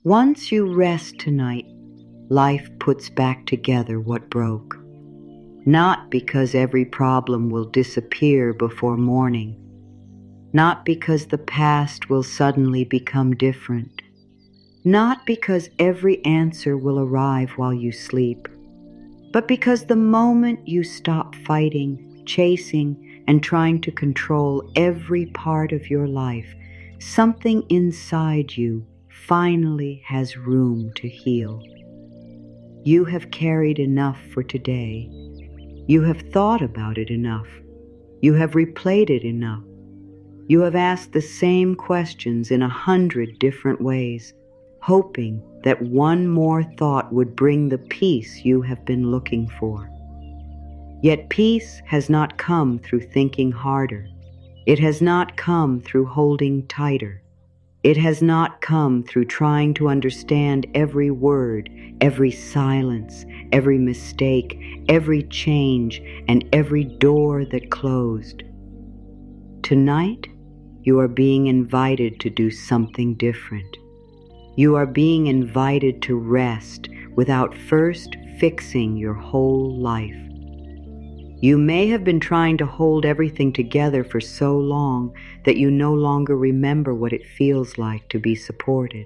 Once you rest tonight, life puts back together what broke. Not because every problem will disappear before morning. Not because the past will suddenly become different. Not because every answer will arrive while you sleep. But because the moment you stop fighting, chasing, and trying to control every part of your life, something inside you finally has room to heal. You have carried enough for today. You have thought about it enough. You have replayed it enough. You have asked the same questions in 100 different ways, hoping that one more thought would bring the peace you have been looking for. Yet peace has not come through thinking harder. It has not come through holding tighter. It has not come through trying to understand every word, every silence, every mistake, every change, and every door that closed. Tonight, you are being invited to do something different. You are being invited to rest without first fixing your whole life. You may have been trying to hold everything together for so long that you no longer remember what it feels like to be supported.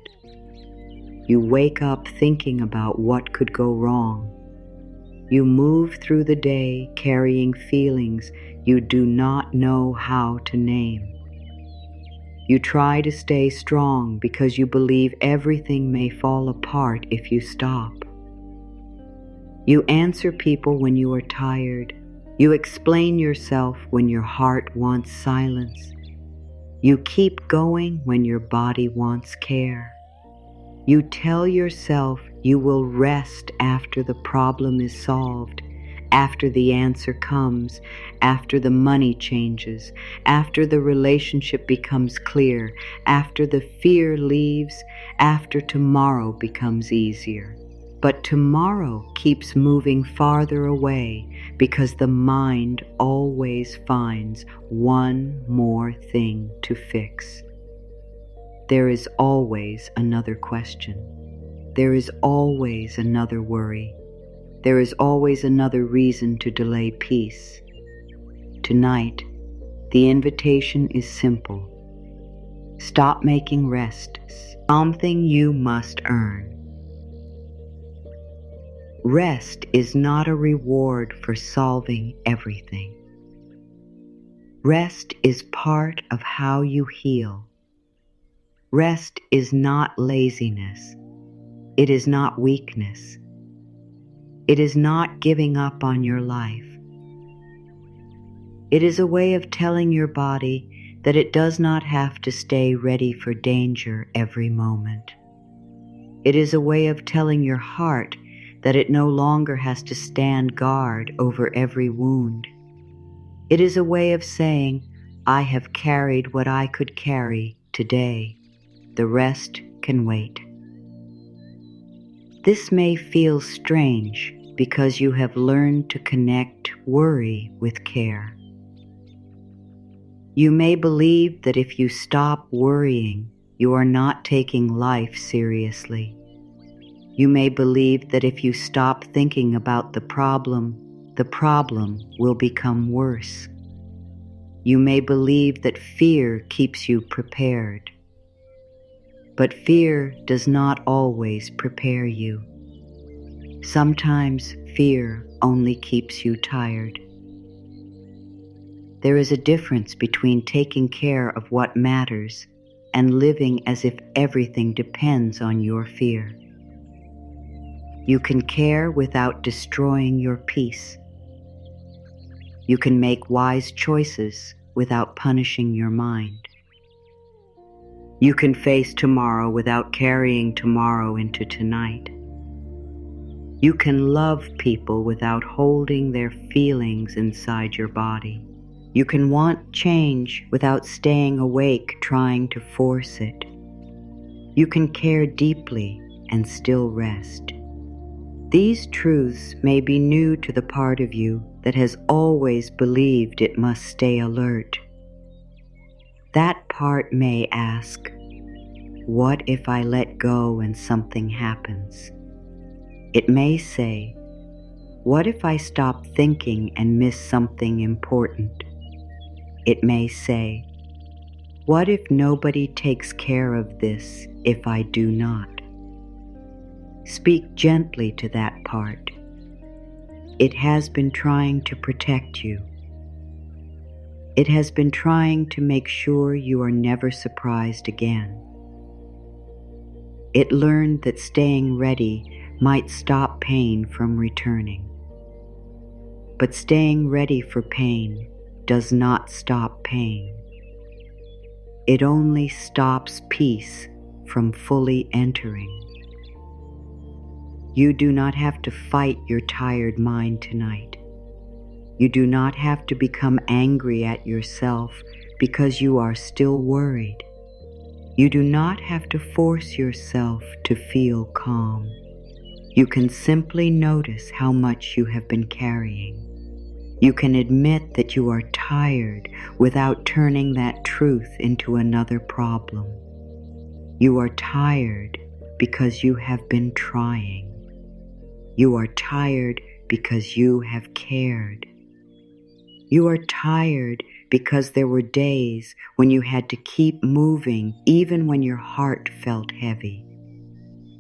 You wake up thinking about what could go wrong. You move through the day carrying feelings you do not know how to name. You try to stay strong because you believe everything may fall apart if you stop. You answer people when you are tired. You explain yourself when your heart wants silence. You keep going when your body wants care. You tell yourself you will rest after the problem is solved, after the answer comes, after the money changes, after the relationship becomes clear, after the fear leaves, after tomorrow becomes easier. But tomorrow keeps moving farther away because the mind always finds one more thing to fix. There is always another question. There is always another worry. There is always another reason to delay peace. Tonight, the invitation is simple. Stop making rest something you must earn. Rest is not a reward for solving everything. Rest is part of how you heal. Rest is not laziness. It is not weakness. It is not giving up on your life. It is a way of telling your body that it does not have to stay ready for danger every moment. It is a way of telling your heart that it no longer has to stand guard over every wound. It is a way of saying, I have carried what I could carry today. The rest can wait. This may feel strange because you have learned to connect worry with care. You may believe that if you stop worrying, you are not taking life seriously. You may believe that if you stop thinking about the problem will become worse. You may believe that fear keeps you prepared. But fear does not always prepare you. Sometimes fear only keeps you tired. There is a difference between taking care of what matters and living as if everything depends on your fear. You can care without destroying your peace. You can make wise choices without punishing your mind. You can face tomorrow without carrying tomorrow into tonight. You can love people without holding their feelings inside your body. You can want change without staying awake trying to force it. You can care deeply and still rest. These truths may be new to the part of you that has always believed it must stay alert. That part may ask, what if I let go and something happens? It may say, what if I stop thinking and miss something important? It may say, what if nobody takes care of this if I do not? Speak gently to that part. It has been trying to protect you. It has been trying to make sure you are never surprised again. It learned that staying ready might stop pain from returning. But staying ready for pain does not stop pain. It only stops peace from fully entering. You do not have to fight your tired mind tonight. You do not have to become angry at yourself because you are still worried. You do not have to force yourself to feel calm. You can simply notice how much you have been carrying. You can admit that you are tired without turning that truth into another problem. You are tired because you have been trying. You are tired because you have cared. You are tired because there were days when you had to keep moving even when your heart felt heavy.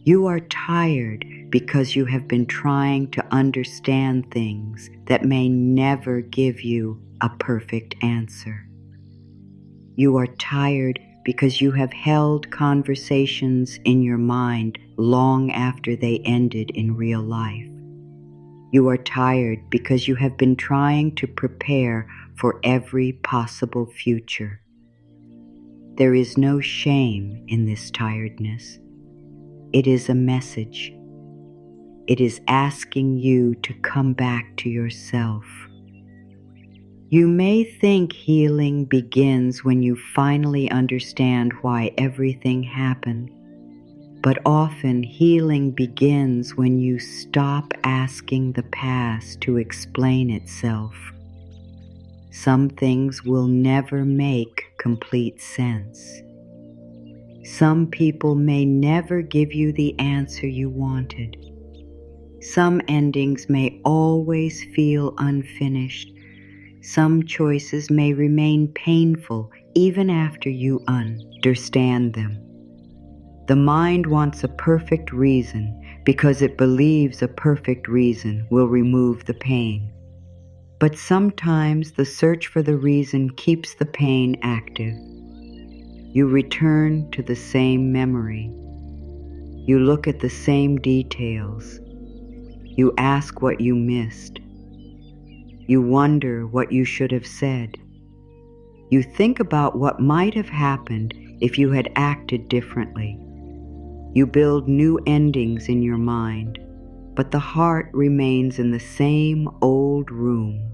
You are tired because you have been trying to understand things that may never give you a perfect answer. You are tired because you have held conversations in your mind long after they ended in real life. You are tired because you have been trying to prepare for every possible future. There is no shame in this tiredness. It is a message. It is asking you to come back to yourself. You may think healing begins when you finally understand why everything happened, but often healing begins when you stop asking the past to explain itself. Some things will never make complete sense. Some people may never give you the answer you wanted. Some endings may always feel unfinished. Some choices may remain painful even after you understand them. The mind wants a perfect reason because it believes a perfect reason will remove the pain. But sometimes the search for the reason keeps the pain active. You return to the same memory. You look at the same details. You ask what you missed. You wonder what you should have said. You think about what might have happened if you had acted differently. You build new endings in your mind, but the heart remains in the same old room.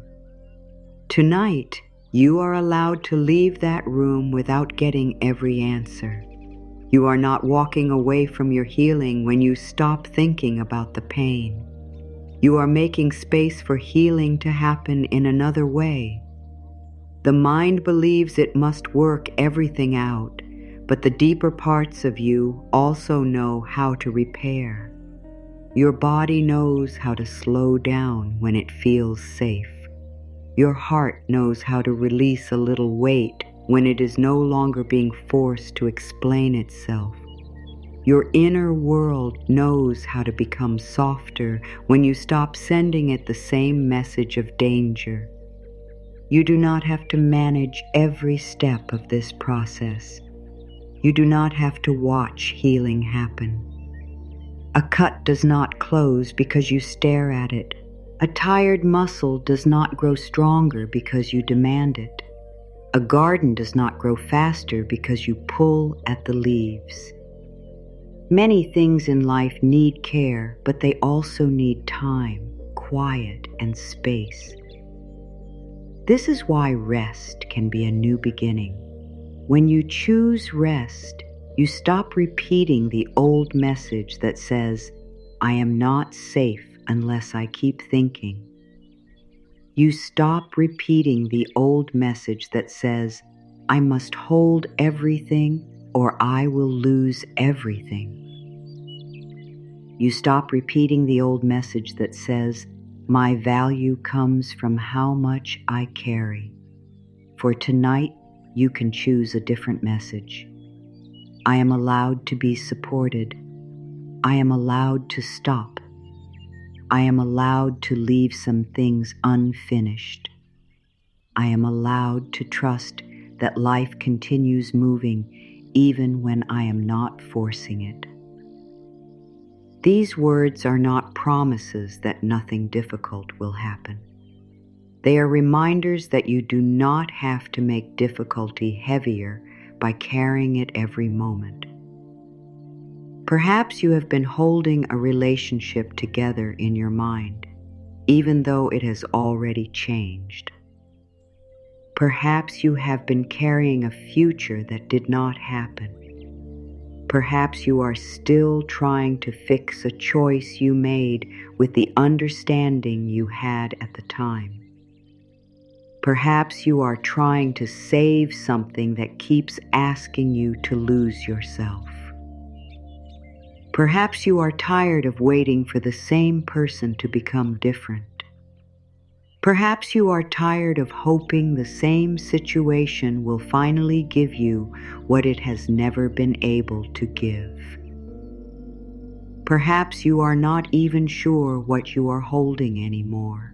Tonight, you are allowed to leave that room without getting every answer. You are not walking away from your healing when you stop thinking about the pain. You are making space for healing to happen in another way. The mind believes it must work everything out, but the deeper parts of you also know how to repair. Your body knows how to slow down when it feels safe. Your heart knows how to release a little weight when it is no longer being forced to explain itself. Your inner world knows how to become softer when you stop sending it the same message of danger. You do not have to manage every step of this process. You do not have to watch healing happen. A cut does not close because you stare at it. A tired muscle does not grow stronger because you demand it. A garden does not grow faster because you pull at the leaves. Many things in life need care, but they also need time, quiet, and space. This is why rest can be a new beginning. When you choose rest, you stop repeating the old message that says, "I am not safe unless I keep thinking." You stop repeating the old message that says, "I must hold everything or I will lose everything. You stop repeating the old message that says, my value comes from how much I carry. For tonight, you can choose a different message. I am allowed to be supported. I am allowed to stop. I am allowed to leave some things unfinished. I am allowed to trust that life continues moving even when I am not forcing it. These words are not promises that nothing difficult will happen. They are reminders that you do not have to make difficulty heavier by carrying it every moment. Perhaps you have been holding a relationship together in your mind, even though it has already changed. Perhaps you have been carrying a future that did not happen. Perhaps you are still trying to fix a choice you made with the understanding you had at the time. Perhaps you are trying to save something that keeps asking you to lose yourself. Perhaps you are tired of waiting for the same person to become different. Perhaps you are tired of hoping the same situation will finally give you what it has never been able to give. Perhaps you are not even sure what you are holding anymore.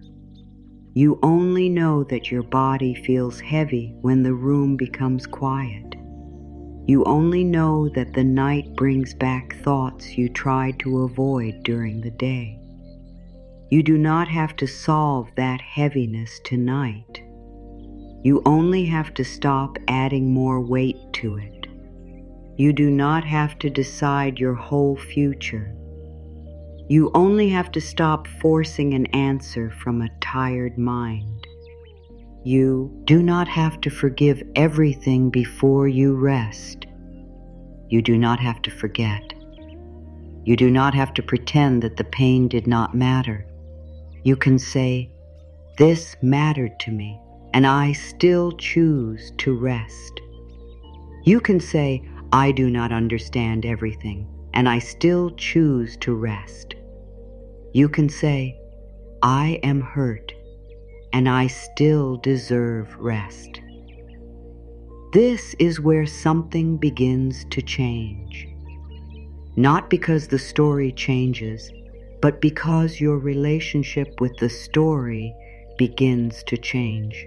You only know that your body feels heavy when the room becomes quiet. You only know that the night brings back thoughts you tried to avoid during the day. You do not have to solve that heaviness tonight. You only have to stop adding more weight to it. You do not have to decide your whole future. You only have to stop forcing an answer from a tired mind. You do not have to forgive everything before you rest. You do not have to forget. You do not have to pretend that the pain did not matter. You can say, this mattered to me, and I still choose to rest. You can say, I do not understand everything, and I still choose to rest. You can say, I am hurt, and I still deserve rest. This is where something begins to change. Not because the story changes, but because your relationship with the story begins to change.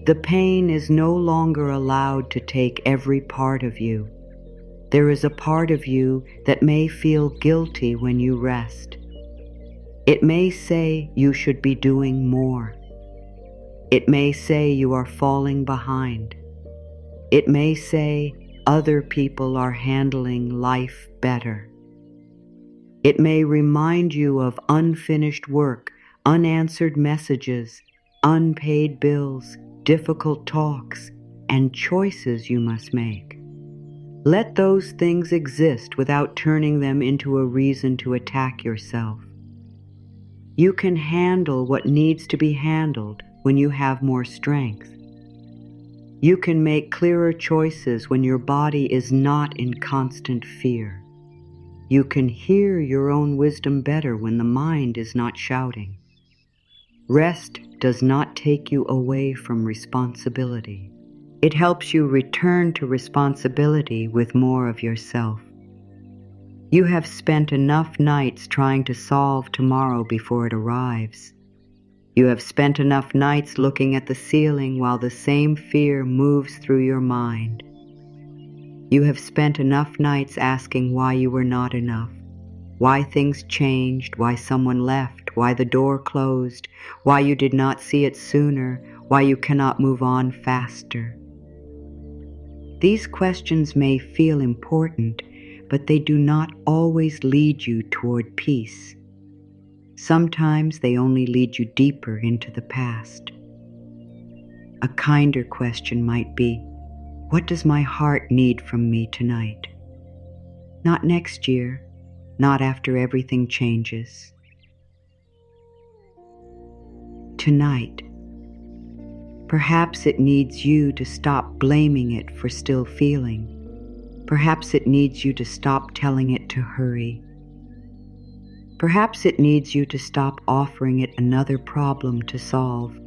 The pain is no longer allowed to take every part of you. There is a part of you that may feel guilty when you rest. It may say you should be doing more. It may say you are falling behind. It may say other people are handling life better. It may remind you of unfinished work, unanswered messages, unpaid bills, difficult talks, and choices you must make. Let those things exist without turning them into a reason to attack yourself. You can handle what needs to be handled when you have more strength. You can make clearer choices when your body is not in constant fear. You can hear your own wisdom better when the mind is not shouting. Rest does not take you away from responsibility. It helps you return to responsibility with more of yourself. You have spent enough nights trying to solve tomorrow before it arrives. You have spent enough nights looking at the ceiling while the same fear moves through your mind. You have spent enough nights asking why you were not enough, why things changed, why someone left, why the door closed, why you did not see it sooner, why you cannot move on faster. These questions may feel important, but they do not always lead you toward peace. Sometimes they only lead you deeper into the past. A kinder question might be, what does my heart need from me tonight? Not next year, not after everything changes. Tonight. Perhaps it needs you to stop blaming it for still feeling. Perhaps it needs you to stop telling it to hurry. Perhaps it needs you to stop offering it another problem to solve.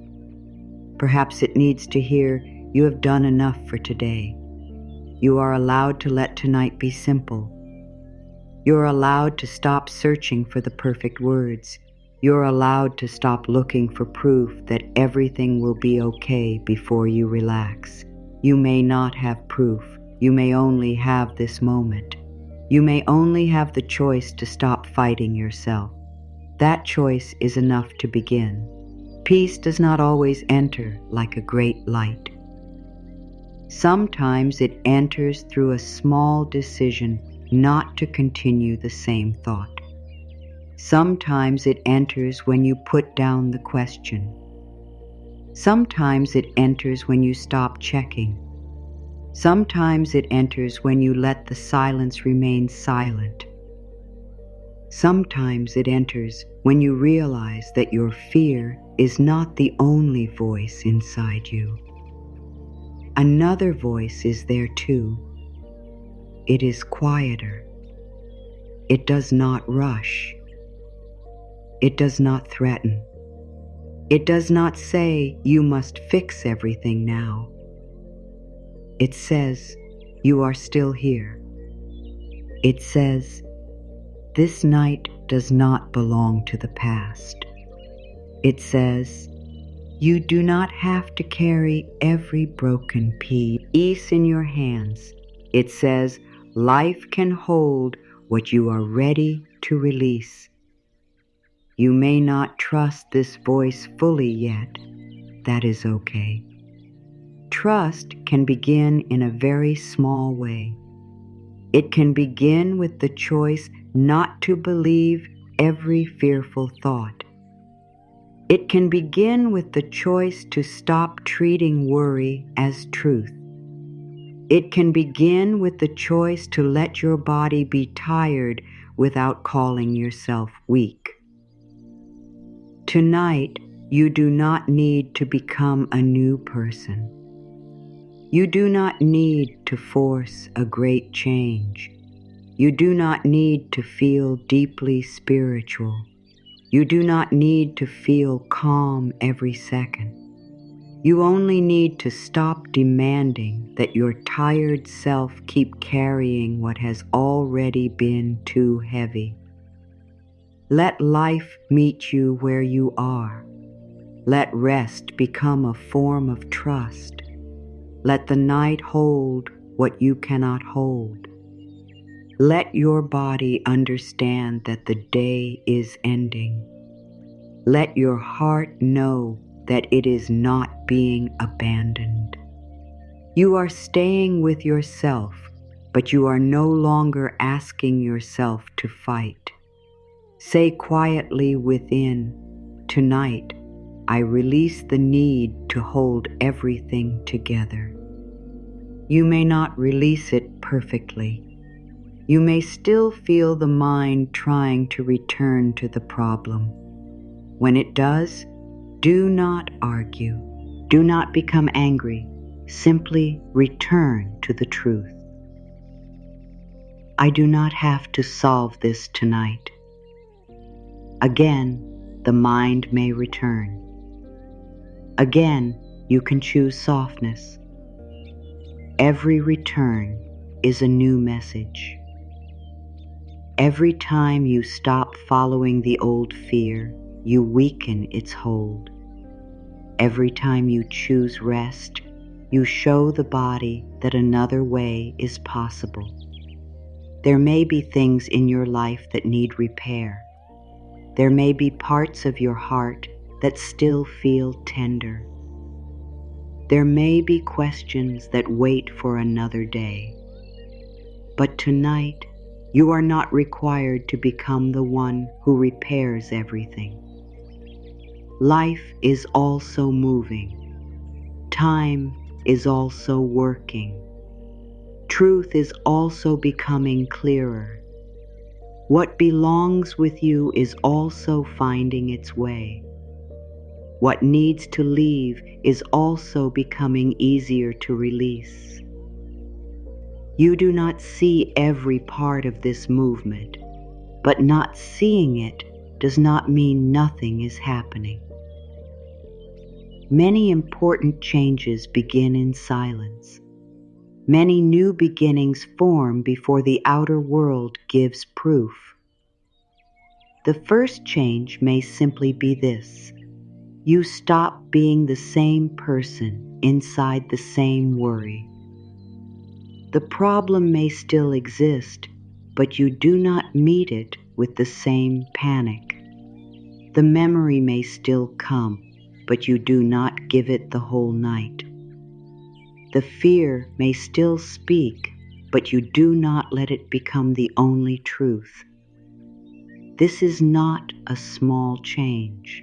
Perhaps it needs to hear you have done enough for today. You are allowed to let tonight be simple. You are allowed to stop searching for the perfect words. You are allowed to stop looking for proof that everything will be okay before you relax. You may not have proof. You may only have this moment. You may only have the choice to stop fighting yourself. That choice is enough to begin. Peace does not always enter like a great light. Sometimes it enters through a small decision not to continue the same thought. Sometimes it enters when you put down the question. Sometimes it enters when you stop checking. Sometimes it enters when you let the silence remain silent. Sometimes it enters when you realize that your fear is not the only voice inside you. Another voice is there too. It is quieter. It does not rush. It does not threaten. It does not say you must fix everything now. It says you are still here. It says this night does not belong to the past. It says you do not have to carry every broken piece in your hands. It says life can hold what you are ready to release. You may not trust this voice fully yet. That is okay. Trust can begin in a very small way. It can begin with the choice not to believe every fearful thought. It can begin with the choice to stop treating worry as truth. It can begin with the choice to let your body be tired without calling yourself weak. Tonight, you do not need to become a new person. You do not need to force a great change. You do not need to feel deeply spiritual. You do not need to feel calm every second. You only need to stop demanding that your tired self keep carrying what has already been too heavy. Let life meet you where you are. Let rest become a form of trust. Let the night hold what you cannot hold. Let your body understand that the day is ending. Let your heart know that it is not being abandoned. You are staying with yourself, but you are no longer asking yourself to fight. Say quietly within, tonight, I release the need to hold everything together. You may not release it perfectly. You may still feel the mind trying to return to the problem. When it does, do not argue. Do not become angry. Simply return to the truth. I do not have to solve this tonight. Again, the mind may return. Again, you can choose softness. Every return is a new message. Every time you stop following the old fear, you weaken its hold. Every time you choose rest, you show the body that another way is possible. There may be things in your life that need repair. There may be parts of your heart that still feel tender. There may be questions that wait for another day. But tonight, you are not required to become the one who repairs everything. Life is also moving. Time is also working. Truth is also becoming clearer. What belongs with you is also finding its way. What needs to leave is also becoming easier to release. You do not see every part of this movement, but not seeing it does not mean nothing is happening. Many important changes begin in silence. Many new beginnings form before the outer world gives proof. The first change may simply be this: you stop being the same person inside the same worry. The problem may still exist, but you do not meet it with the same panic. The memory may still come, but you do not give it the whole night. The fear may still speak, but you do not let it become the only truth. This is not a small change.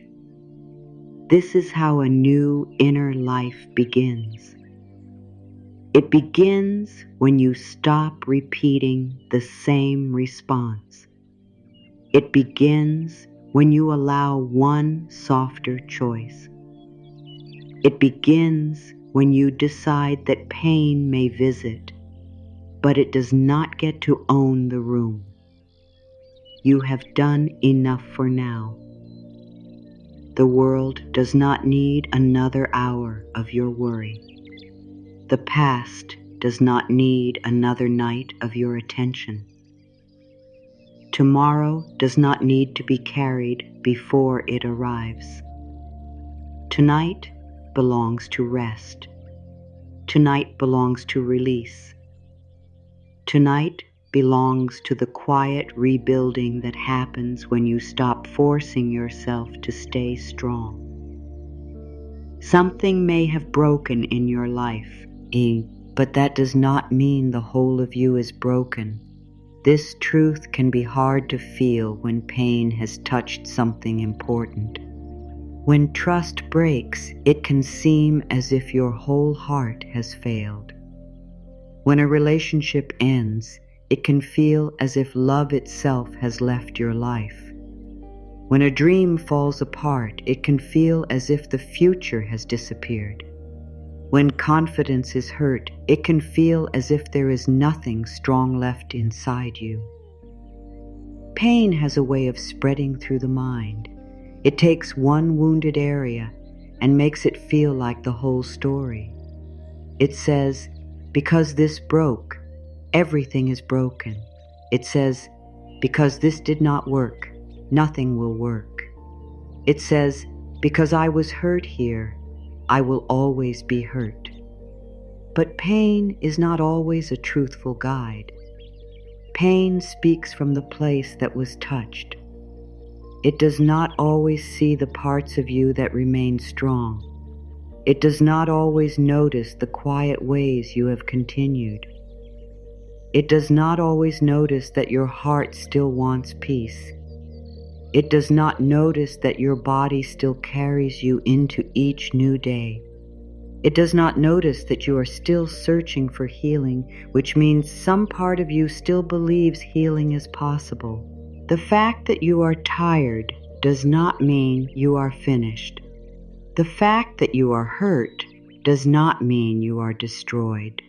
This is how a new inner life begins. It begins when you stop repeating the same response. It begins when you allow one softer choice. It begins when you decide that pain may visit, but it does not get to own the room. You have done enough for now. The world does not need another hour of your worry. The past does not need another night of your attention. Tomorrow does not need to be carried before it arrives. Tonight belongs to rest. Tonight belongs to release. Tonight belongs to the quiet rebuilding that happens when you stop forcing yourself to stay strong. Something may have broken in your life, but that does not mean the whole of you is broken. This truth can be hard to feel when pain has touched something important. When trust breaks, it can seem as if your whole heart has failed. When a relationship ends, it can feel as if love itself has left your life. When a dream falls apart, it can feel as if the future has disappeared. When confidence is hurt, it can feel as if there is nothing strong left inside you. Pain has a way of spreading through the mind. It takes one wounded area and makes it feel like the whole story. It says, because this broke, everything is broken. It says, because this did not work, nothing will work. It says, because I was hurt here, I will always be hurt. But pain is not always a truthful guide. Pain speaks from the place that was touched. It does not always see the parts of you that remain strong. It does not always notice the quiet ways you have continued. It does not always notice that your heart still wants peace. It does not notice that your body still carries you into each new day. It does not notice that you are still searching for healing, which means some part of you still believes healing is possible. The fact that you are tired does not mean you are finished. The fact that you are hurt does not mean you are destroyed.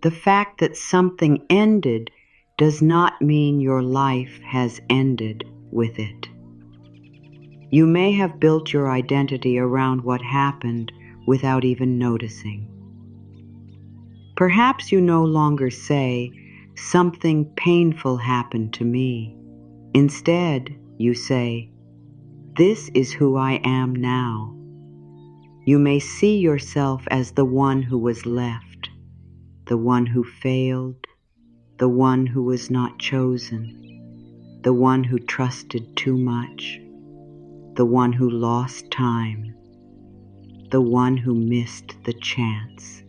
The fact that something ended does not mean your life has ended with it. You may have built your identity around what happened without even noticing. Perhaps you no longer say, something painful happened to me. Instead, you say, this is who I am now. You may see yourself as the one who was left, the one who failed, the one who was not chosen, the one who trusted too much, the one who lost time, the one who missed the chance.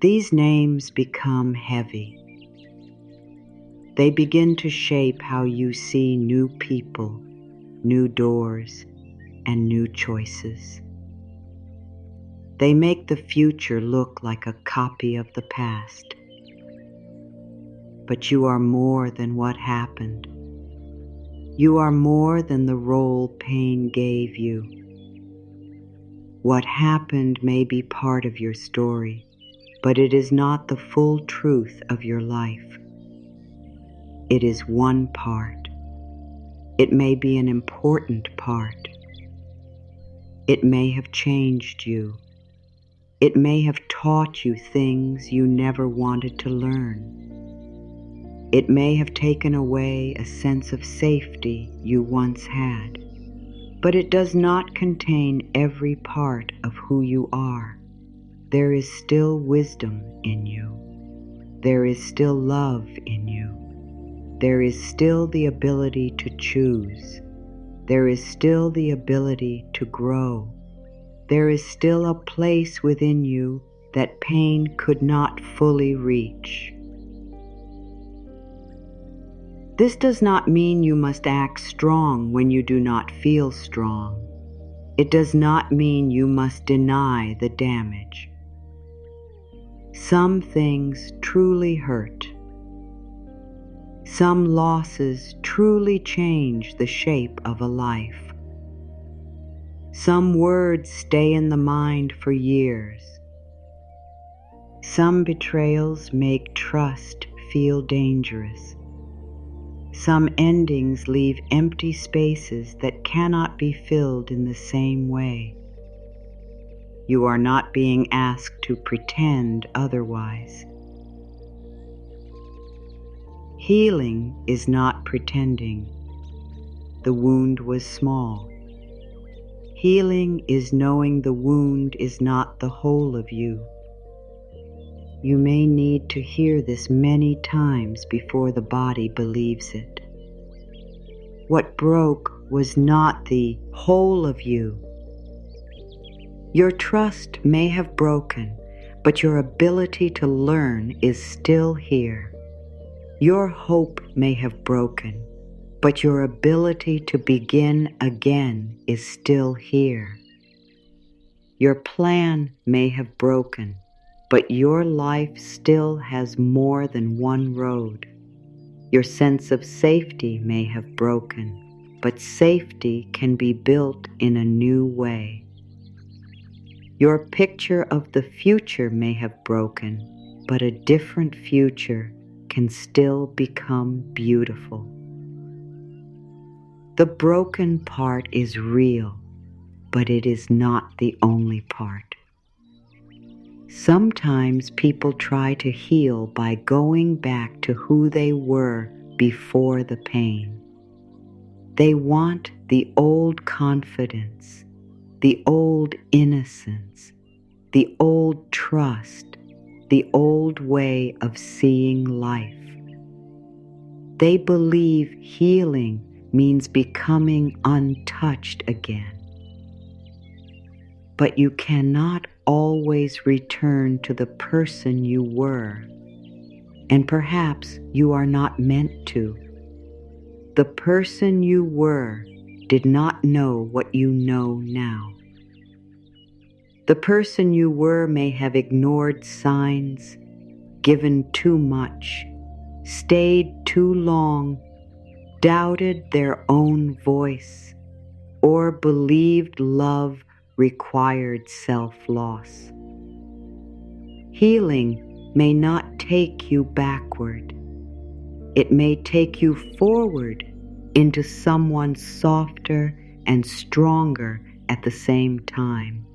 These names become heavy. They begin to shape how you see new people, new doors, and new choices. They make the future look like a copy of the past. But you are more than what happened. You are more than the role pain gave you. What happened may be part of your story, but it is not the full truth of your life. It is one part. It may be an important part. It may have changed you. It may have taught you things you never wanted to learn. It may have taken away a sense of safety you once had, but it does not contain every part of who you are. There is still wisdom in you. There is still love in you. There is still the ability to choose. There is still the ability to grow. There is still a place within you that pain could not fully reach. This does not mean you must act strong when you do not feel strong. It does not mean you must deny the damage. Some things truly hurt. Some losses truly change the shape of a life. Some words stay in the mind for years. Some betrayals make trust feel dangerous. Some endings leave empty spaces that cannot be filled in the same way. You are not being asked to pretend otherwise. Healing is not pretending. The wound was small. Healing is knowing the wound is not the whole of you. You may need to hear this many times before the body believes it. What broke was not the whole of you. Your trust may have broken, but your ability to learn is still here. Your hope may have broken, but your ability to begin again is still here. Your plan may have broken, but your life still has more than one road. Your sense of safety may have broken, but safety can be built in a new way. Your picture of the future may have broken, but a different future can still become beautiful. The broken part is real, but it is not the only part. Sometimes people try to heal by going back to who they were before the pain. They want the old confidence, the old innocence, the old trust, the old way of seeing life. They believe healing means becoming untouched again. But you cannot always return to the person you were, and perhaps you are not meant to. The person you were did not know what you know now. The person you were may have ignored signs, given too much, stayed too long, doubted their own voice, or believed love required self-loss. Healing may not take you backward. It may take you forward into someone softer and stronger at the same time.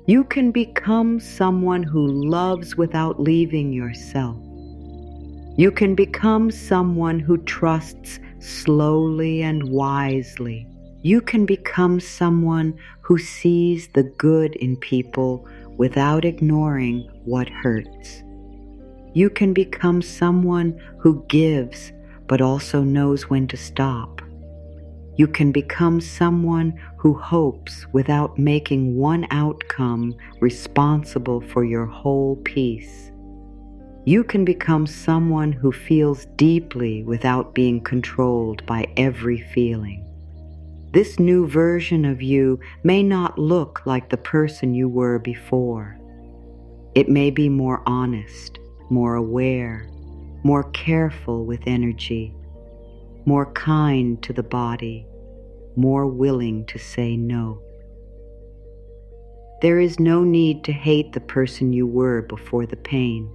You can become someone who loves without leaving yourself. You can become someone who trusts slowly and wisely. You can become someone who sees the good in people without ignoring what hurts. You can become someone who gives but also knows when to stop. You can become someone who hopes without making one outcome responsible for your whole peace. You can become someone who feels deeply without being controlled by every feeling. This new version of you may not look like the person you were before. It may be more honest, more aware, more careful with energy, more kind to the body, more willing to say no. There is no need to hate the person you were before the pain.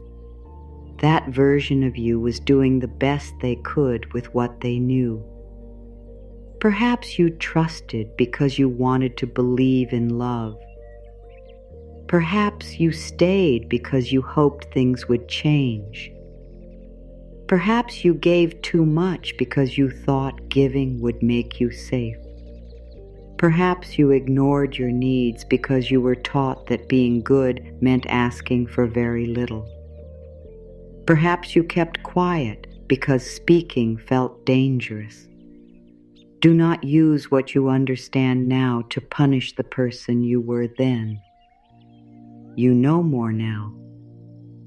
That version of you was doing the best they could with what they knew. Perhaps you trusted because you wanted to believe in love. Perhaps you stayed because you hoped things would change. Perhaps you gave too much because you thought giving would make you safe. Perhaps you ignored your needs because you were taught that being good meant asking for very little. Perhaps you kept quiet because speaking felt dangerous. Do not use what you understand now to punish the person you were then. You know more now.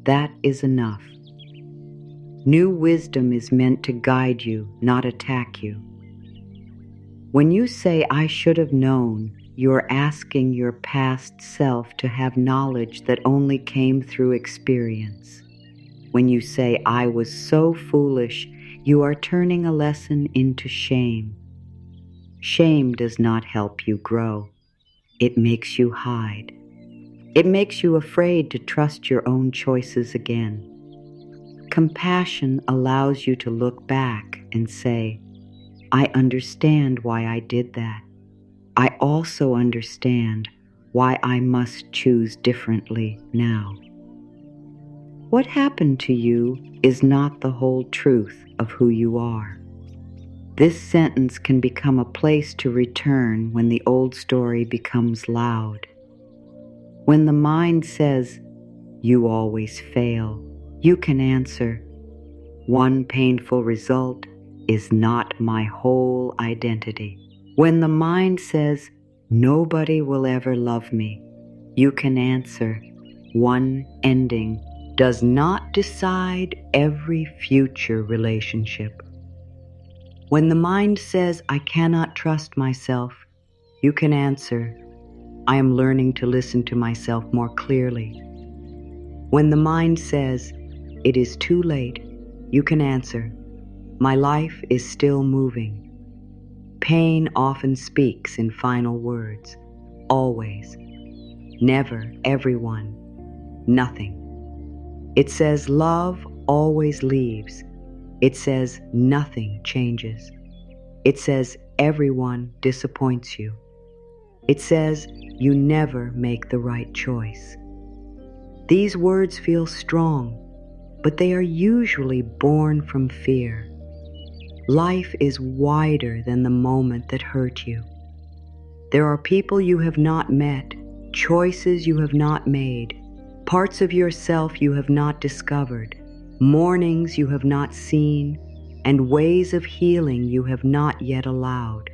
That is enough. New wisdom is meant to guide you, not attack you. When you say, "I should have known," you're asking your past self to have knowledge that only came through experience. When you say, "I was so foolish," you are turning a lesson into shame. Shame does not help you grow. It makes you hide. It makes you afraid to trust your own choices again. Compassion allows you to look back and say, "I understand why I did that. I also understand why I must choose differently now." What happened to you is not the whole truth of who you are. This sentence can become a place to return when the old story becomes loud. When the mind says, "You always fail," you can answer, "One painful result is not my whole identity." When the mind says, "Nobody will ever love me," you can answer, "One ending does not decide every future relationship." When the mind says, "I cannot trust myself," you can answer, "I am learning to listen to myself more clearly." When the mind says, "It is too late," you can answer, "My life is still moving." Pain often speaks in final words. Always. Never, everyone. Nothing. It says love always leaves. It says nothing changes. It says everyone disappoints you. It says you never make the right choice. These words feel strong, but they are usually born from fear. Life is wider than the moment that hurt you. There are people you have not met, choices you have not made, parts of yourself you have not discovered, mornings you have not seen, and ways of healing you have not yet allowed.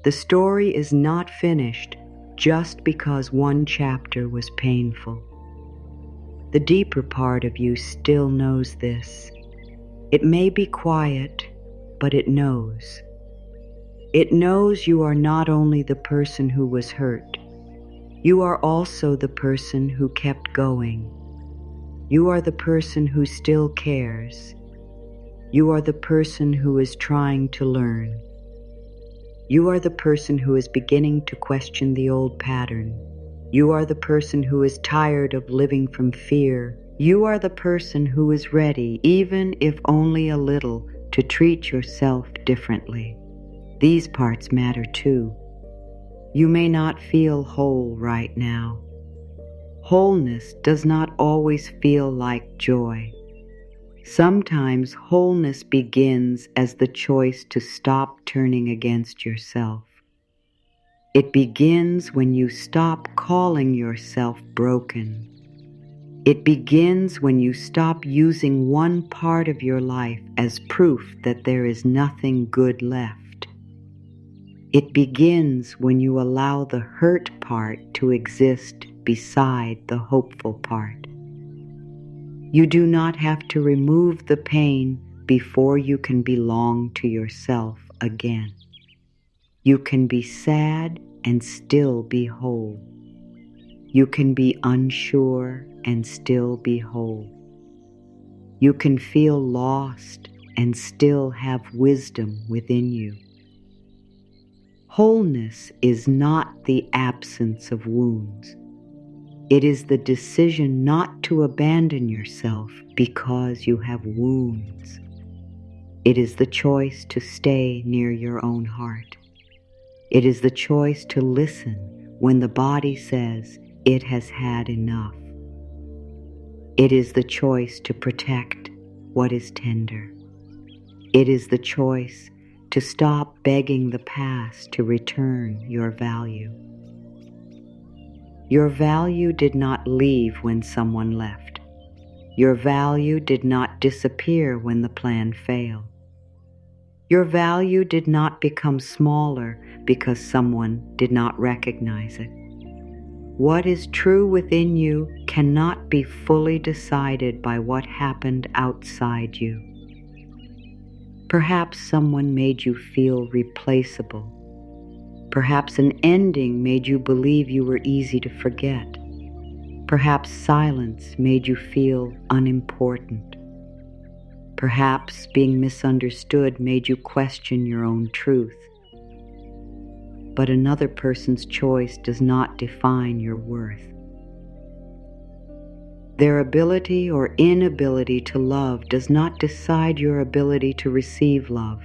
The story is not finished just because one chapter was painful. The deeper part of you still knows this. It may be quiet, but it knows. It knows you are not only the person who was hurt, you are also the person who kept going. You are the person who still cares. You are the person who is trying to learn. You are the person who is beginning to question the old pattern. You are the person who is tired of living from fear. You are the person who is ready, even if only a little, to treat yourself differently. These parts matter too. You may not feel whole right now. Wholeness does not always feel like joy. Sometimes wholeness begins as the choice to stop turning against yourself. It begins when you stop calling yourself broken. It begins when you stop using one part of your life as proof that there is nothing good left. It begins when you allow the hurt part to exist beside the hopeful part. You do not have to remove the pain before you can belong to yourself again. You can be sad and still be whole. You can be unsure and still be whole. You can feel lost and still have wisdom within you. Wholeness is not the absence of wounds. It is the decision not to abandon yourself because you have wounds. It is the choice to stay near your own heart. It is the choice to listen when the body says it has had enough. It is the choice to protect what is tender. It is the choice to stop begging the past to return your value. Your value did not leave when someone left. Your value did not disappear when the plan failed. Your value did not become smaller because someone did not recognize it. What is true within you cannot be fully decided by what happened outside you. Perhaps someone made you feel replaceable. Perhaps an ending made you believe you were easy to forget. Perhaps silence made you feel unimportant. Perhaps being misunderstood made you question your own truth. But another person's choice does not define your worth. Their ability or inability to love does not decide your ability to receive love.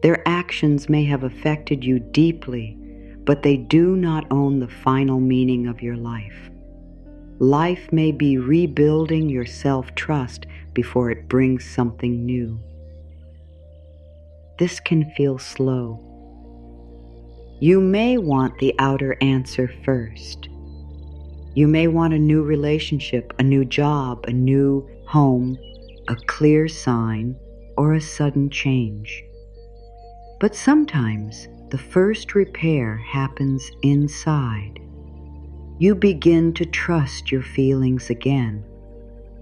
Their actions may have affected you deeply, but they do not own the final meaning of your life. Life may be rebuilding your self-trust before it brings something new. This can feel slow. You may want the outer answer first. You may want a new relationship, a new job, a new home, a clear sign, or a sudden change. But sometimes the first repair happens inside. You begin to trust your feelings again.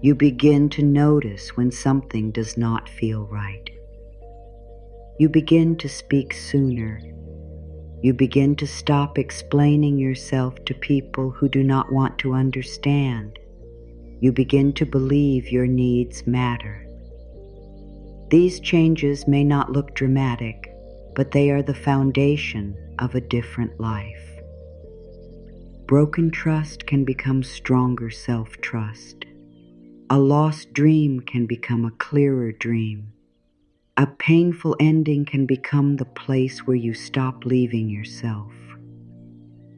You begin to notice when something does not feel right. You begin to speak sooner. You begin to stop explaining yourself to people who do not want to understand. You begin to believe your needs matter. These changes may not look dramatic, but they are the foundation of a different life. Broken trust can become stronger self-trust. A lost dream can become a clearer dream. A painful ending can become the place where you stop leaving yourself.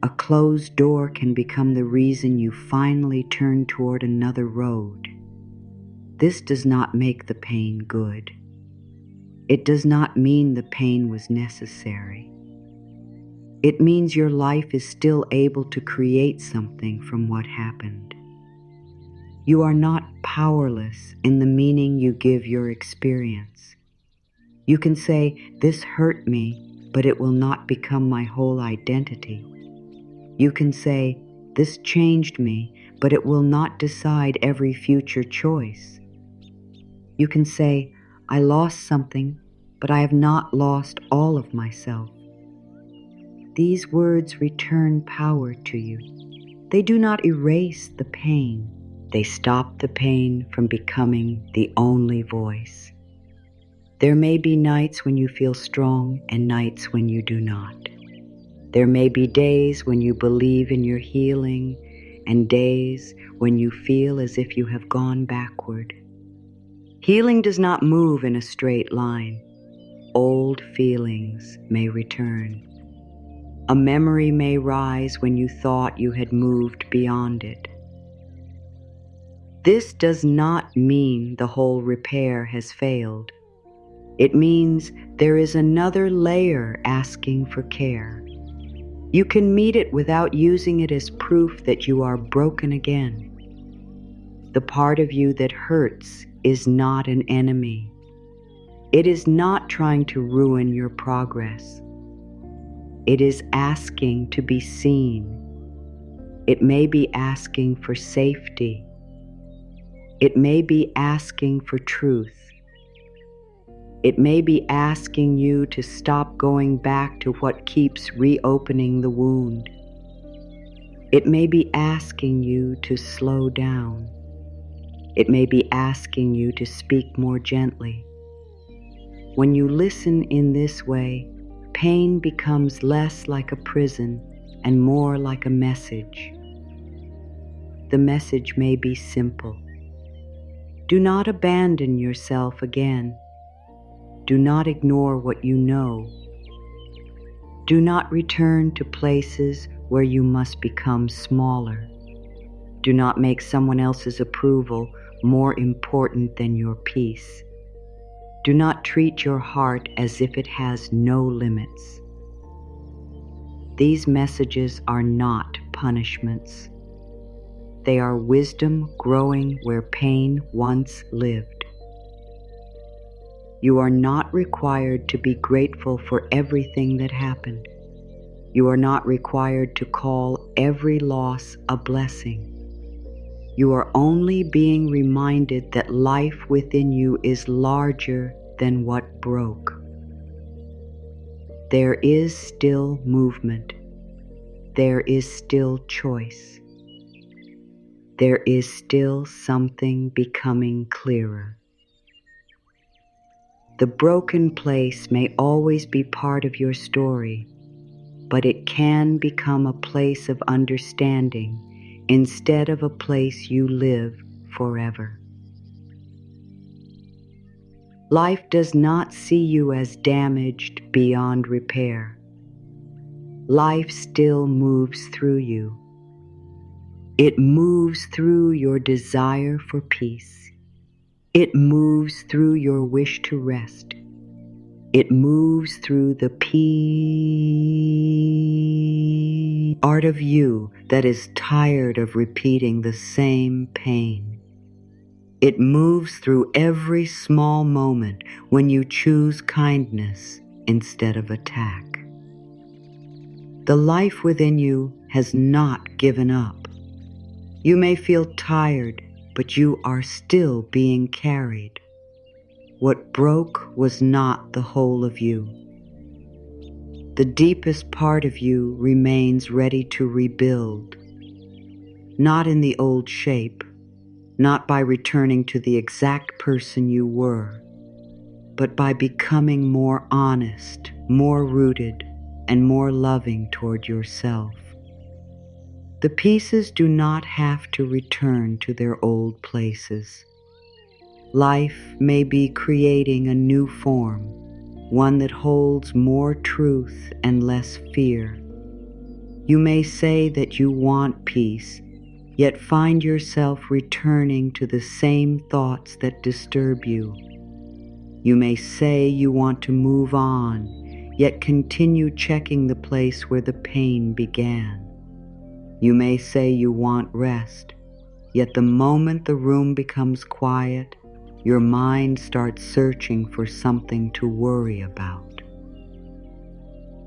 A closed door can become the reason you finally turn toward another road. This does not make the pain good. It does not mean the pain was necessary. It means your life is still able to create something from what happened. You are not powerless in the meaning you give your experience. You can say, "This hurt me, but it will not become my whole identity." You can say, "This changed me, but it will not decide every future choice." You can say, "I lost something, but I have not lost all of myself." These words return power to you. They do not erase the pain. They stop the pain from becoming the only voice. There may be nights when you feel strong and nights when you do not. There may be days when you believe in your healing and days when you feel as if you have gone backward. Healing does not move in a straight line. Old feelings may return. A memory may rise when you thought you had moved beyond it. This does not mean the whole repair has failed. It means there is another layer asking for care. You can meet it without using it as proof that you are broken again. The part of you that hurts is not an enemy. It is not trying to ruin your progress. It is asking to be seen. It may be asking for safety. It may be asking for truth. It may be asking you to stop going back to what keeps reopening the wound. It may be asking you to slow down. It may be asking you to speak more gently. When you listen in this way, pain becomes less like a prison and more like a message. The message may be simple. Do not abandon yourself again. Do not ignore what you know. Do not return to places where you must become smaller. Do not make someone else's approval more important than your peace. Do not treat your heart as if it has no limits. These messages are not punishments. They are wisdom growing where pain once lived. You are not required to be grateful for everything that happened. You are not required to call every loss a blessing. You are only being reminded that life within you is larger than what broke. There is still movement. There is still choice. There is still something becoming clearer. The broken place may always be part of your story, but it can become a place of understanding instead of a place you live forever. Life does not see you as damaged beyond repair. Life still moves through you. It moves through your desire for peace. It moves through your wish to rest. It moves through the part of you that is tired of repeating the same pain. It moves through every small moment when you choose kindness instead of attack. The life within you has not given up. You may feel tired, but you are still being carried. What broke was not the whole of you. The deepest part of you remains ready to rebuild, not in the old shape, not by returning to the exact person you were, but by becoming more honest, more rooted, and more loving toward yourself. The pieces do not have to return to their old places. Life may be creating a new form, one that holds more truth and less fear. You may say that you want peace, yet find yourself returning to the same thoughts that disturb you. You may say you want to move on, yet continue checking the place where the pain began. You may say you want rest, yet the moment the room becomes quiet, your mind starts searching for something to worry about.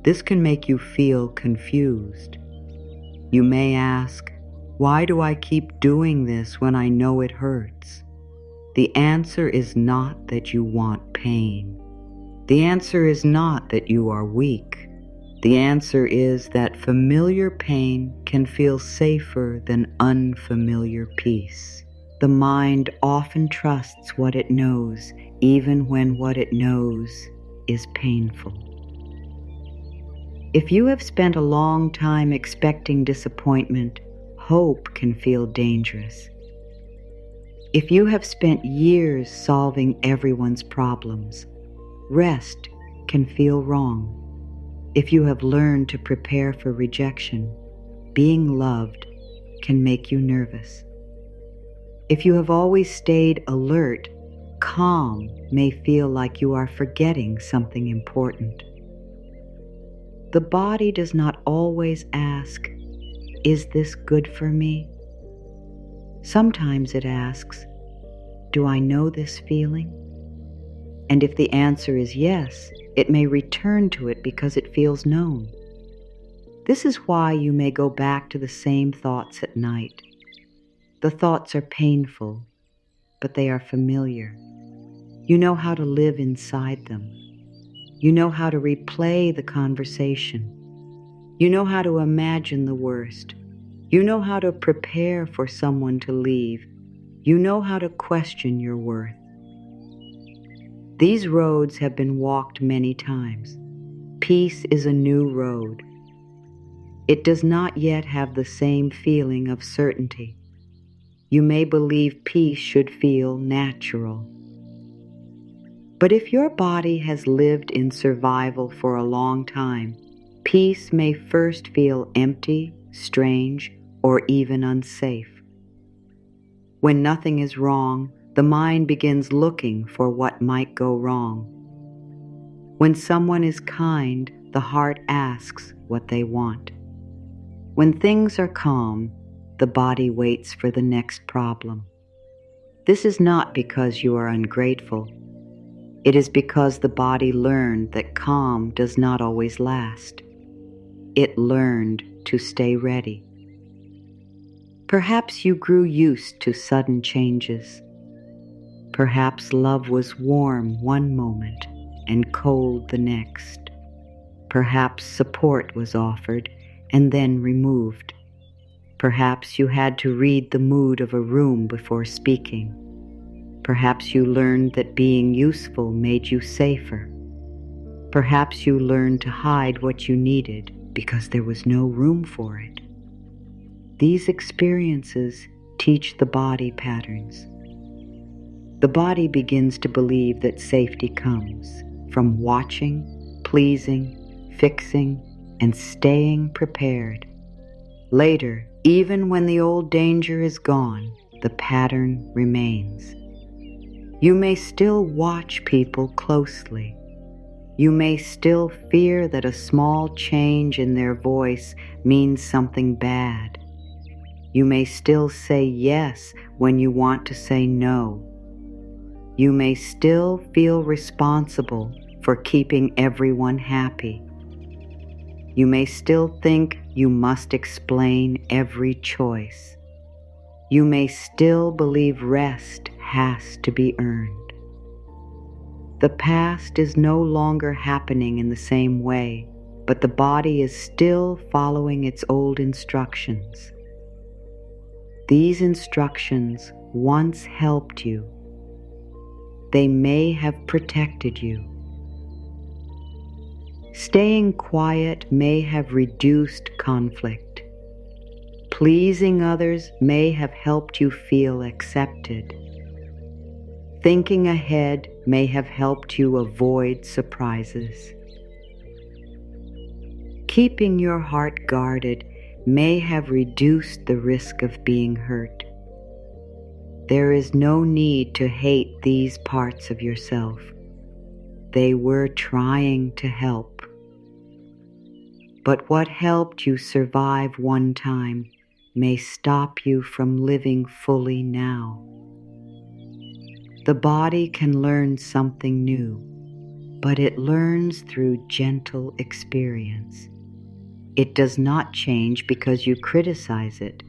This can make you feel confused. You may ask, why do I keep doing this when I know it hurts? The answer is not that you want pain. The answer is not that you are weak. The answer is that familiar pain can feel safer than unfamiliar peace. The mind often trusts what it knows, even when what it knows is painful. If you have spent a long time expecting disappointment, hope can feel dangerous. If you have spent years solving everyone's problems, rest can feel wrong. If you have learned to prepare for rejection, being loved can make you nervous. If you have always stayed alert, calm may feel like you are forgetting something important. The body does not always ask, "Is this good for me?" Sometimes it asks, "Do I know this feeling?" And if the answer is yes, it may return to it because it feels known. This is why you may go back to the same thoughts at night. The thoughts are painful, but they are familiar. You know how to live inside them. You know how to replay the conversation. You know how to imagine the worst. You know how to prepare for someone to leave. You know how to question your worth. These roads have been walked many times. peace is a new road. It does not yet have the same feeling of certainty. You may believe peace should feel natural. But if your body has lived in survival for a long time, peace may first feel empty, strange, or even unsafe. When nothing is wrong, the mind begins looking for what might go wrong. When someone is kind, the heart asks what they want. When things are calm, the body waits for the next problem. This is not because you are ungrateful. It is because the body learned that calm does not always last. It learned to stay ready. Perhaps you grew used to sudden changes. Perhaps love was warm one moment and cold the next. Perhaps support was offered and then removed. Perhaps you had to read the mood of a room before speaking. Perhaps you learned that being useful made you safer. Perhaps you learned to hide what you needed because there was no room for it. These experiences teach the body patterns. The body begins to believe that safety comes from watching, pleasing, fixing, and staying prepared. Later, even when the old danger is gone, the pattern remains. You may still watch people closely. You may still fear that a small change in their voice means something bad. You may still say yes when you want to say no. You may still feel responsible for keeping everyone happy. You may still think you must explain every choice. You may still believe rest has to be earned. The past is no longer happening in the same way, but the body is still following its old instructions. These instructions once helped you. They may have protected you. Staying quiet may have reduced conflict. Pleasing others may have helped you feel accepted. Thinking ahead may have helped you avoid surprises. Keeping your heart guarded may have reduced the risk of being hurt. There is no need to hate these parts of yourself. They were trying to help. But what helped you survive one time may stop you from living fully now. The body can learn something new, but it learns through gentle experience. It does not change because you criticize it.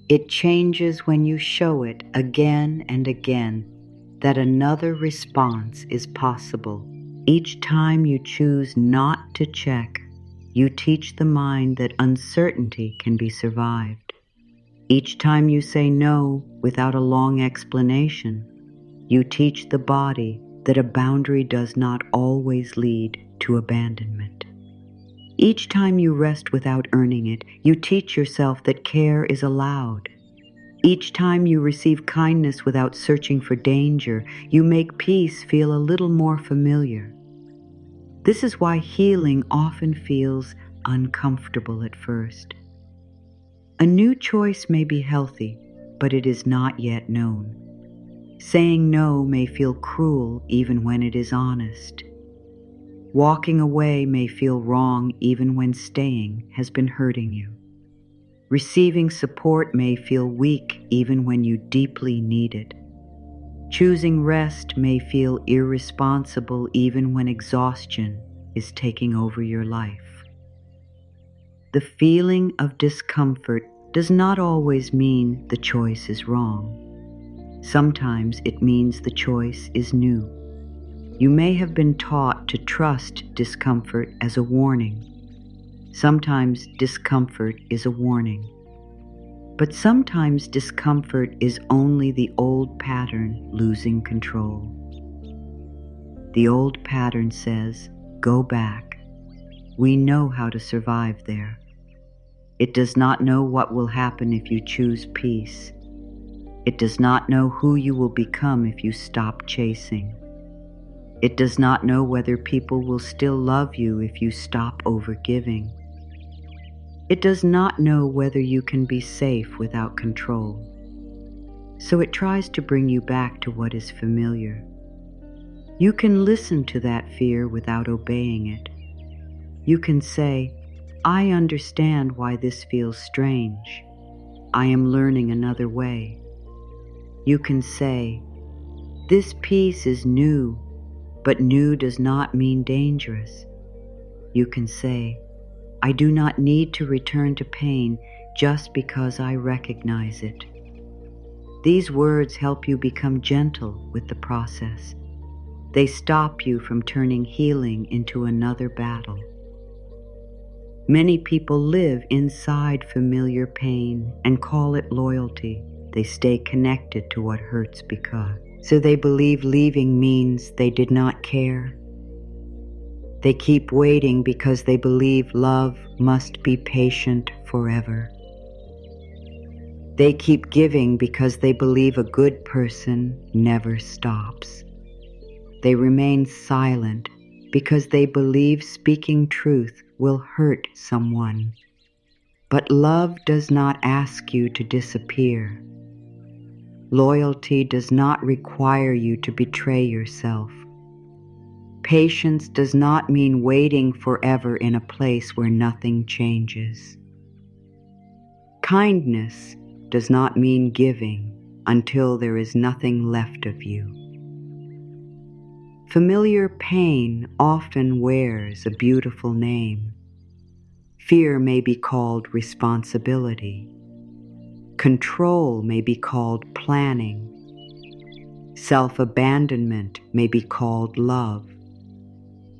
It changes when you show it again and again that another response is possible. Each time you choose not to check, you teach the mind that uncertainty can be survived. Each time you say no without a long explanation, you teach the body that a boundary does not always lead to abandonment. Each time you rest without earning it, you teach yourself that care is allowed. Each time you receive kindness without searching for danger, you make peace feel a little more familiar. This is why healing often feels uncomfortable at first. A new choice may be healthy, but it is not yet known. Saying no may feel cruel even when it is honest. Walking away may feel wrong even when staying has been hurting you. Receiving support may feel weak even when you deeply need it. Choosing rest may feel irresponsible even when exhaustion is taking over your life. The feeling of discomfort does not always mean the choice is wrong. Sometimes it means the choice is new. You may have been taught to trust discomfort as a warning. Sometimes discomfort is a warning. But sometimes discomfort is only the old pattern losing control. The old pattern says, go back, We know how to survive there. It does not know what will happen if you choose peace. It does not know who you will become if you stop chasing. It does not know whether people will still love you if you stop overgiving. It does not know whether you can be safe without control. So it tries to bring you back to what is familiar. You can listen to that fear without obeying it. You can say, I understand why this feels strange. I am learning another way. You can say, this peace is new, but new does not mean dangerous. You can say, I do not need to return to pain just because I recognize it. These words help you become gentle with the process. They stop you from turning healing into another battle. Many people live inside familiar pain and call it loyalty. They stay connected to what hurts because. So they believe leaving means they did not care. They keep waiting because they believe love must be patient forever. They keep giving because they believe a good person never stops. They remain silent because they believe speaking truth will hurt someone. But love does not ask you to disappear. Loyalty does not require you to betray yourself. Patience does not mean waiting forever in a place where nothing changes. Kindness does not mean giving until there is nothing left of you. Familiar pain often wears a beautiful name. Fear may be called responsibility. Control may be called planning. Self-abandonment may be called love.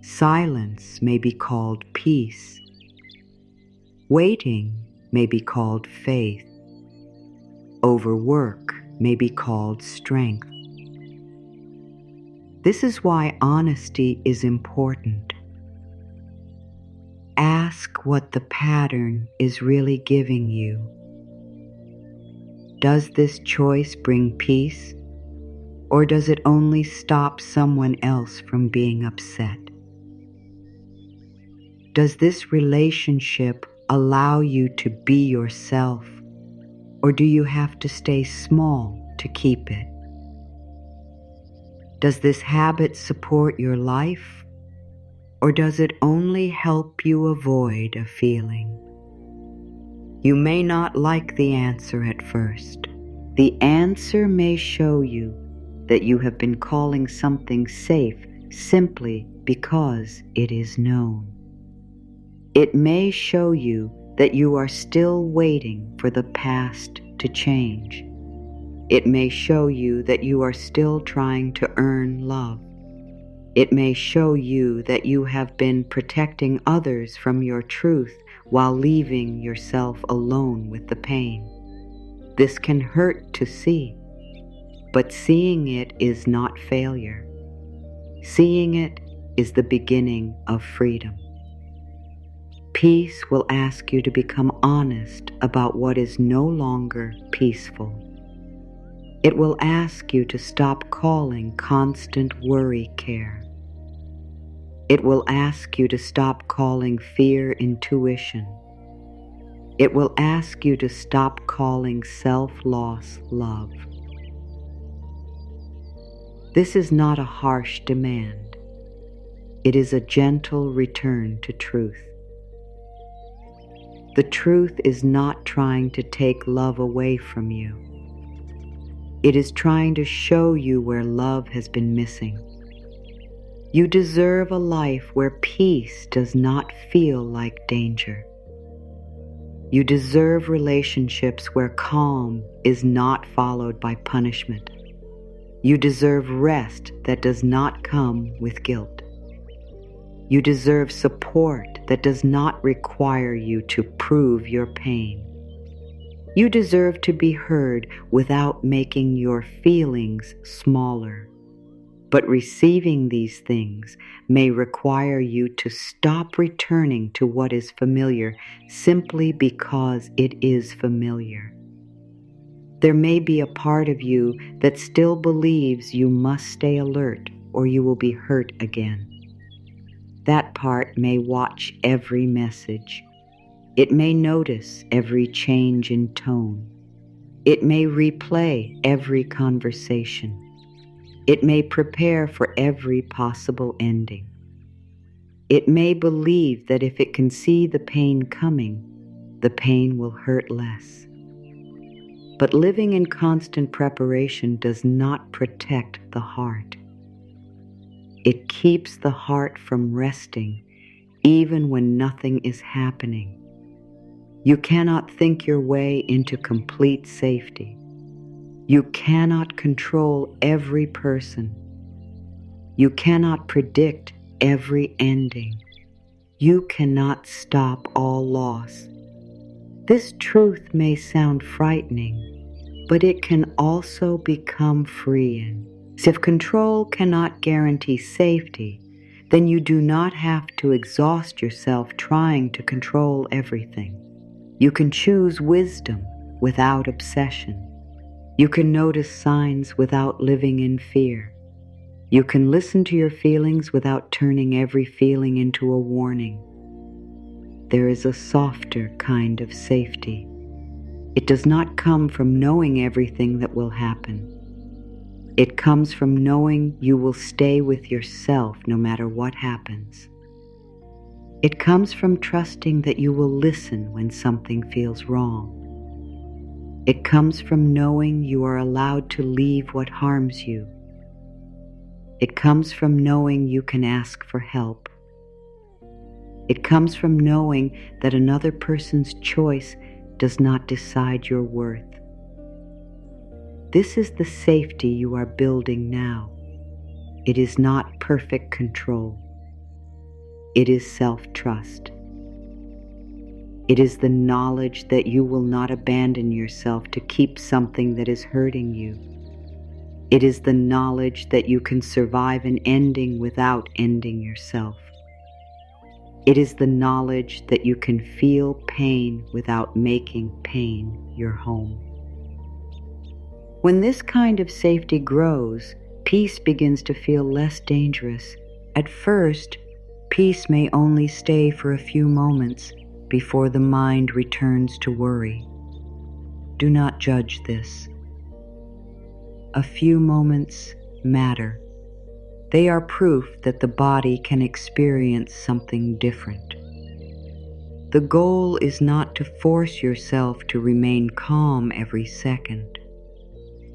Silence may be called peace. Waiting may be called faith. Overwork may be called strength. This is why honesty is important. Ask what the pattern is really giving you. Does this choice bring peace, or does it only stop someone else from being upset? Does this relationship allow you to be yourself, or do you have to stay small to keep it? Does this habit support your life, or does it only help you avoid a feeling? You may not like the answer at first. The answer may show you that you have been calling something safe simply because it is known. It may show you that you are still waiting for the past to change. It may show you that you are still trying to earn love. It may show you that you have been protecting others from your truth while leaving yourself alone with the pain. This can hurt to see, but seeing it is not failure. Seeing it is the beginning of freedom. Peace will ask you to become honest about what is no longer peaceful. It will ask you to stop calling constant worry care. It will ask you to stop calling fear intuition. It will ask you to stop calling self-loss love. This is not a harsh demand. It is a gentle return to truth. The truth is not trying to take love away from you. It is trying to show you where love has been missing. You deserve a life where peace does not feel like danger. You deserve relationships where calm is not followed by punishment. You deserve rest that does not come with guilt. You deserve support that does not require you to prove your pain. You deserve to be heard without making your feelings smaller. But receiving these things may require you to stop returning to what is familiar simply because it is familiar. There may be a part of you that still believes you must stay alert or you will be hurt again. That part may watch every message. It may notice every change in tone. It may replay every conversation. It may prepare for every possible ending. It may believe that if it can see the pain coming, the pain will hurt less. But living in constant preparation does not protect the heart. It keeps the heart from resting even when nothing is happening. You cannot think your way into complete safety. You cannot control every person. You cannot predict every ending. You cannot stop all loss. This truth may sound frightening, but it can also become freeing. If control cannot guarantee safety, then you do not have to exhaust yourself trying to control everything. You can choose wisdom without obsession. You can notice signs without living in fear. You can listen to your feelings without turning every feeling into a warning. There is a softer kind of safety. It does not come from knowing everything that will happen. It comes from knowing you will stay with yourself no matter what happens. It comes from trusting that you will listen when something feels wrong. It comes from knowing you are allowed to leave what harms you. It comes from knowing you can ask for help. It comes from knowing that another person's choice does not decide your worth. This is the safety you are building now. It is not perfect control. It is self-trust. It is the knowledge that you will not abandon yourself to keep something that is hurting you. It is the knowledge that you can survive an ending without ending yourself. It is the knowledge that you can feel pain without making pain your home. When this kind of safety grows, peace begins to feel less dangerous. At first, peace may only stay for a few moments before the mind returns to worry. Do not judge this. A few moments matter. They are proof that the body can experience something different. The goal is not to force yourself to remain calm every second.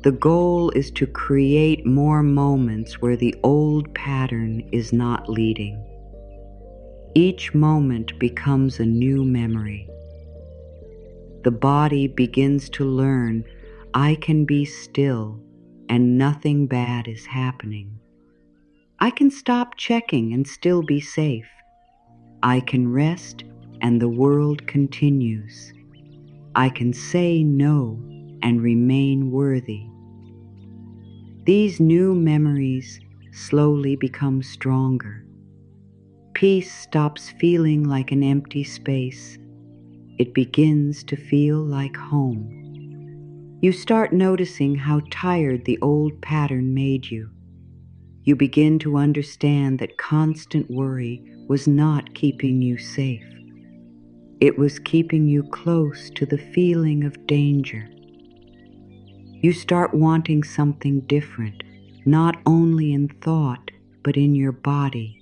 The goal is to create more moments where the old pattern is not leading. Each moment becomes a new memory. The body begins to learn, I can be still and nothing bad is happening. I can stop checking and still be safe. I can rest and the world continues. I can say no and remain worthy. These new memories slowly become stronger. Peace stops feeling like an empty space. It begins to feel like home. You start noticing how tired the old pattern made you. You begin to understand that constant worry was not keeping you safe. It was keeping you close to the feeling of danger. You start wanting something different, not only in thought, but in your body.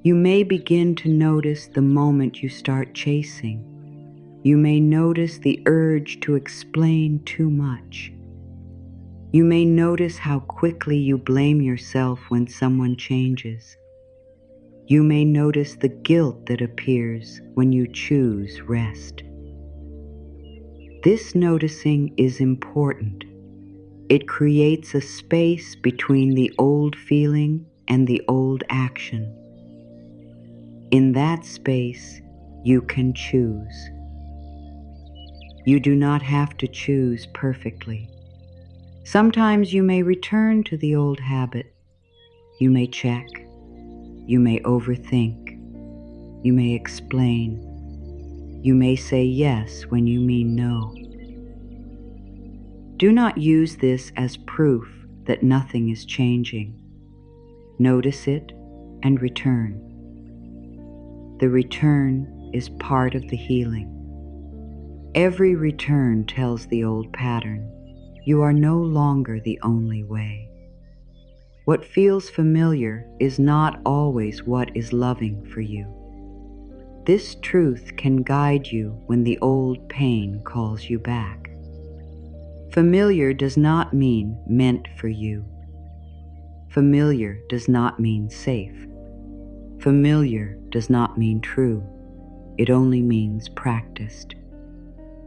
You may begin to notice the moment you start chasing. You may notice the urge to explain too much. You may notice how quickly you blame yourself when someone changes. You may notice the guilt that appears when you choose rest. This noticing is important. It creates a space between the old feeling and the old action. In that space, you can choose. You do not have to choose perfectly. Sometimes you may return to the old habit, You may check, you may overthink, you may explain, you may say yes when you mean no. Do not use this as proof that nothing is changing. Notice it and return. The return is part of the healing. Every return tells the old pattern. You are no longer the only way. What feels familiar is not always what is loving for you. This truth can guide you when the old pain calls you back. Familiar does not mean meant for you. Familiar does not mean safe. Familiar does not mean true. It only means practiced.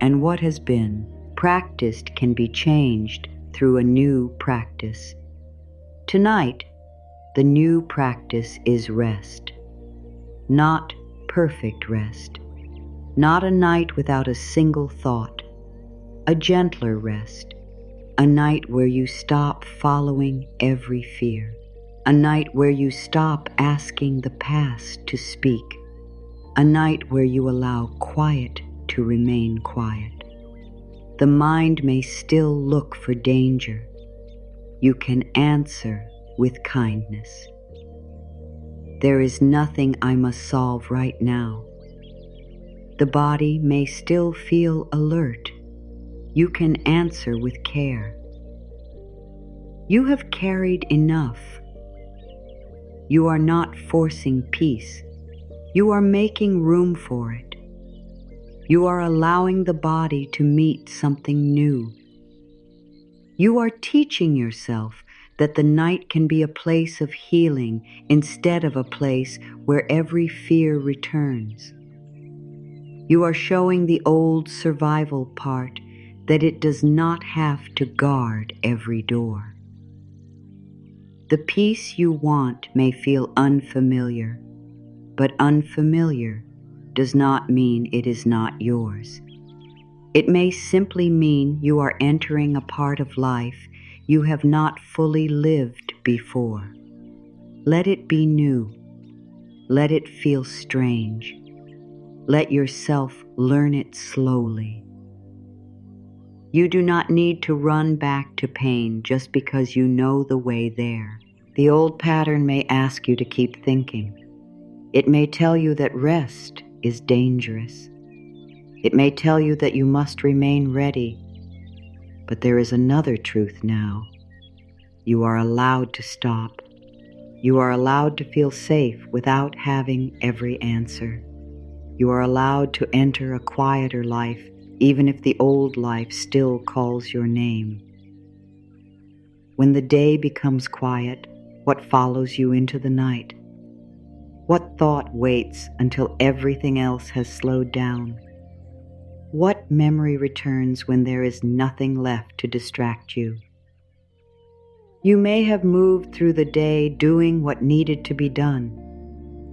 And what has been practiced can be changed through a new practice. Tonight, the new practice is rest. Not perfect rest. Not a night without a single thought. A gentler rest. A night where you stop following every fear. A night where you stop asking the past to speak. A night where you allow quiet to remain quiet. The mind may still look for danger. You can answer with kindness. There is nothing I must solve right now. The body may still feel alert. You can answer with care. You have carried enough. You are not forcing peace. You are making room for it. You are allowing the body to meet something new. You are teaching yourself that the night can be a place of healing instead of a place where every fear returns. You are showing the old survival part that it does not have to guard every door. The peace you want may feel unfamiliar, but unfamiliar does not mean it is not yours. It may simply mean you are entering a part of life you have not fully lived before. Let it be new. Let it feel strange. Let yourself learn it slowly. You do not need to run back to pain just because you know the way there. The old pattern may ask you to keep thinking. It may tell you that rest is dangerous. It may tell you that you must remain ready. But there is another truth now. You are allowed to stop. You are allowed to feel safe without having every answer. You are allowed to enter a quieter life, even if the old life still calls your name. When the day becomes quiet, what follows you into the night? What thought waits until everything else has slowed down? What memory returns when there is nothing left to distract you? You may have moved through the day doing what needed to be done.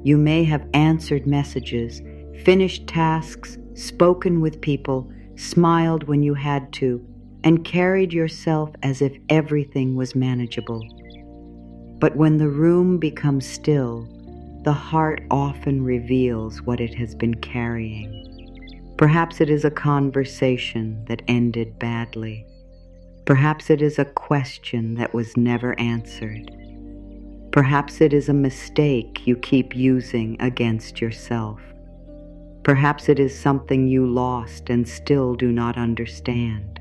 You may have answered messages, finished tasks, spoken with people, smiled when you had to, and carried yourself as if everything was manageable. But when the room becomes still, the heart often reveals what it has been carrying. Perhaps it is a conversation that ended badly. Perhaps it is a question that was never answered. Perhaps it is a mistake you keep using against yourself. Perhaps it is something you lost and still do not understand.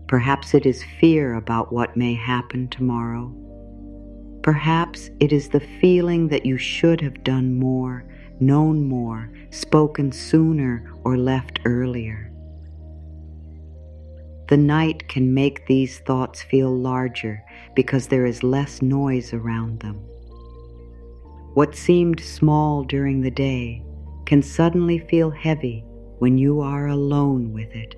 Perhaps it is fear about what may happen tomorrow. Perhaps it is the feeling that you should have done more, known more, spoken sooner, or left earlier. The night can make these thoughts feel larger because there is less noise around them. What seemed small during the day can suddenly feel heavy when you are alone with it.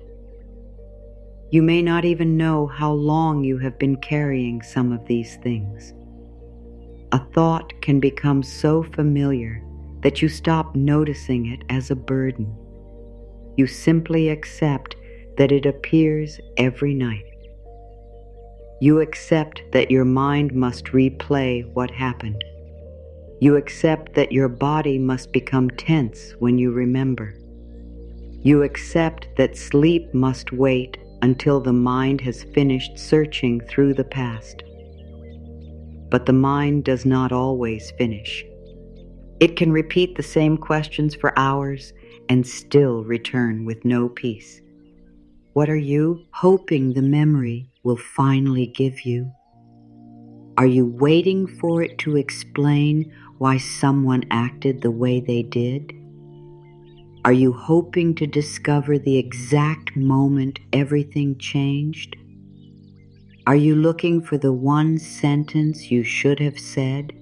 You may not even know how long you have been carrying some of these things. A thought can become so familiar that you stop noticing it as a burden. You simply accept that it appears every night. You accept that your mind must replay what happened. You accept that your body must become tense when you remember. You accept that sleep must wait until the mind has finished searching through the past. But the mind does not always finish. It can repeat the same questions for hours and still return with no peace. What are you hoping the memory will finally give you? Are you waiting for it to explain why someone acted the way they did? Are you hoping to discover the exact moment everything changed? Are you looking for the one sentence you should have said?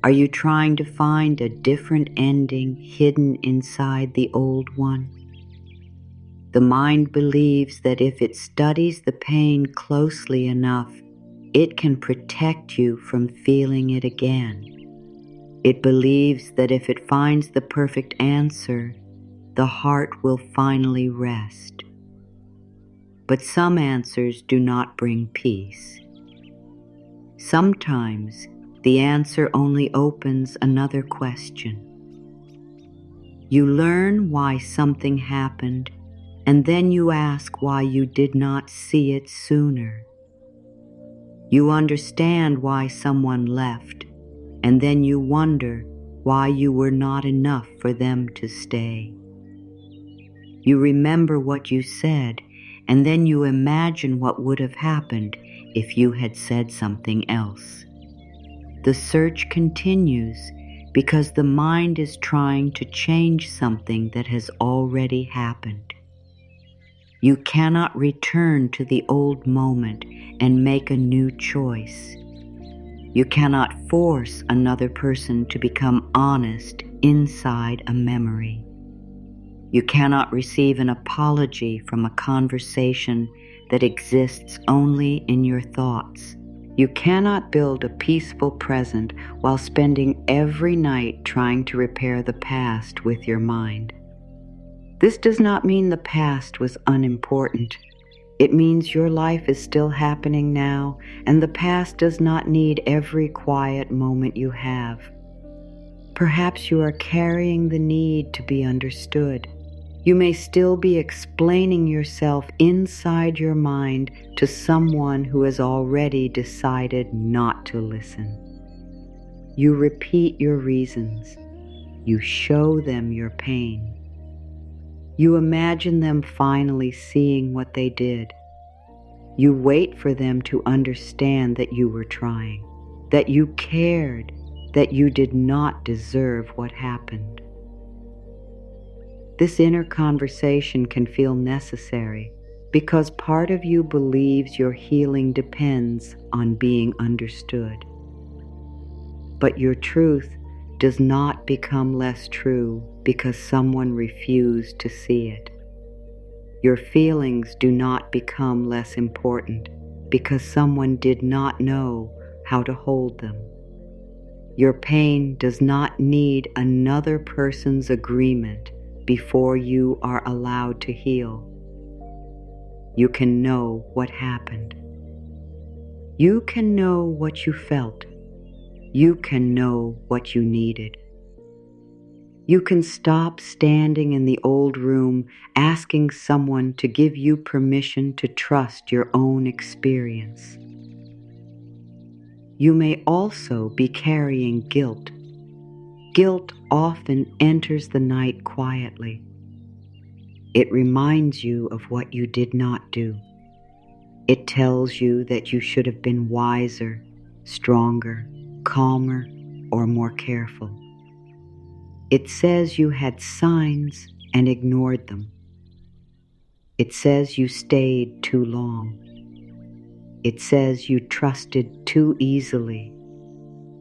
Are you trying to find a different ending hidden inside the old one? The mind believes that if it studies the pain closely enough, it can protect you from feeling it again. It believes that if it finds the perfect answer, the heart will finally rest. But some answers do not bring peace. Sometimes the answer only opens another question. You learn why something happened, and then you ask why you did not see it sooner. You understand why someone left, and then you wonder why you were not enough for them to stay. You remember what you said, and then you imagine what would have happened if you had said something else. The search continues because the mind is trying to change something that has already happened. You cannot return to the old moment and make a new choice. You cannot force another person to become honest inside a memory. You cannot receive an apology from a conversation that exists only in your thoughts. You cannot build a peaceful present while spending every night trying to repair the past with your mind. This does not mean the past was unimportant. It means your life is still happening now, and the past does not need every quiet moment you have. Perhaps you are carrying the need to be understood. You may still be explaining yourself inside your mind to someone who has already decided not to listen. You repeat your reasons. You show them your pain. You imagine them finally seeing what they did. You wait for them to understand that you were trying, that you cared, that you did not deserve what happened. This inner conversation can feel necessary because part of you believes your healing depends on being understood. But your truth does not become less true because someone refused to see it. Your feelings do not become less important because someone did not know how to hold them. Your pain does not need another person's agreement before you are allowed to heal. You can know what happened. You can know what you felt. You can know what you needed. You can stop standing in the old room asking someone to give you permission to trust your own experience. You may also be carrying guilt. Guilt often enters the night quietly. It reminds you of what you did not do. It tells you that you should have been wiser, stronger, calmer, or more careful. It says you had signs and ignored them. It says you stayed too long. It says you trusted too easily.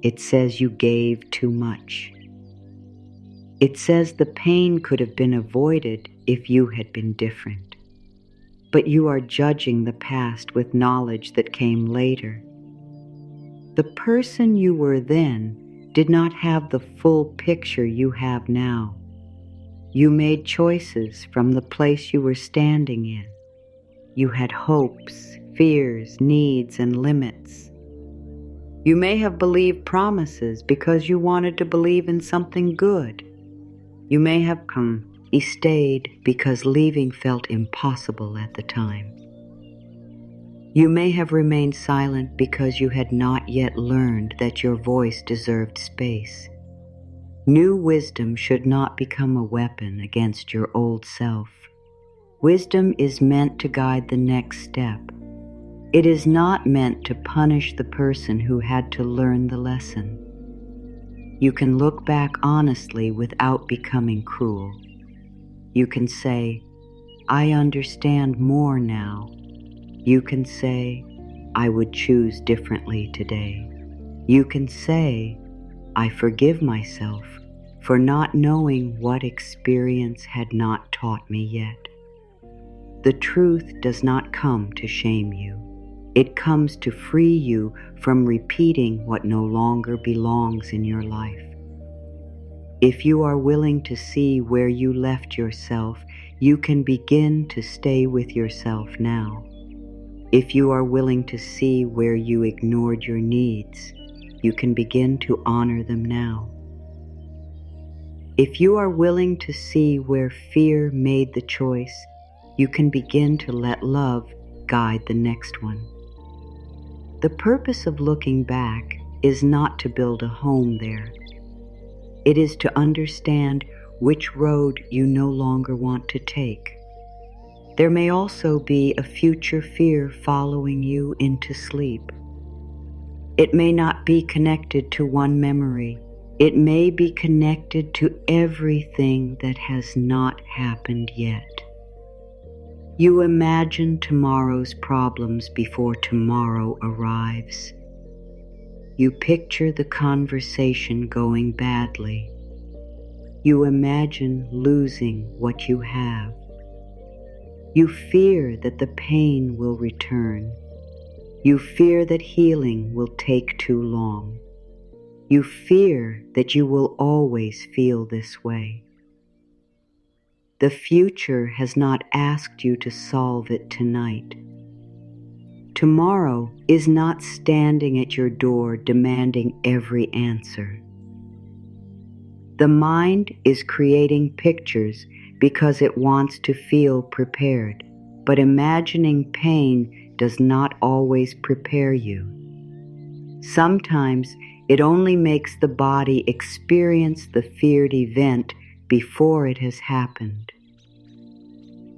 It says you gave too much. It says the pain could have been avoided if you had been different. But you are judging the past with knowledge that came later. The person you were then did not have the full picture you have now. You made choices from the place you were standing in. You had hopes, fears, needs, and limits. You may have believed promises because you wanted to believe in something good. You may have come, stayed because leaving felt impossible at the time. You may have remained silent because you had not yet learned that your voice deserved space. New wisdom should not become a weapon against your old self. Wisdom is meant to guide the next step. It is not meant to punish the person who had to learn the lesson. You can look back honestly without becoming cruel. You can say, I understand more now. You can say, I would choose differently today. You can say, I forgive myself for not knowing what experience had not taught me yet. The truth does not come to shame you. It comes to free you from repeating what no longer belongs in your life. If you are willing to see where you left yourself, you can begin to stay with yourself now. If you are willing to see where you ignored your needs, you can begin to honor them now. If you are willing to see where fear made the choice, you can begin to let love guide the next one. The purpose of looking back is not to build a home there. It is to understand which road you no longer want to take. There may also be a future fear following you into sleep. It may not be connected to one memory. It may be connected to everything that has not happened yet. You imagine tomorrow's problems before tomorrow arrives. You picture the conversation going badly. You imagine losing what you have. You fear that the pain will return. You fear that healing will take too long. You fear that you will always feel this way. The future has not asked you to solve it tonight. Tomorrow is not standing at your door demanding every answer. The mind is creating pictures because it wants to feel prepared, but imagining pain does not always prepare you. Sometimes it only makes the body experience the feared event before it has happened.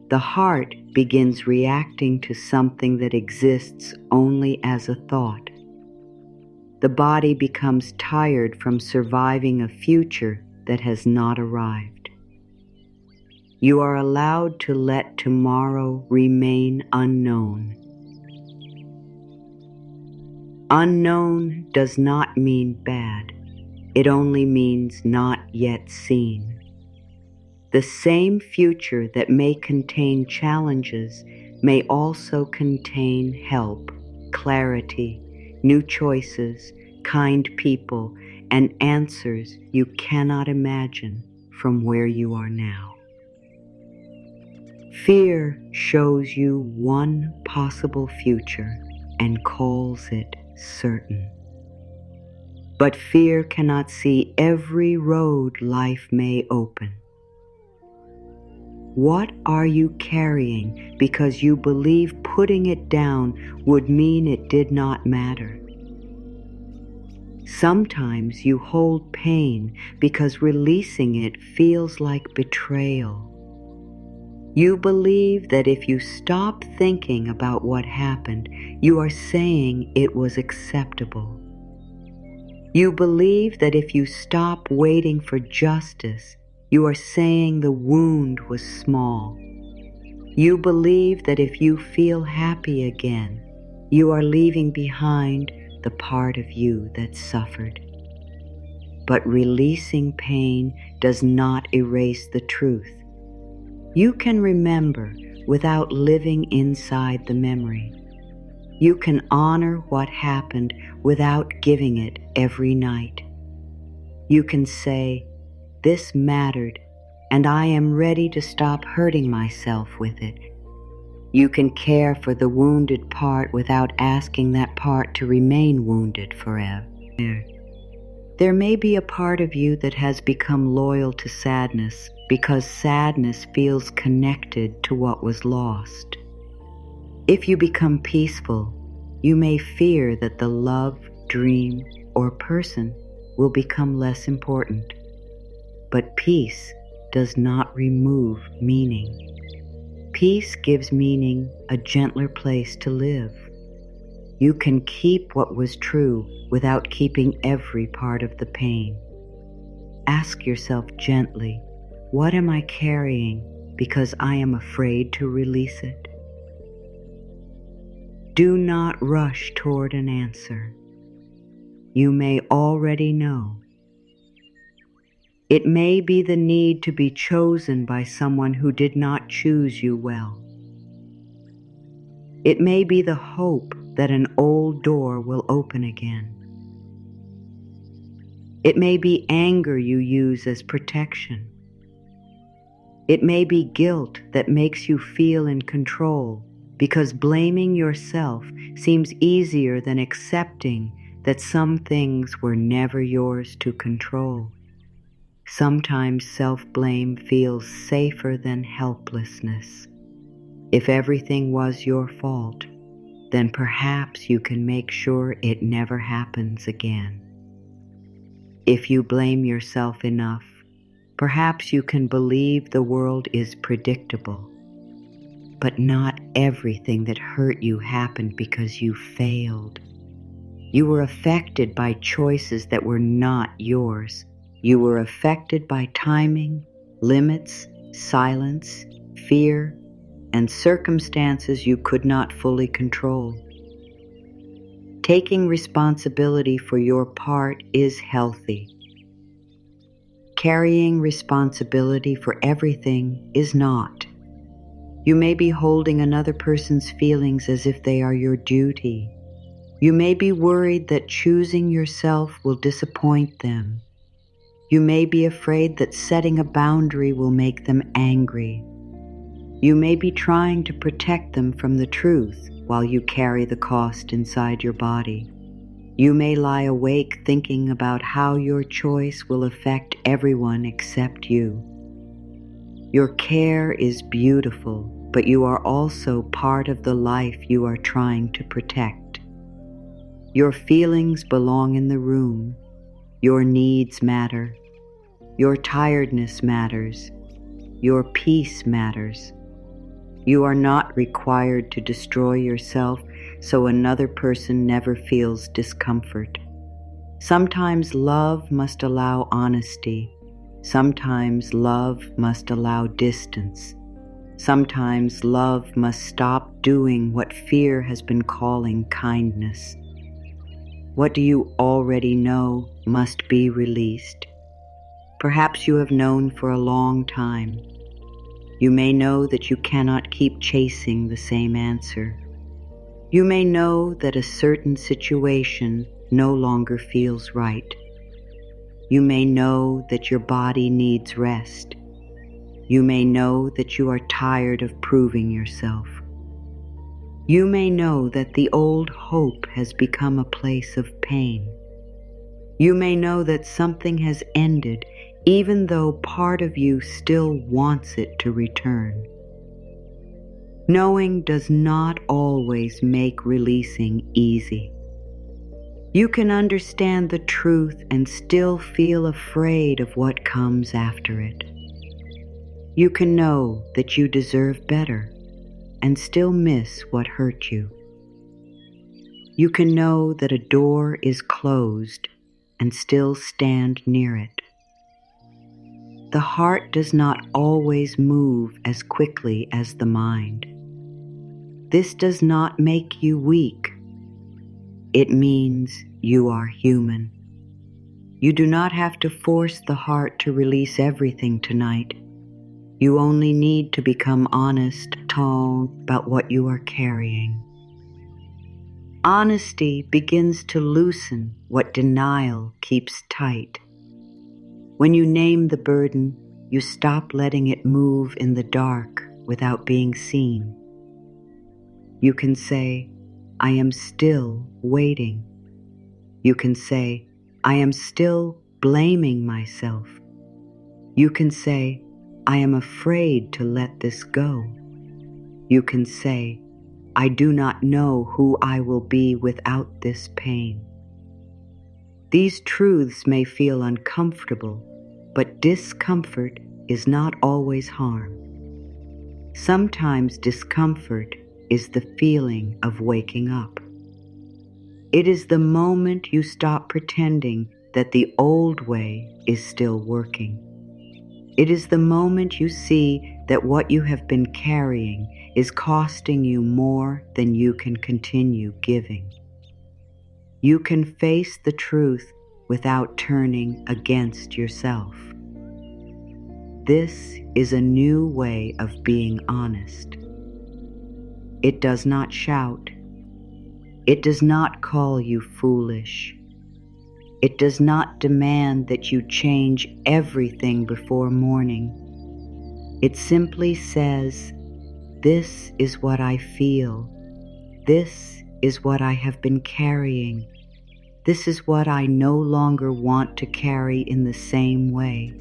The heart begins reacting to something that exists only as a thought. The body becomes tired from surviving a future that has not arrived. You are allowed to let tomorrow remain unknown. Unknown does not mean bad. It only means not yet seen. The same future that may contain challenges may also contain help, clarity, new choices, kind people, and answers you cannot imagine from where you are now. Fear shows you one possible future and calls it certain. But fear cannot see every road life may open. What are you carrying because you believe putting it down would mean it did not matter? Sometimes you hold pain because releasing it feels like betrayal. You believe that if you stop thinking about what happened, you are saying it was acceptable. You believe that if you stop waiting for justice, you are saying the wound was small. You believe that if you feel happy again, you are leaving behind the part of you that suffered. But releasing pain does not erase the truth. You can remember without living inside the memory. You can honor what happened without giving it every night. You can say, "This mattered, and I am ready to stop hurting myself with it." You can care for the wounded part without asking that part to remain wounded forever. There may be a part of you that has become loyal to sadness because sadness feels connected to what was lost. If you become peaceful, you may fear that the love, dream, or person will become less important. But peace does not remove meaning. Peace gives meaning a gentler place to live. You can keep what was true without keeping every part of the pain. Ask yourself gently, what am I carrying because I am afraid to release it? Do not rush toward an answer. You may already know. It may be the need to be chosen by someone who did not choose you well. It may be the hope that an old door will open again. It may be anger you use as protection. It may be guilt that makes you feel in control because blaming yourself seems easier than accepting that some things were never yours to control. Sometimes self-blame feels safer than helplessness. If everything was your fault, then perhaps you can make sure it never happens again. If you blame yourself enough, perhaps you can believe the world is predictable. But not everything that hurt you happened because you failed. You were affected by choices that were not yours. You were affected by timing, limits, silence, fear, and circumstances you could not fully control. Taking responsibility for your part is healthy. Carrying responsibility for everything is not. You may be holding another person's feelings as if they are your duty. You may be worried that choosing yourself will disappoint them. You may be afraid that setting a boundary will make them angry. You may be trying to protect them from the truth while you carry the cost inside your body. You may lie awake thinking about how your choice will affect everyone except you. Your care is beautiful, but you are also part of the life you are trying to protect. Your feelings belong in the room. Your needs matter. Your tiredness matters. Your peace matters. You are not required to destroy yourself so another person never feels discomfort. Sometimes love must allow honesty. Sometimes love must allow distance. Sometimes love must stop doing what fear has been calling kindness. What do you already know must be released? Perhaps you have known for a long time. You may know that you cannot keep chasing the same answer. You may know that a certain situation no longer feels right. You may know that your body needs rest. You may know that you are tired of proving yourself. You may know that the old hope has become a place of pain. You may know that something has ended even though part of you still wants it to return. Knowing does not always make releasing easy. You can understand the truth and still feel afraid of what comes after it. You can know that you deserve better and still miss what hurt you. You can know that a door is closed and still stand near it. The heart does not always move as quickly as the mind. This does not make you weak. It means you are human. You do not have to force the heart to release everything tonight. You only need to become honest about what you are carrying. Honesty begins to loosen what denial keeps tight. When you name the burden, you stop letting it move in the dark without being seen. You can say, I am still waiting. You can say, I am still blaming myself. You can say, I am afraid to let this go. You can say, I do not know who I will be without this pain. These truths may feel uncomfortable, but discomfort is not always harm. Sometimes discomfort is the feeling of waking up. It is the moment you stop pretending that the old way is still working. It is the moment you see that what you have been carrying is costing you more than you can continue giving. You can face the truth without turning against yourself. This is a new way of being honest. It does not shout. It does not call you foolish. It does not demand that you change everything before morning. It simply says, this is what I feel. This is what I have been carrying. This is what I no longer want to carry in the same way.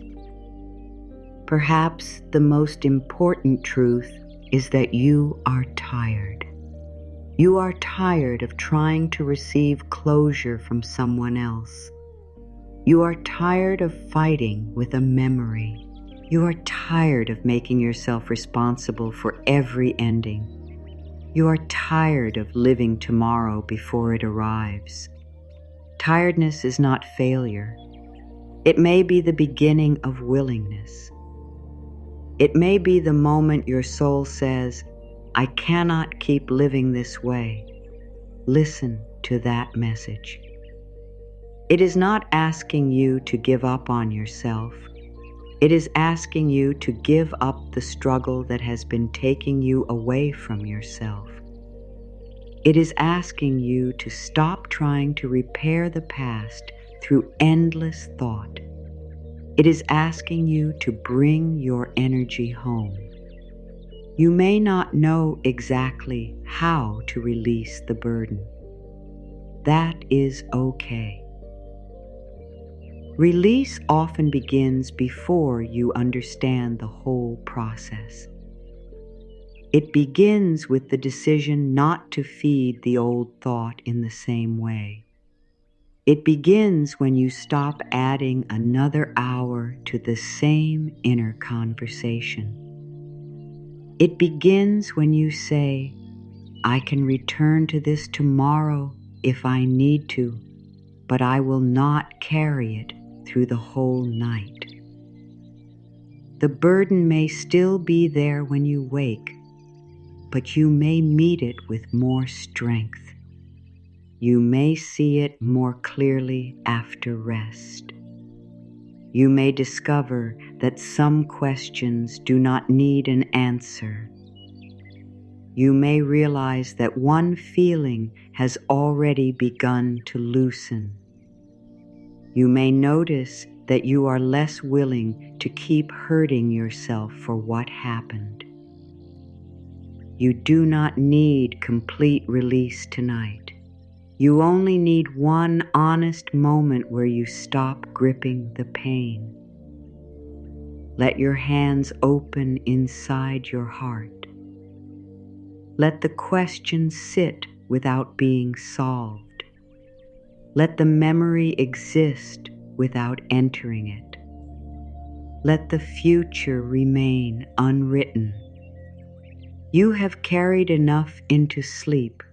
Perhaps the most important truth is that you are tired. You are tired of trying to receive closure from someone else. You are tired of fighting with a memory. You are tired of making yourself responsible for every ending. You are tired of living tomorrow before it arrives. Tiredness is not failure. It may be the beginning of willingness. It may be the moment your soul says, I cannot keep living this way. Listen to that message. It is not asking you to give up on yourself. It is asking you to give up the struggle that has been taking you away from yourself. It is asking you to stop trying to repair the past through endless thought. It is asking you to bring your energy home. You may not know exactly how to release the burden. That is okay. Release often begins before you understand the whole process. It begins with the decision not to feed the old thought in the same way. It begins when you stop adding another hour to the same inner conversation. It begins when you say, I can return to this tomorrow if I need to, but I will not carry it through the whole night. The burden may still be there when you wake, but you may meet it with more strength. You may see it more clearly after rest. You may discover that some questions do not need an answer. You may realize that one feeling has already begun to loosen. You may notice that you are less willing to keep hurting yourself for what happened. You do not need complete release tonight. You only need one honest moment where you stop gripping the pain. Let your hands open inside your heart. Let the question sit without being solved. Let the memory exist without entering it. Let the future remain unwritten. You have carried enough into sleep.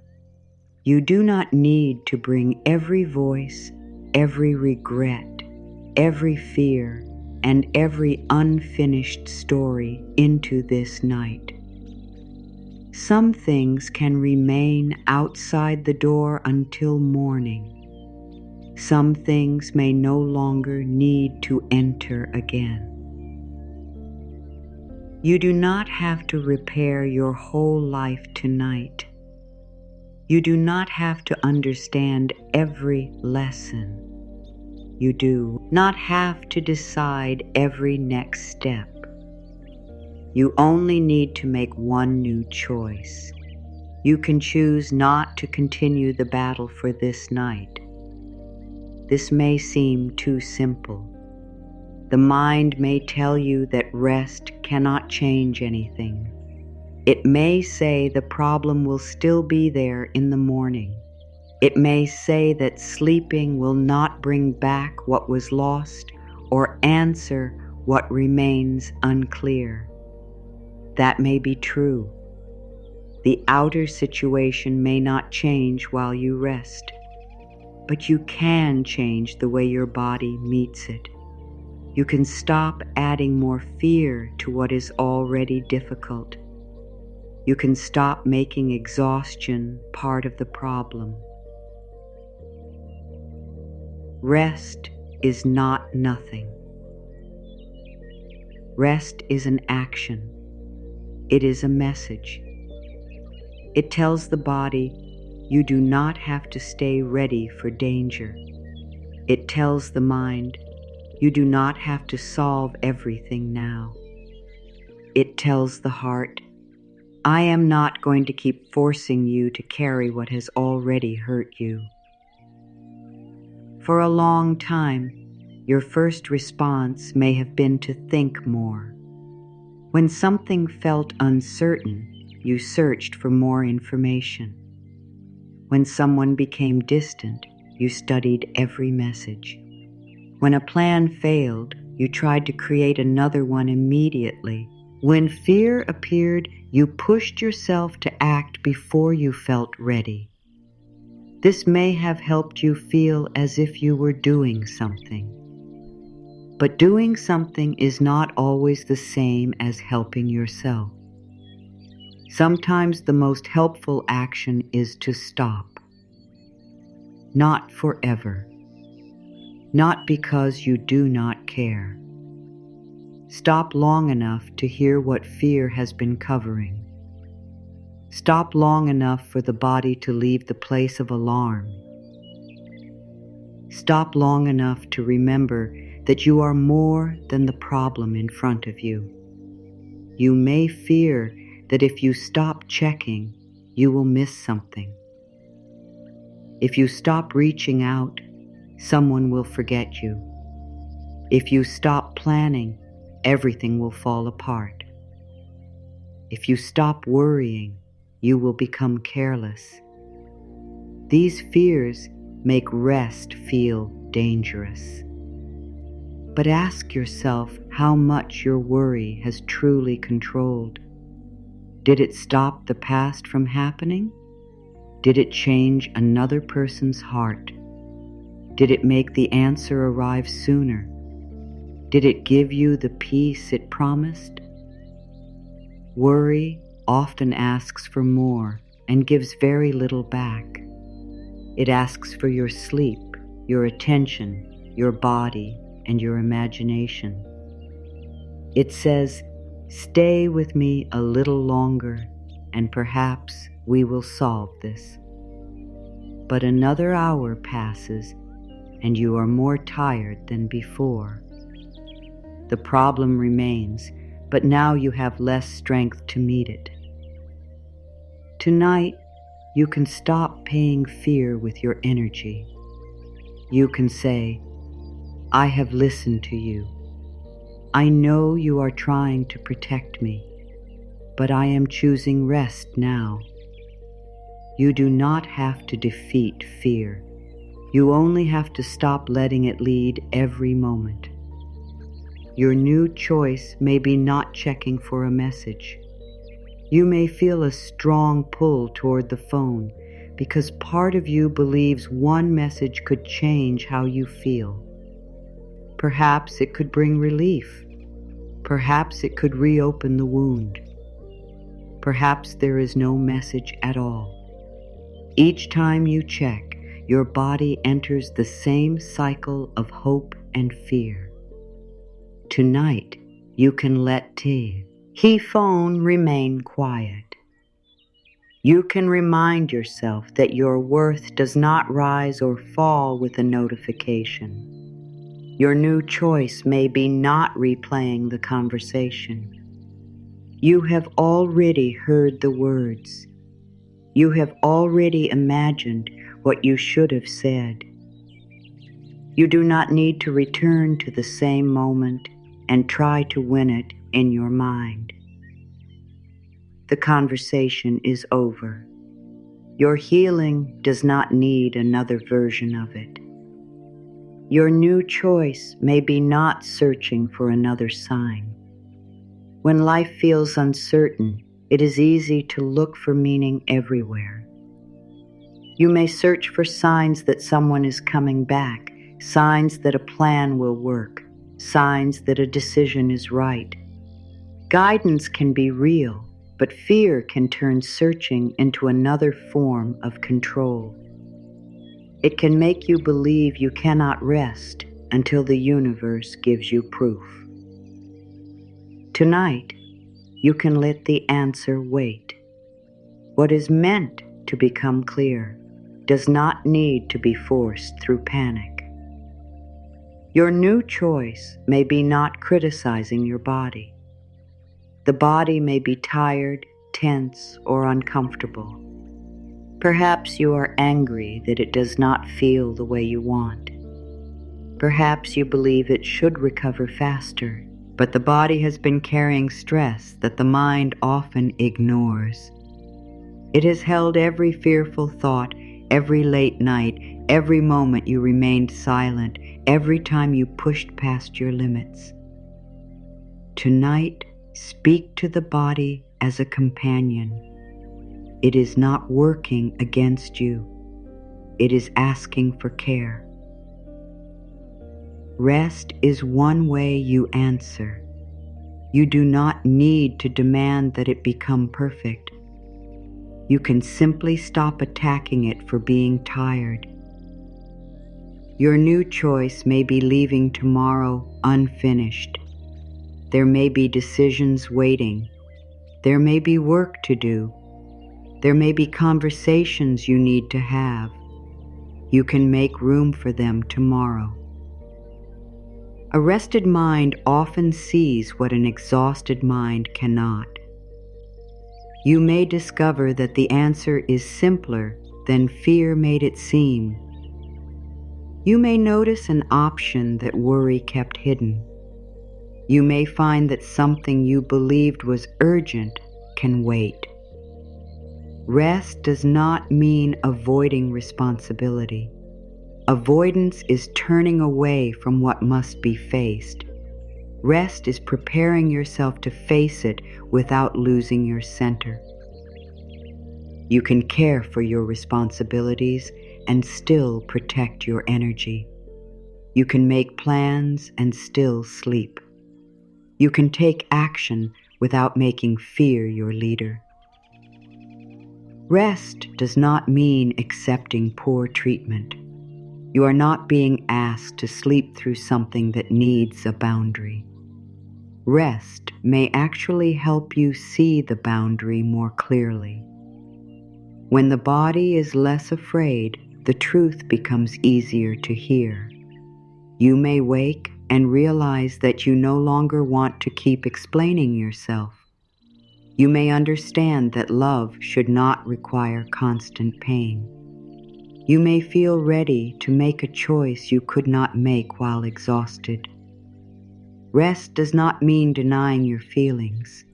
You do not need to bring every voice, every regret, every fear, and every unfinished story into this night. Some things can remain outside the door until morning. Some things may no longer need to enter again. You do not have to repair your whole life tonight. You do not have to understand every lesson. You do not have to decide every next step. You only need to make one new choice. You can choose not to continue the battle for this night. This may seem too simple. The mind may tell you that rest cannot change anything. It may say the problem will still be there in the morning. It may say that sleeping will not bring back what was lost or answer what remains unclear. That may be true. The outer situation may not change while you rest, but you can change the way your body meets it. You can stop adding more fear to what is already difficult. You can stop making exhaustion part of the problem. Rest is not nothing. Rest is an action. It is a message. It tells the body, you do not have to stay ready for danger. It tells the mind, you do not have to solve everything now. It tells the heart, I am not going to keep forcing you to carry what has already hurt you. For a long time, your first response may have been to think more. When something felt uncertain, you searched for more information. When someone became distant, you studied every message. When a plan failed, you tried to create another one immediately. When fear appeared, you pushed yourself to act before you felt ready. This may have helped you feel as if you were doing something. But doing something is not always the same as helping yourself. Sometimes the most helpful action is to stop. Not forever. Not because you do not care. Stop long enough to hear what fear has been covering. Stop long enough for the body to leave the place of alarm. Stop long enough to remember that you are more than the problem in front of you. You may fear that if you stop checking, you will miss something. If you stop reaching out, someone will forget you. If you stop planning, everything will fall apart. If you stop worrying, you will become careless. These fears make rest feel dangerous. But ask yourself how much your worry has truly controlled. Did it stop the past from happening? Did it change another person's heart? Did it make the answer arrive sooner? Did it give you the peace it promised? Worry often asks for more and gives very little back. It asks for your sleep, your attention, your body, and your imagination. It says, stay with me a little longer, and perhaps we will solve this. But another hour passes, and you are more tired than before. The problem remains, but now you have less strength to meet it. Tonight, you can stop paying fear with your energy. You can say, I have listened to you. I know you are trying to protect me, but I am choosing rest now. You do not have to defeat fear. You only have to stop letting it lead every moment. Your new choice may be not checking for a message. You may feel a strong pull toward the phone because part of you believes one message could change how you feel. Perhaps it could bring relief. Perhaps it could reopen the wound. Perhaps there is no message at all. Each time you check, your body enters the same cycle of hope and fear. Tonight, you can let he phone remain quiet. You can remind yourself that your worth does not rise or fall with a notification. Your new choice may be not replaying the conversation. You have already heard the words. You have already imagined what you should have said. You do not need to return to the same moment and try to win it in your mind. The conversation is over. Your healing does not need another version of it. Your new choice may be not searching for another sign. When life feels uncertain, it is easy to look for meaning everywhere. You may search for signs that someone is coming back, signs that a plan will work, signs that a decision is right. Guidance can be real, but fear can turn searching into another form of control. It can make you believe you cannot rest until the universe gives you proof. Tonight, you can let the answer wait. What is meant to become clear does not need to be forced through panic. Your new choice may be not criticizing your body. The body may be tired, tense, or uncomfortable. Perhaps you are angry that it does not feel the way you want. Perhaps you believe it should recover faster, but the body has been carrying stress that the mind often ignores. It has held every fearful thought, every late night, every moment you remained silent, every time you pushed past your limits. Tonight, speak to the body as a companion. It is not working against you. It is asking for care. Rest is one way you answer. You do not need to demand that it become perfect. You can simply stop attacking it for being tired. Your new choice may be leaving tomorrow unfinished. There may be decisions waiting. There may be work to do. There may be conversations you need to have. You can make room for them tomorrow. A rested mind often sees what an exhausted mind cannot. You may discover that the answer is simpler than fear made it seem. You may notice an option that worry kept hidden. You may find that something you believed was urgent can wait. Rest does not mean avoiding responsibility. Avoidance is turning away from what must be faced. Rest is preparing yourself to face it without losing your center. You can care for your responsibilities and still protect your energy. You can make plans and still sleep. You can take action without making fear your leader. Rest does not mean accepting poor treatment. You are not being asked to sleep through something that needs a boundary. Rest may actually help you see the boundary more clearly. When the body is less afraid, the truth becomes easier to hear. You may wake and realize that you no longer want to keep explaining yourself. You may understand that love should not require constant pain. You may feel ready to make a choice you could not make while exhausted. Rest does not mean denying your feelings.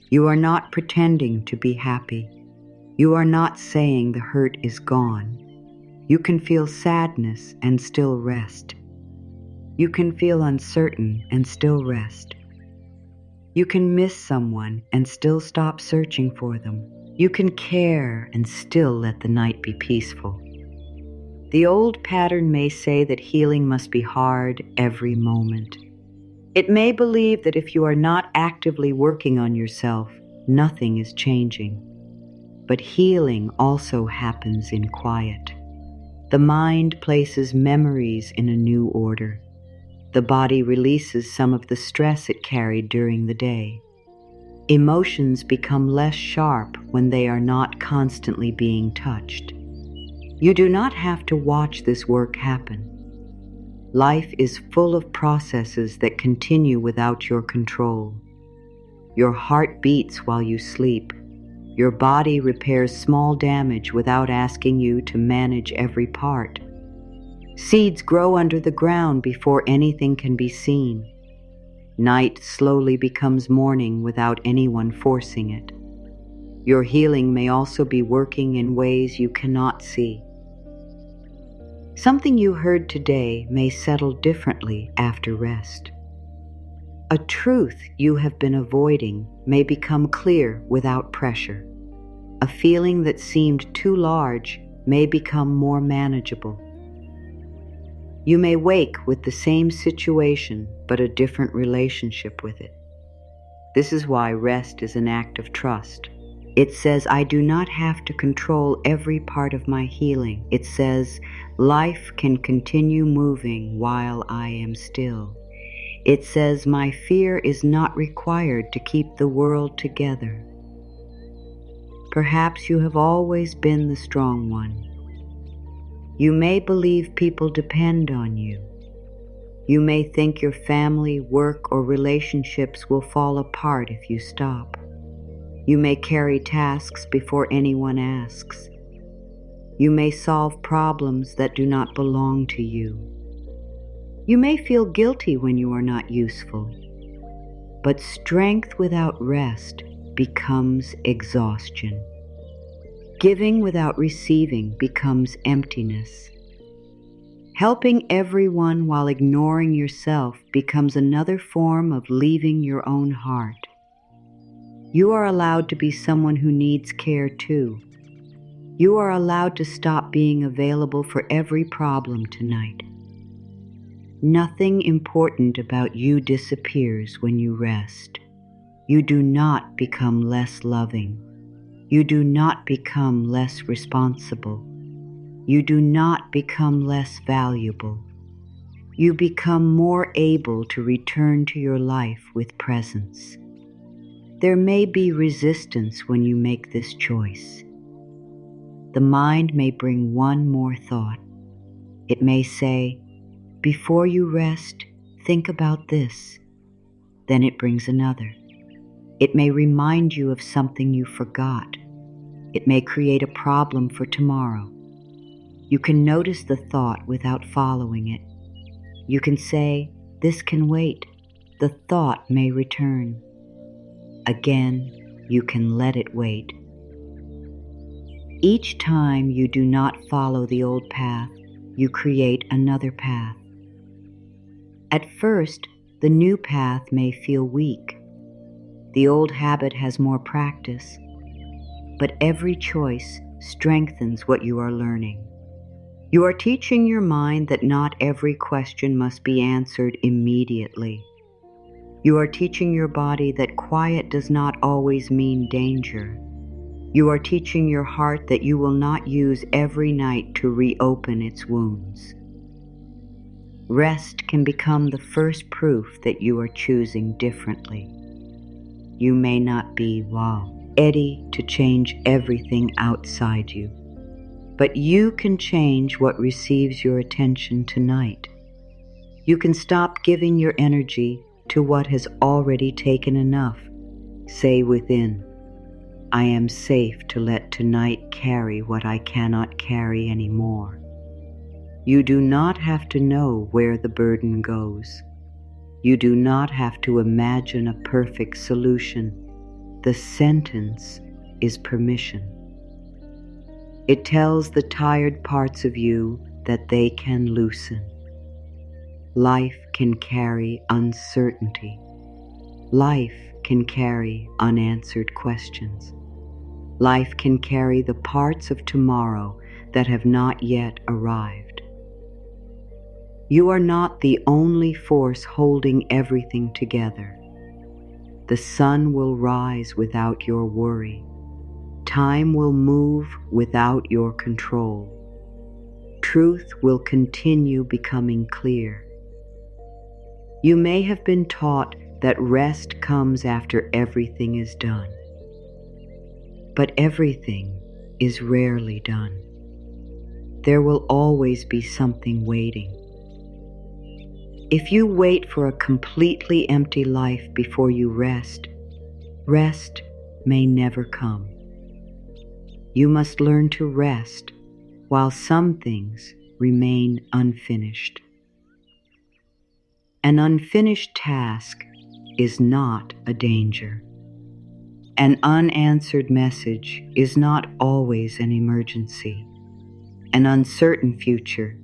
You are not pretending to be happy. You are not saying the hurt is gone. You can feel sadness and still rest. You can feel uncertain and still rest. You can miss someone and still stop searching for them. You can care and still let the night be peaceful. The old pattern may say that healing must be hard every moment. It may believe that if you are not actively working on yourself, nothing is changing. But healing also happens in quiet. The mind places memories in a new order. The body releases some of the stress it carried during the day. Emotions become less sharp when they are not constantly being touched. You do not have to watch this work happen. Life is full of processes that continue without your control. Your heart beats while you sleep. Your body repairs small damage without asking you to manage every part. Seeds grow under the ground before anything can be seen. Night slowly becomes morning without anyone forcing it. Your healing may also be working in ways you cannot see. Something you heard today may settle differently after rest. A truth you have been avoiding may become clear without pressure. A feeling that seemed too large may become more manageable. You may wake with the same situation but a different relationship with it. This is why rest is an act of trust. It says, I do not have to control every part of my healing. It says, life can continue moving while I am still. It says, my fear is not required to keep the world together. Perhaps you have always been the strong one. You may believe people depend on you. You may think your family, work, or relationships will fall apart if you stop. You may carry tasks before anyone asks. You may solve problems that do not belong to you. You may feel guilty when you are not useful. But strength without rest becomes exhaustion. Giving without receiving becomes emptiness. Helping everyone while ignoring yourself becomes another form of leaving your own heart. You are allowed to be someone who needs care too. You are allowed to stop being available for every problem tonight. Nothing important about you disappears when you rest. You do not become less loving. You do not become less responsible. You do not become less valuable. You become more able to return to your life with presence. There may be resistance when you make this choice. The mind may bring one more thought. It may say, before you rest, think about this. Then it brings another. It may remind you of something you forgot. It may create a problem for tomorrow. You can notice the thought without following it. You can say, this can wait. The thought may return. Again, you can let it wait. Each time you do not follow the old path, you create another path. At first, the new path may feel weak. The old habit has more practice, but every choice strengthens what you are learning. You are teaching your mind that not every question must be answered immediately. You are teaching your body that quiet does not always mean danger. You are teaching your heart that you will not use every night to reopen its wounds. Rest can become the first proof that you are choosing differently. You may not be, ready to change everything outside you, but you can change what receives your attention tonight. You can stop giving your energy to what has already taken enough. Say within, I am safe to let tonight carry what I cannot carry anymore. You do not have to know where the burden goes. You do not have to imagine a perfect solution. The sentence is permission. It tells the tired parts of you that they can loosen. Life can carry uncertainty. Life can carry unanswered questions. Life can carry the parts of tomorrow that have not yet arrived. You are not the only force holding everything together. The sun will rise without your worry. Time will move without your control. Truth will continue becoming clear. You may have been taught that rest comes after everything is done. But everything is rarely done. There will always be something waiting. If you wait for a completely empty life before you rest, rest may never come. You must learn to rest while some things remain unfinished. An unfinished task is not a danger. An unanswered message is not always an emergency. An uncertain future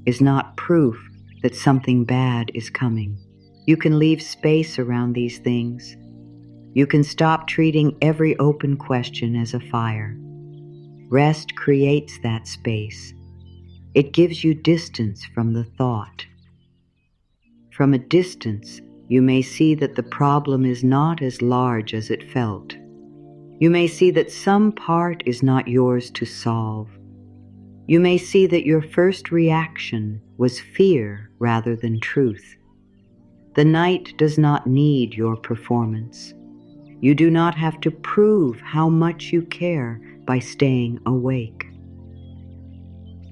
is not proof that something bad is coming. You can leave space around these things. You can stop treating every open question as a fire. Rest creates that space. It gives you distance from the thought. From a distance, you may see that the problem is not as large as it felt. You may see that some part is not yours to solve. You may see that your first reaction was fear rather than truth. The night does not need your performance. You do not have to prove how much you care by staying awake.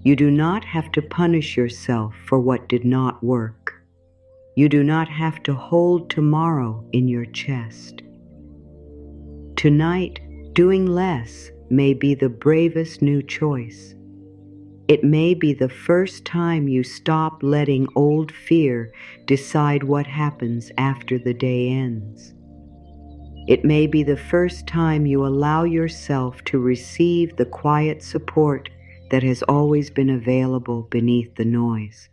You do not have to punish yourself for what did not work. You do not have to hold tomorrow in your chest. Tonight, doing less may be the bravest new choice. It may be the first time you stop letting old fear decide what happens after the day ends. It may be the first time you allow yourself to receive the quiet support that has always been available beneath the noise.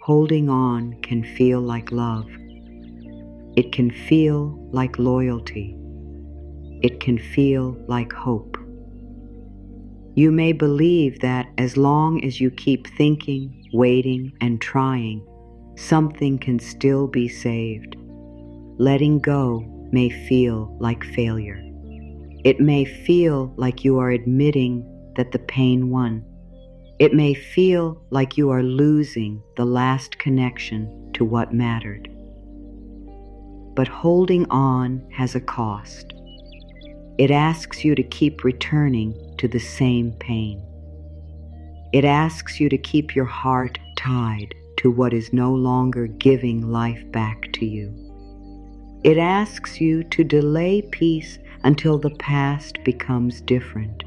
Holding on can feel like love. It can feel like loyalty. It can feel like hope. You may believe that as long as you keep thinking, waiting, and trying, something can still be saved. Letting go may feel like failure. It may feel like you are admitting that the pain won. It may feel like you are losing the last connection to what mattered. But holding on has a cost. It asks you to keep returning to the same pain. It asks you to keep your heart tied to what is no longer giving life back to you. It asks you to delay peace until the past becomes different.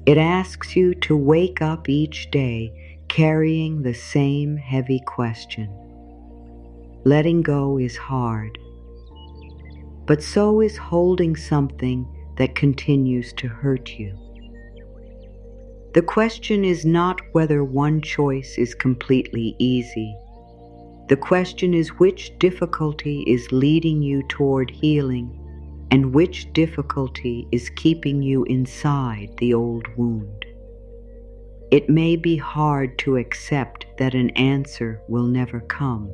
It asks you to wake up each day carrying the same heavy question. Letting go is hard, but so is holding something that continues to hurt you. The question is not whether one choice is completely easy. The question is which difficulty is leading you toward healing and which difficulty is keeping you inside the old wound. It may be hard to accept that an answer will never come,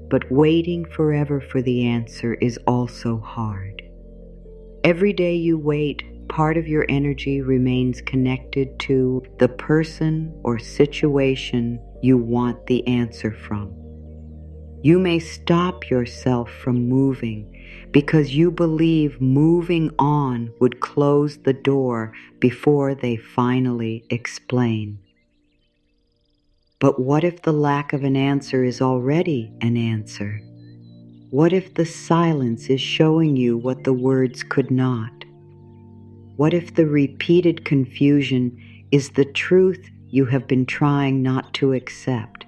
but waiting forever for the answer is also hard. Every day you wait, part of your energy remains connected to the person or situation you want the answer from. You may stop yourself from moving because you believe moving on would close the door before they finally explain. But what if the lack of an answer is already an answer? What if the silence is showing you what the words could not? What if the repeated confusion is the truth you have been trying not to accept?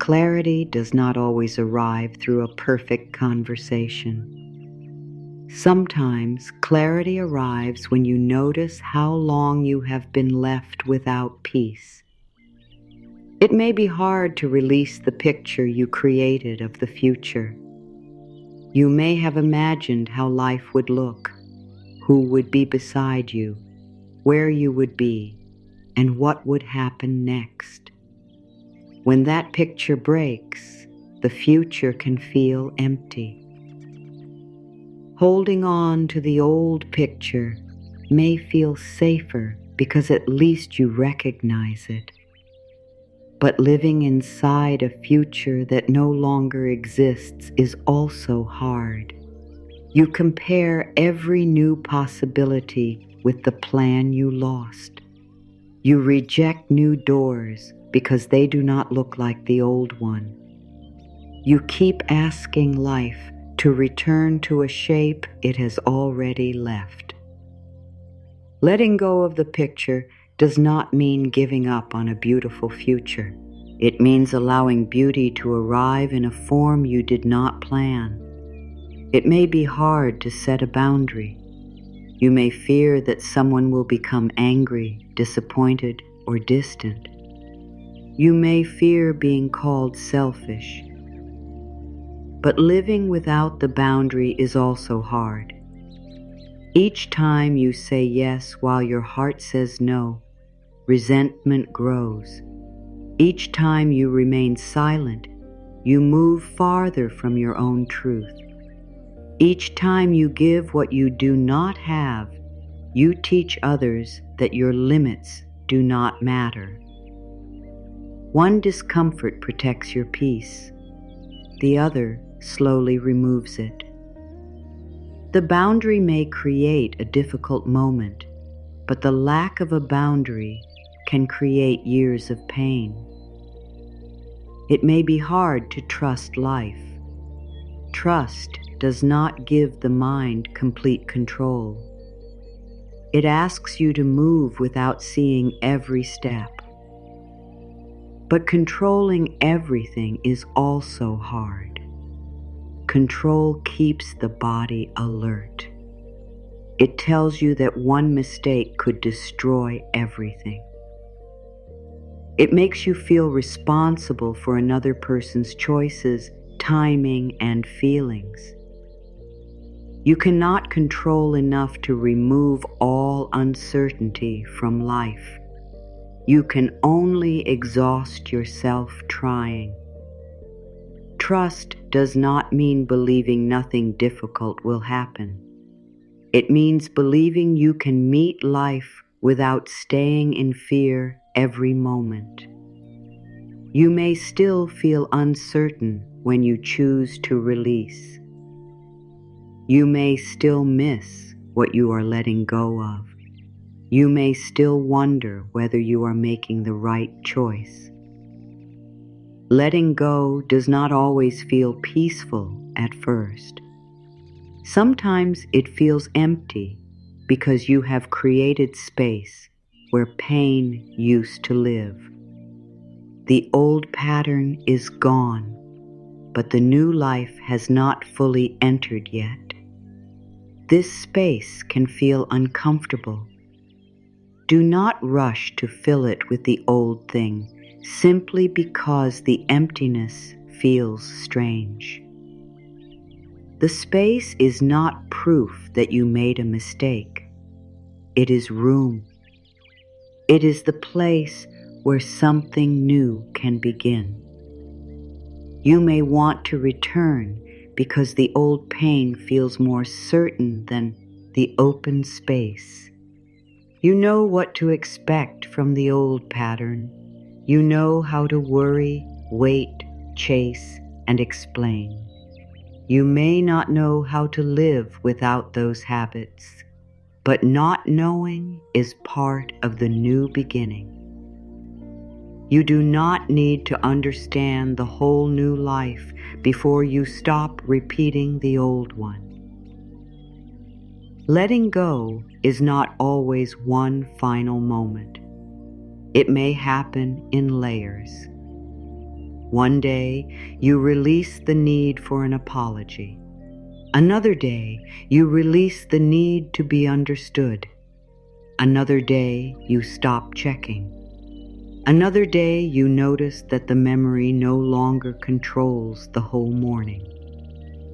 Clarity does not always arrive through a perfect conversation. Sometimes clarity arrives when you notice how long you have been left without peace. It may be hard to release the picture you created of the future. You may have imagined how life would look, who would be beside you, where you would be, and what would happen next. When that picture breaks, the future can feel empty. Holding on to the old picture may feel safer because at least you recognize it. But living inside a future that no longer exists is also hard. You compare every new possibility with the plan you lost. You reject new doors because they do not look like the old one. You keep asking life to return to a shape it has already left. Letting go of the picture does not mean giving up on a beautiful future. It means allowing beauty to arrive in a form you did not plan. It may be hard to set a boundary. You may fear that someone will become angry, disappointed, or distant. You may fear being called selfish. But living without the boundary is also hard. Each time you say yes while your heart says no, resentment grows. Each time you remain silent, you move farther from your own truth. Each time you give what you do not have, you teach others that your limits do not matter. One discomfort protects your peace. The other slowly removes it. The boundary may create a difficult moment, but the lack of a boundary can create years of pain. It may be hard to trust life. Trust does not give the mind complete control. It asks you to move without seeing every step. But controlling everything is also hard. Control keeps the body alert. It tells you that one mistake could destroy everything. It makes you feel responsible for another person's choices, timing, and feelings. You cannot control enough to remove all uncertainty from life. You can only exhaust yourself trying. Trust does not mean believing nothing difficult will happen. It means believing you can meet life without staying in fear every moment. You may still feel uncertain when you choose to release. You may still miss what you are letting go of. You may still wonder whether you are making the right choice. Letting go does not always feel peaceful at first. Sometimes it feels empty because you have created space where pain used to live. The old pattern is gone, but the new life has not fully entered yet. This space can feel uncomfortable. Do not rush to fill it with the old thing simply because the emptiness feels strange. The space is not proof that you made a mistake. It is room. It is the place where something new can begin. You may want to return because the old pain feels more certain than the open space. You know what to expect from the old pattern. You know how to worry, wait, chase, and explain. You may not know how to live without those habits, but not knowing is part of the new beginning. You do not need to understand the whole new life before you stop repeating the old one. Letting go is not always one final moment. It may happen in layers. One day, you release the need for an apology. Another day, you release the need to be understood. Another day, you stop checking. Another day, you notice that the memory no longer controls the whole morning.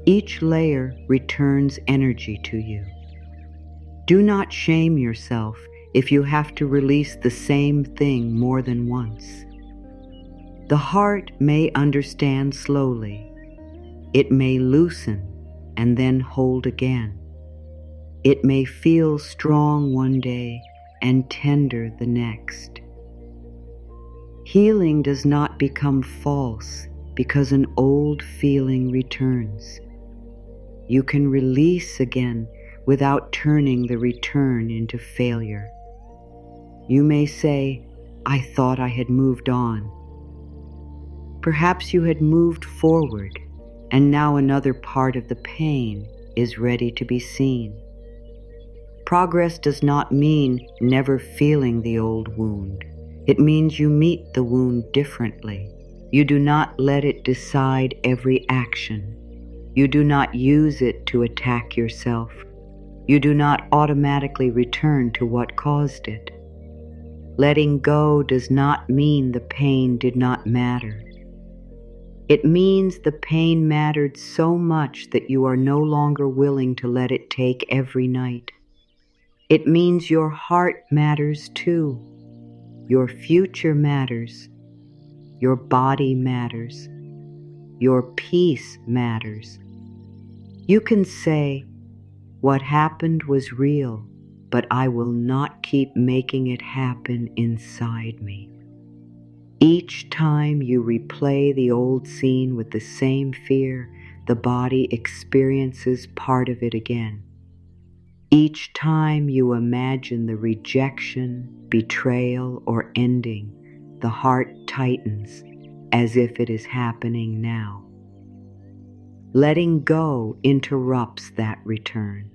Each layer returns energy to you. Do not shame yourself if you have to release the same thing more than once. The heart may understand slowly. It may loosen and then hold again. It may feel strong one day and tender the next. Healing does not become false because an old feeling returns. You can release again without turning the return into failure. You may say, "I thought I had moved on." Perhaps you had moved forward, and now another part of the pain is ready to be seen. Progress does not mean never feeling the old wound. It means you meet the wound differently. You do not let it decide every action. You do not use it to attack yourself. You do not automatically return to what caused it. Letting go does not mean the pain did not matter. It means the pain mattered so much that you are no longer willing to let it take every night. It means your heart matters too. Your future matters. Your body matters. Your peace matters. You can say, "What happened was real, but I will not keep making it happen inside me." Each time you replay the old scene with the same fear, the body experiences part of it again. Each time you imagine the rejection, betrayal, or ending, the heart tightens as if it is happening now. Letting go interrupts that return.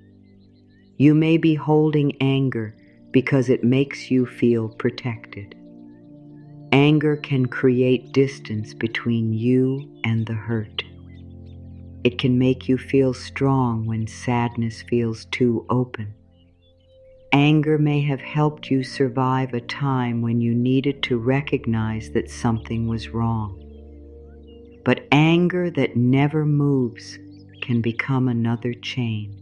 You may be holding anger because it makes you feel protected. Anger can create distance between you and the hurt. It can make you feel strong when sadness feels too open. Anger may have helped you survive a time when you needed to recognize that something was wrong. But anger that never moves can become another chain.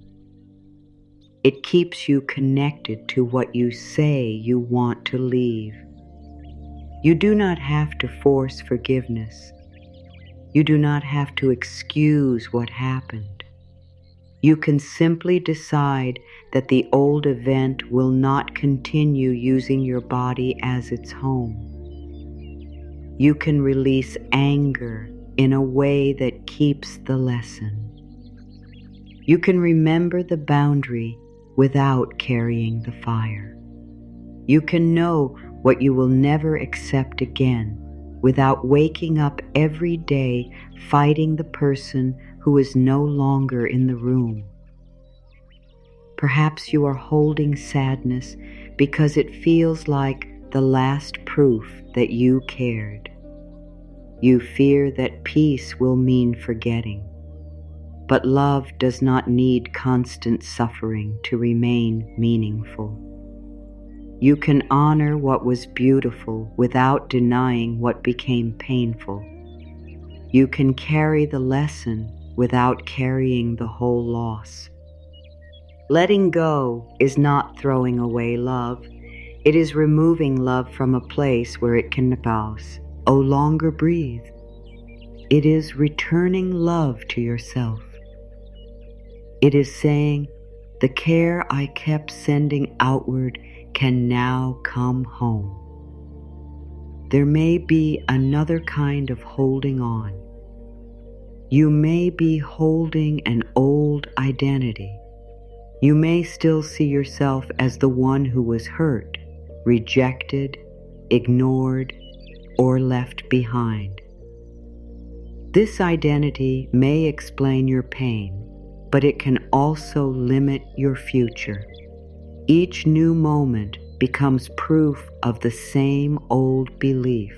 It keeps you connected to what you say you want to leave. You do not have to force forgiveness. You do not have to excuse what happened. You can simply decide that the old event will not continue using your body as its home. You can release anger in a way that keeps the lesson. You can remember the boundary without carrying the fire. You can know what you will never accept again without waking up every day fighting the person who is no longer in the room. Perhaps you are holding sadness because it feels like the last proof that you cared. You fear that peace will mean forgetting. But love does not need constant suffering to remain meaningful. You can honor what was beautiful without denying what became painful. You can carry the lesson without carrying the whole loss. Letting go is not throwing away love. It is removing love from a place where it can pause, no longer breathe. It is returning love to yourself. It is saying, "The care I kept sending outward can now come home." There may be another kind of holding on. You may be holding an old identity. You may still see yourself as the one who was hurt, rejected, ignored, or left behind. This identity may explain your pain, but it can also limit your future. Each new moment becomes proof of the same old belief.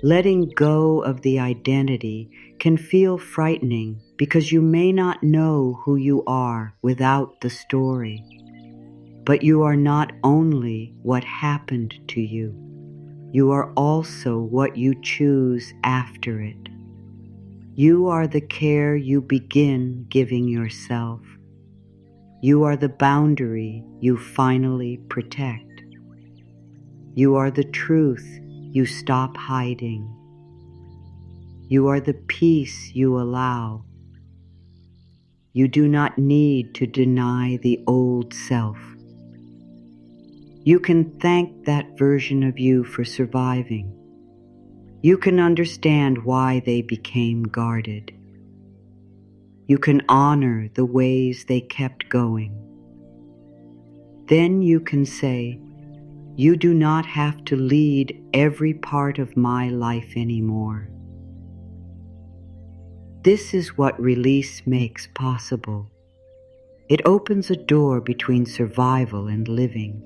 Letting go of the identity can feel frightening because you may not know who you are without the story. But you are not only what happened to you. You are also what you choose after it. You are the care you begin giving yourself. You are the boundary you finally protect. You are the truth you stop hiding. You are the peace you allow. You do not need to deny the old self. You can thank that version of you for surviving. You can understand why they became guarded. You can honor the ways they kept going. Then you can say, "You do not have to lead every part of my life anymore." This is what release makes possible. It opens a door between survival and living.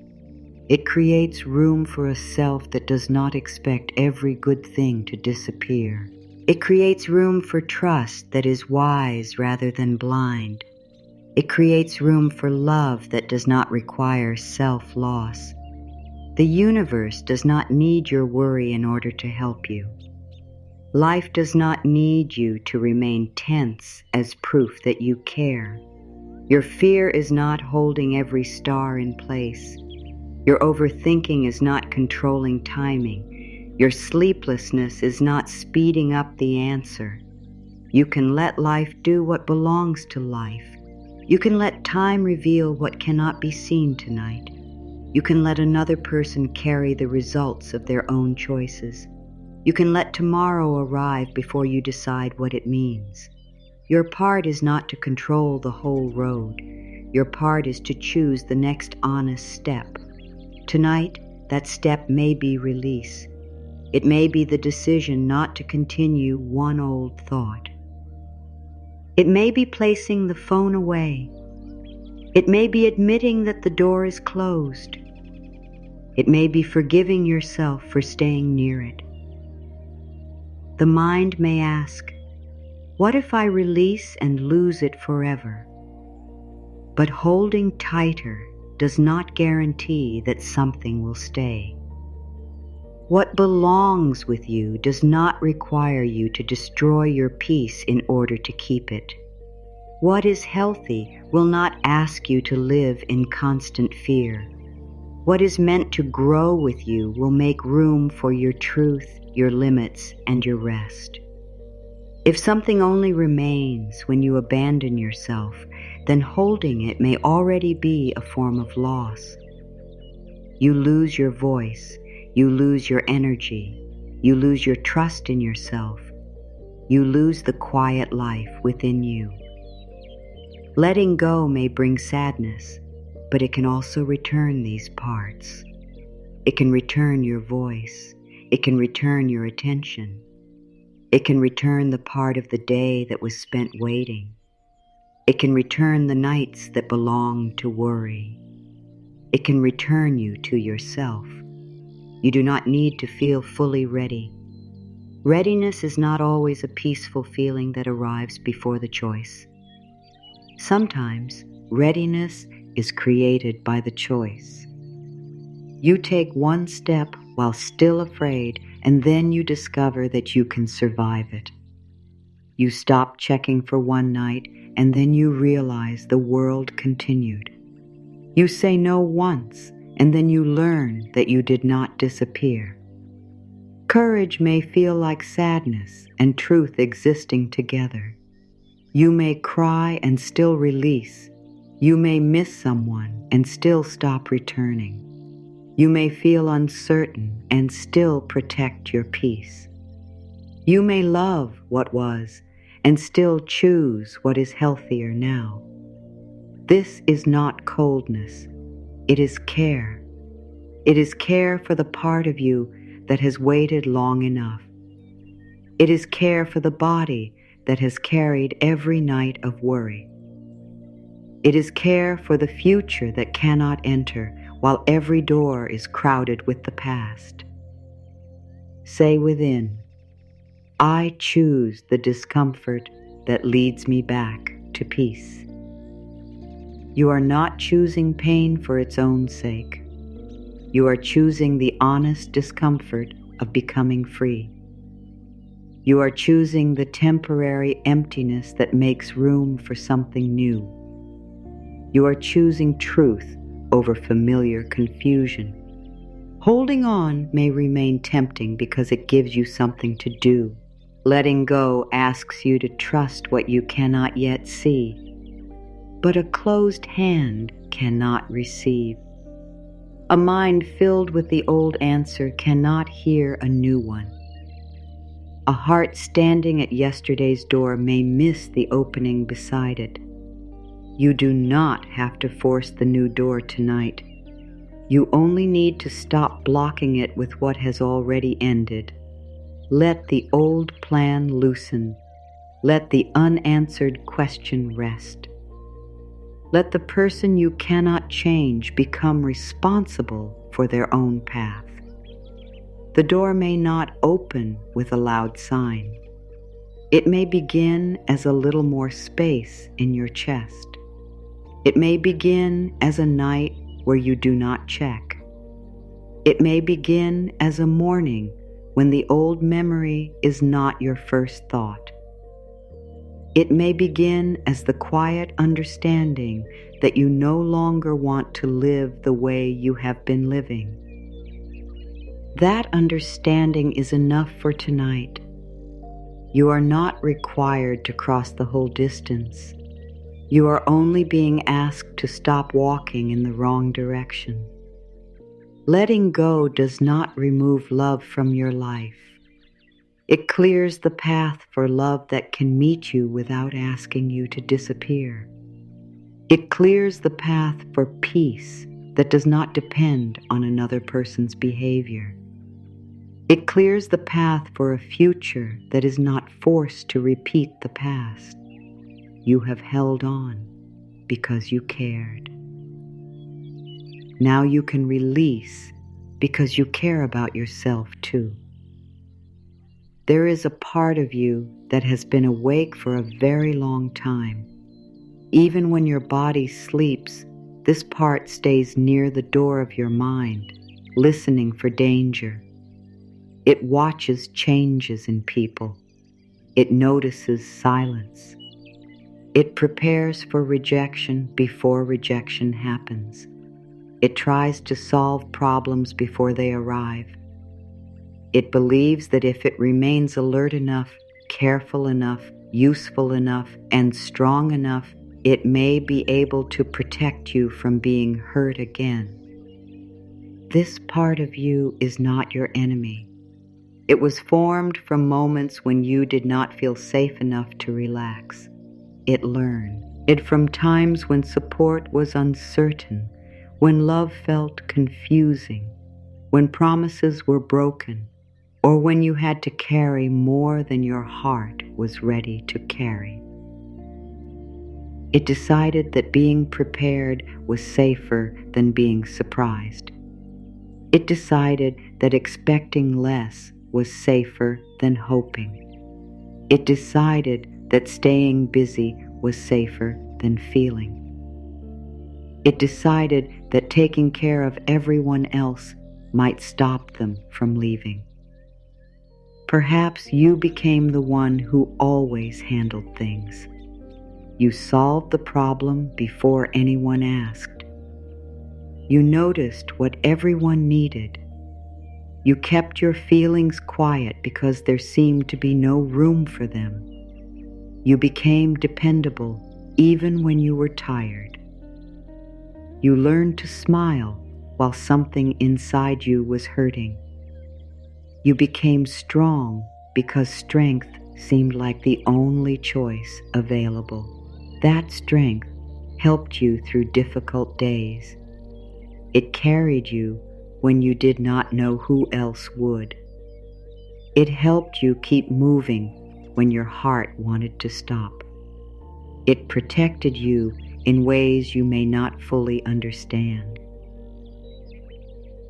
It creates room for a self that does not expect every good thing to disappear. It creates room for trust that is wise rather than blind. It creates room for love that does not require self-loss. The universe does not need your worry in order to help you. Life does not need you to remain tense as proof that you care. Your fear is not holding every star in place. Your overthinking is not controlling timing. Your sleeplessness is not speeding up the answer. You can let life do what belongs to life. You can let time reveal what cannot be seen tonight. You can let another person carry the results of their own choices. You can let tomorrow arrive before you decide what it means. Your part is not to control the whole road. Your part is to choose the next honest step. Tonight, that step may be release. It may be the decision not to continue one old thought. It may be placing the phone away. It may be admitting that the door is closed. It may be forgiving yourself for staying near it. The mind may ask, what if I release and lose it forever? But holding tighter does not guarantee that something will stay. What belongs with you does not require you to destroy your peace in order to keep it. What is healthy will not ask you to live in constant fear. What is meant to grow with you will make room for your truth, your limits, and your rest. If something only remains when you abandon yourself, then holding it may already be a form of loss. You lose your voice, you lose your energy, you lose your trust in yourself, you lose the quiet life within you. Letting go may bring sadness, but it can also return these parts. It can return your voice, it can return your attention. It can return the part of the day that was spent waiting. It can return the nights that belong to worry. It can return you to yourself. You do not need to feel fully ready. Readiness is not always a peaceful feeling that arrives before the choice. Sometimes readiness is created by the choice. You take one step while still afraid, and then you discover that you can survive it. You stop checking for one night, and then you realize the world continued. You say no once, and then you learn that you did not disappear. Courage may feel like sadness and truth existing together. You may cry and still release. You may miss someone and still stop returning. You may feel uncertain and still protect your peace. You may love what was and still choose what is healthier now. This is not coldness. It is care. It is care for the part of you that has waited long enough. It is care for the body that has carried every night of worry. It is care for the future that cannot enter while every door is crowded with the past. Say within, I choose the discomfort that leads me back to peace. You are not choosing pain for its own sake. You are choosing the honest discomfort of becoming free. You are choosing the temporary emptiness that makes room for something new. You are choosing truth over familiar confusion. Holding on may remain tempting because it gives you something to do. Letting go asks you to trust what you cannot yet see. But a closed hand cannot receive. A mind filled with the old answer cannot hear a new one. A heart standing at yesterday's door may miss the opening beside it. You do not have to force the new door tonight. You only need to stop blocking it with what has already ended. Let the old plan loosen. Let the unanswered question rest. Let the person you cannot change become responsible for their own path. The door may not open with a loud sign. It may begin as a little more space in your chest. It may begin as a night where you do not check. It may begin as a morning when the old memory is not your first thought. It may begin as the quiet understanding that you no longer want to live the way you have been living. That understanding is enough for tonight. You are not required to cross the whole distance. You are only being asked to stop walking in the wrong direction. Letting go does not remove love from your life. It clears the path for love that can meet you without asking you to disappear. It clears the path for peace that does not depend on another person's behavior. It clears the path for a future that is not forced to repeat the past. You have held on because you cared. Now you can release because you care about yourself too. There is a part of you that has been awake for a very long time. Even when your body sleeps, this part stays near the door of your mind, listening for danger. It watches changes in people. It notices silence. It prepares for rejection before rejection happens. It tries to solve problems before they arrive. It believes that if it remains alert enough, careful enough, useful enough, and strong enough, it may be able to protect you from being hurt again. This part of you is not your enemy. It was formed from moments when you did not feel safe enough to relax. It learned. It from times when support was uncertain, when love felt confusing, when promises were broken, or when you had to carry more than your heart was ready to carry. It decided that being prepared was safer than being surprised. It decided that expecting less was safer than hoping. It decided that staying busy was safer than feeling. It decided that taking care of everyone else might stop them from leaving. Perhaps you became the one who always handled things. You solved the problem before anyone asked. You noticed what everyone needed. You kept your feelings quiet because there seemed to be no room for them. You became dependable even when you were tired. You learned to smile while something inside you was hurting. You became strong because strength seemed like the only choice available. That strength helped you through difficult days. It carried you when you did not know who else would. It helped you keep moving when your heart wanted to stop. It protected you in ways you may not fully understand.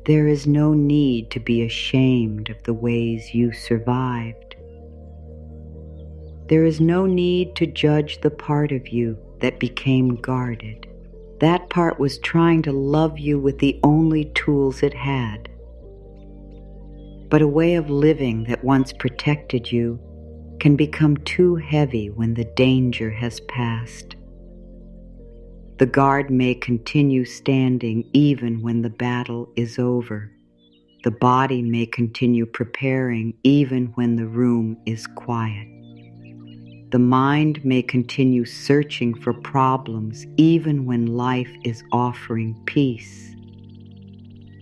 There is no need to be ashamed of the ways you survived. There is no need to judge the part of you that became guarded. That part was trying to love you with the only tools it had. But a way of living that once protected you can become too heavy when the danger has passed. The guard may continue standing even when the battle is over. The body may continue preparing even when the room is quiet. The mind may continue searching for problems even when life is offering peace.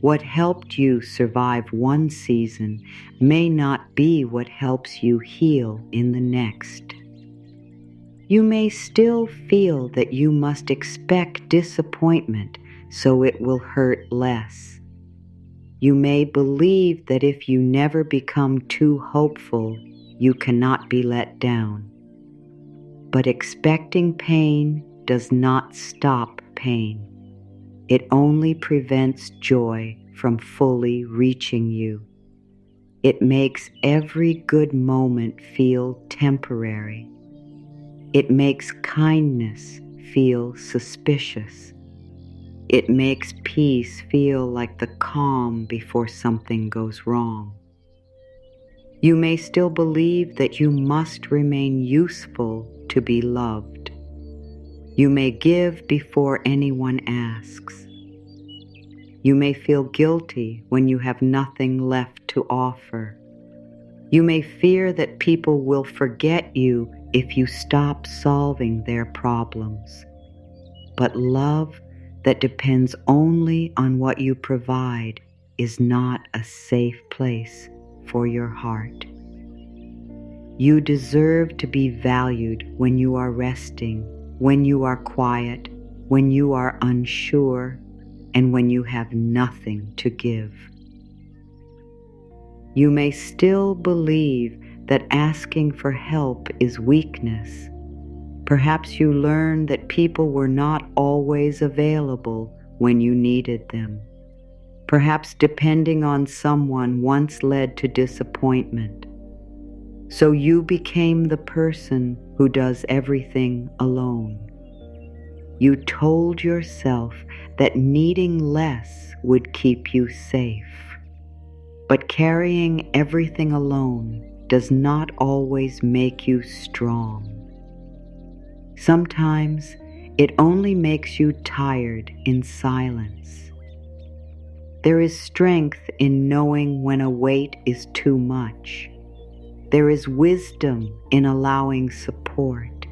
What helped you survive one season may not be what helps you heal in the next. You may still feel that you must expect disappointment so it will hurt less. You may believe that if you never become too hopeful, you cannot be let down. But expecting pain does not stop pain. It only prevents joy from fully reaching you. It makes every good moment feel temporary. It makes kindness feel suspicious. It makes peace feel like the calm before something goes wrong. You may still believe that you must remain useful to be loved. You may give before anyone asks. You may feel guilty when you have nothing left to offer. You may fear that people will forget you if you stop solving their problems. But love that depends only on what you provide is not a safe place for your heart. You deserve to be valued when you are resting, when you are quiet, when you are unsure, and when you have nothing to give. You may still believe that asking for help is weakness. Perhaps you learned that people were not always available when you needed them. Perhaps depending on someone once led to disappointment. So you became the person who does everything alone. You told yourself that needing less would keep you safe. But carrying everything alone does not always make you strong. Sometimes it only makes you tired in silence. There is strength in knowing when a weight is too much. There is wisdom in allowing support.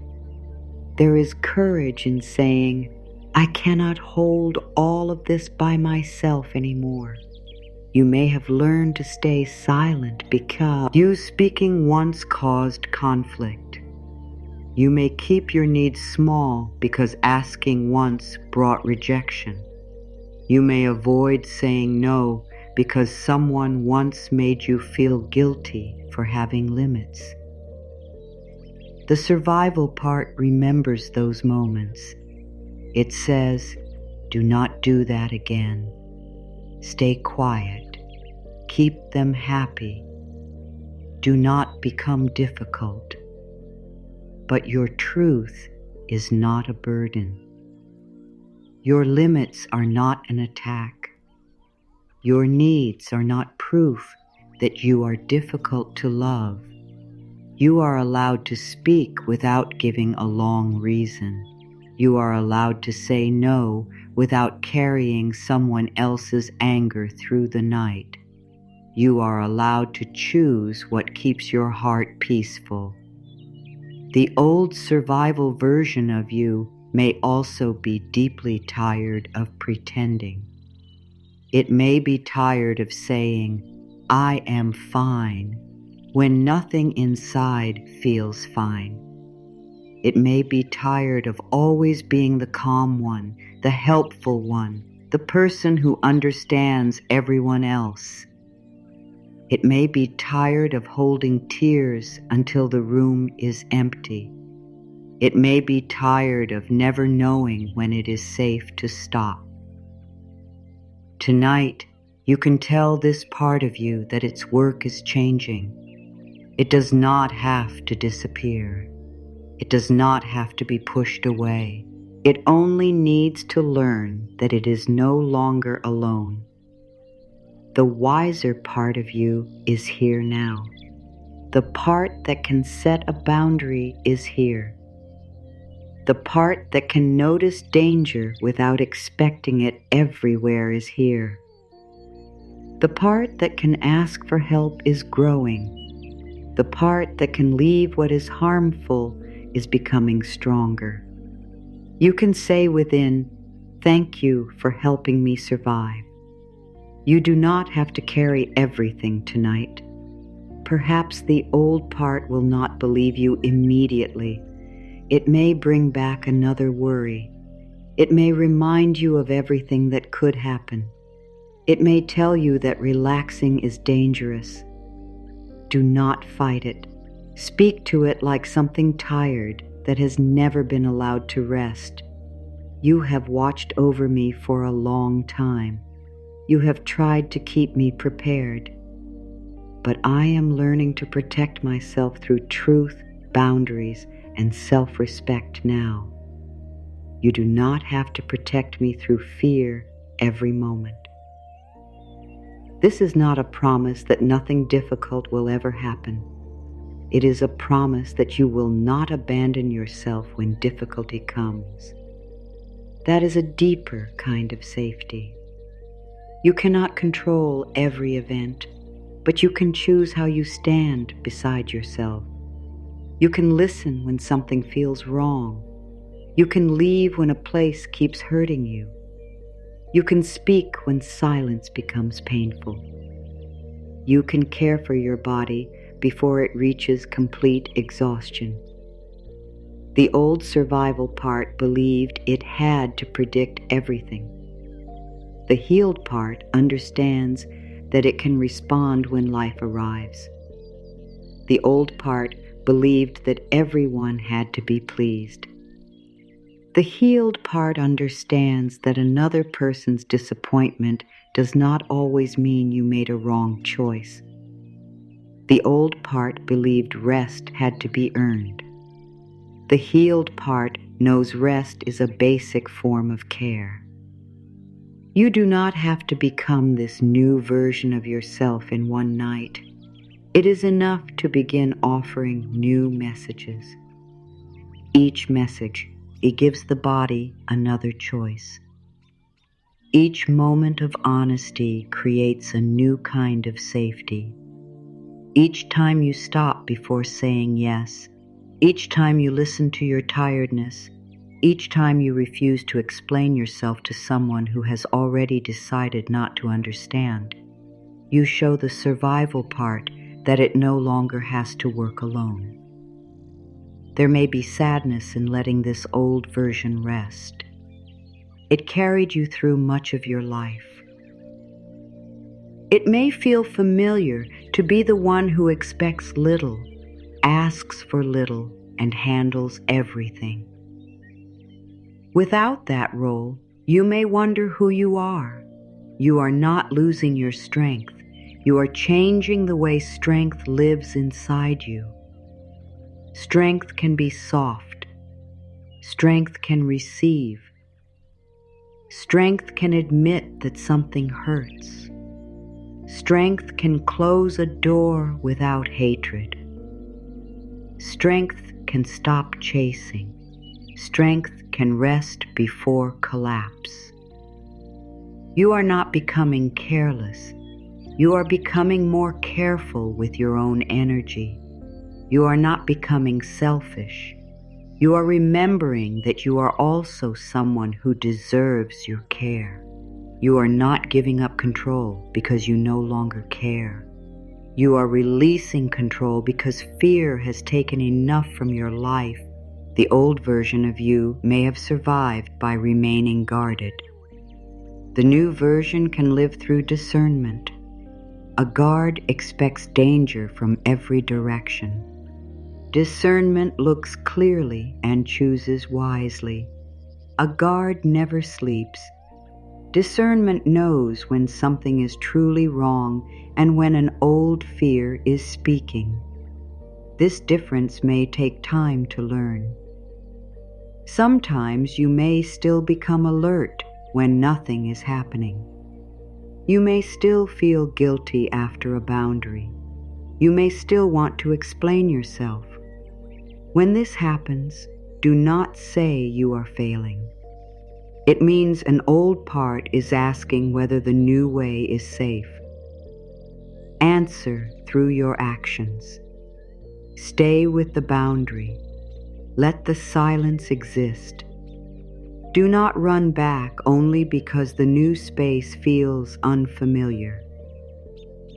There is courage in saying, I cannot hold all of this by myself anymore. You may have learned to stay silent because you speaking once caused conflict. You may keep your needs small because asking once brought rejection. You may avoid saying no because someone once made you feel guilty for having limits. The survival part remembers those moments. It says, do not do that again. Stay quiet. Keep them happy. Do not become difficult. But your truth is not a burden. Your limits are not an attack. Your needs are not proof that you are difficult to love. You are allowed to speak without giving a long reason. You are allowed to say no without carrying someone else's anger through the night. You are allowed to choose what keeps your heart peaceful. The old survival version of you may also be deeply tired of pretending. It may be tired of saying, I am fine, when nothing inside feels fine. It may be tired of always being the calm one, the helpful one, the person who understands everyone else. It may be tired of holding tears until the room is empty. It may be tired of never knowing when it is safe to stop. Tonight, you can tell this part of you that its work is changing. It does not have to disappear. It does not have to be pushed away. It only needs to learn that it is no longer alone. The wiser part of you is here now. The part that can set a boundary is here. The part that can notice danger without expecting it everywhere is here. The part that can ask for help is growing. The part that can leave what is harmful is becoming stronger. You can say within, thank you for helping me survive. You do not have to carry everything tonight. Perhaps the old part will not believe you immediately. It may bring back another worry. It may remind you of everything that could happen. It may tell you that relaxing is dangerous. Do not fight it. Speak to it like something tired. that has never been allowed to rest. You have watched over me for a long time. You have tried to keep me prepared. But I am learning to protect myself through truth, boundaries, and self-respect now. You do not have to protect me through fear every moment. This is not a promise that nothing difficult will ever happen. It is a promise that you will not abandon yourself when difficulty comes. That is a deeper kind of safety. You cannot control every event, but you can choose how you stand beside yourself. You can listen when something feels wrong. You can leave when a place keeps hurting you. You can speak when silence becomes painful. You can care for your body before it reaches complete exhaustion. The old survival part believed it had to predict everything. The healed part understands that it can respond when life arrives. The old part believed that everyone had to be pleased. The healed part understands that another person's disappointment does not always mean you made a wrong choice. The old part believed rest had to be earned. The healed part knows rest is a basic form of care. You do not have to become this new version of yourself in one night. It is enough to begin offering new messages. Each message, it gives the body another choice. Each moment of honesty creates a new kind of safety. Each time you stop before saying yes, each time you listen to your tiredness, each time you refuse to explain yourself to someone who has already decided not to understand, you show the survival part that it no longer has to work alone. There may be sadness in letting this old version rest. It carried you through much of your life. It may feel familiar to be the one who expects little, asks for little, and handles everything. Without that role, you may wonder who you are. You are not losing your strength. You are changing the way strength lives inside you. Strength can be soft. Strength can receive. Strength can admit that something hurts. Strength can close a door without hatred. Strength can stop chasing. Strength can rest before collapse. You are not becoming careless. You are becoming more careful with your own energy. You are not becoming selfish. You are remembering that you are also someone who deserves your care. You are not giving up control because you no longer care. You are releasing control because fear has taken enough from your life. The old version of you may have survived by remaining guarded. The new version can live through discernment. A guard expects danger from every direction. Discernment looks clearly and chooses wisely. A guard never sleeps. Discernment knows when something is truly wrong and when an old fear is speaking. This difference may take time to learn. Sometimes you may still become alert when nothing is happening. You may still feel guilty after a boundary. You may still want to explain yourself. When this happens, do not say you are failing. It means an old part is asking whether the new way is safe. Answer through your actions. Stay with the boundary. Let the silence exist. Do not run back only because the new space feels unfamiliar.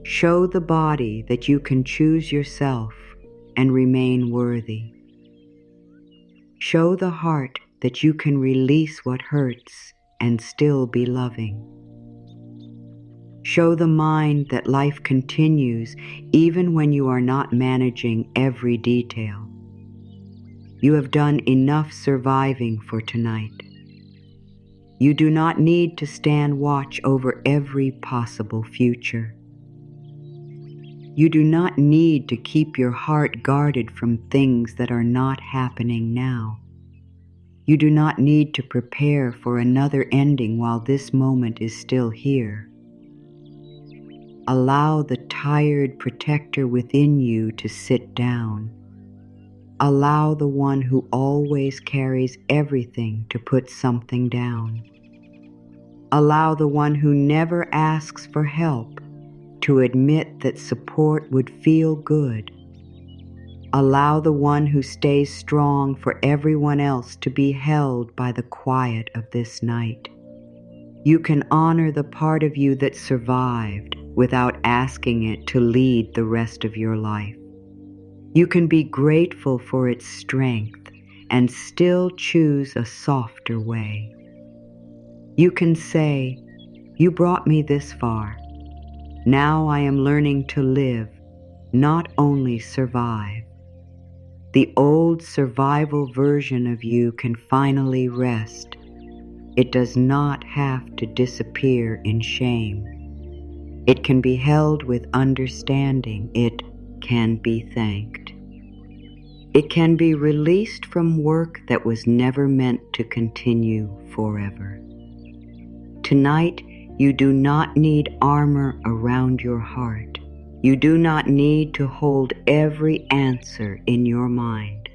Show the body that you can choose yourself and remain worthy. Show the heart that you can release what hurts and still be loving. Show the mind that life continues even when you are not managing every detail. You have done enough surviving for tonight. You do not need to stand watch over every possible future. You do not need to keep your heart guarded from things that are not happening now. You do not need to prepare for another ending while this moment is still here. Allow the tired protector within you to sit down. Allow the one who always carries everything to put something down. Allow the one who never asks for help to admit that support would feel good. Allow the one who stays strong for everyone else to be held by the quiet of this night. You can honor the part of you that survived without asking it to lead the rest of your life. You can be grateful for its strength and still choose a softer way. You can say, "You brought me this far. Now I am learning to live, not only survive." The old survival version of you can finally rest. It does not have to disappear in shame. It can be held with understanding. It can be thanked. It can be released from work that was never meant to continue forever. Tonight, you do not need armor around your heart. You do not need to hold every answer in your mind.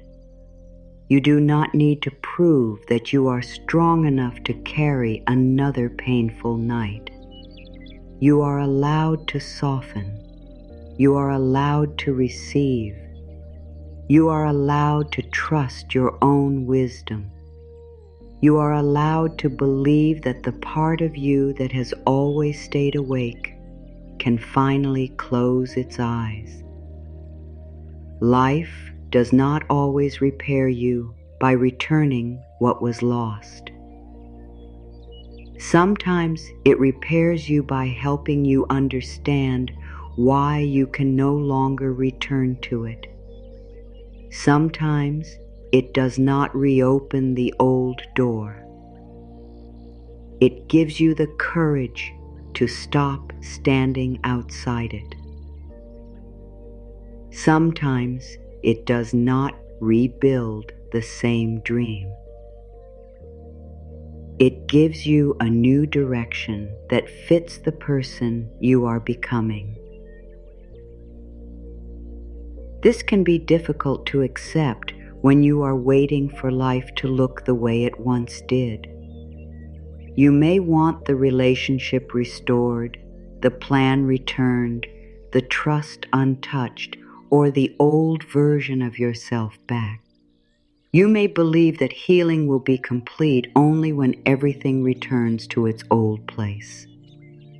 You do not need to prove that you are strong enough to carry another painful night. You are allowed to soften. You are allowed to receive. You are allowed to trust your own wisdom. You are allowed to believe that the part of you that has always stayed awake can finally close its eyes. Life does not always repair you by returning what was lost. Sometimes it repairs you by helping you understand why you can no longer return to it. Sometimes it does not reopen the old door. It gives you the courage to stop standing outside it. Sometimes it does not rebuild the same dream. It gives you a new direction that fits the person you are becoming. This can be difficult to accept when you are waiting for life to look the way it once did. You may want the relationship restored, the plan returned, the trust untouched, or the old version of yourself back. You may believe that healing will be complete only when everything returns to its old place.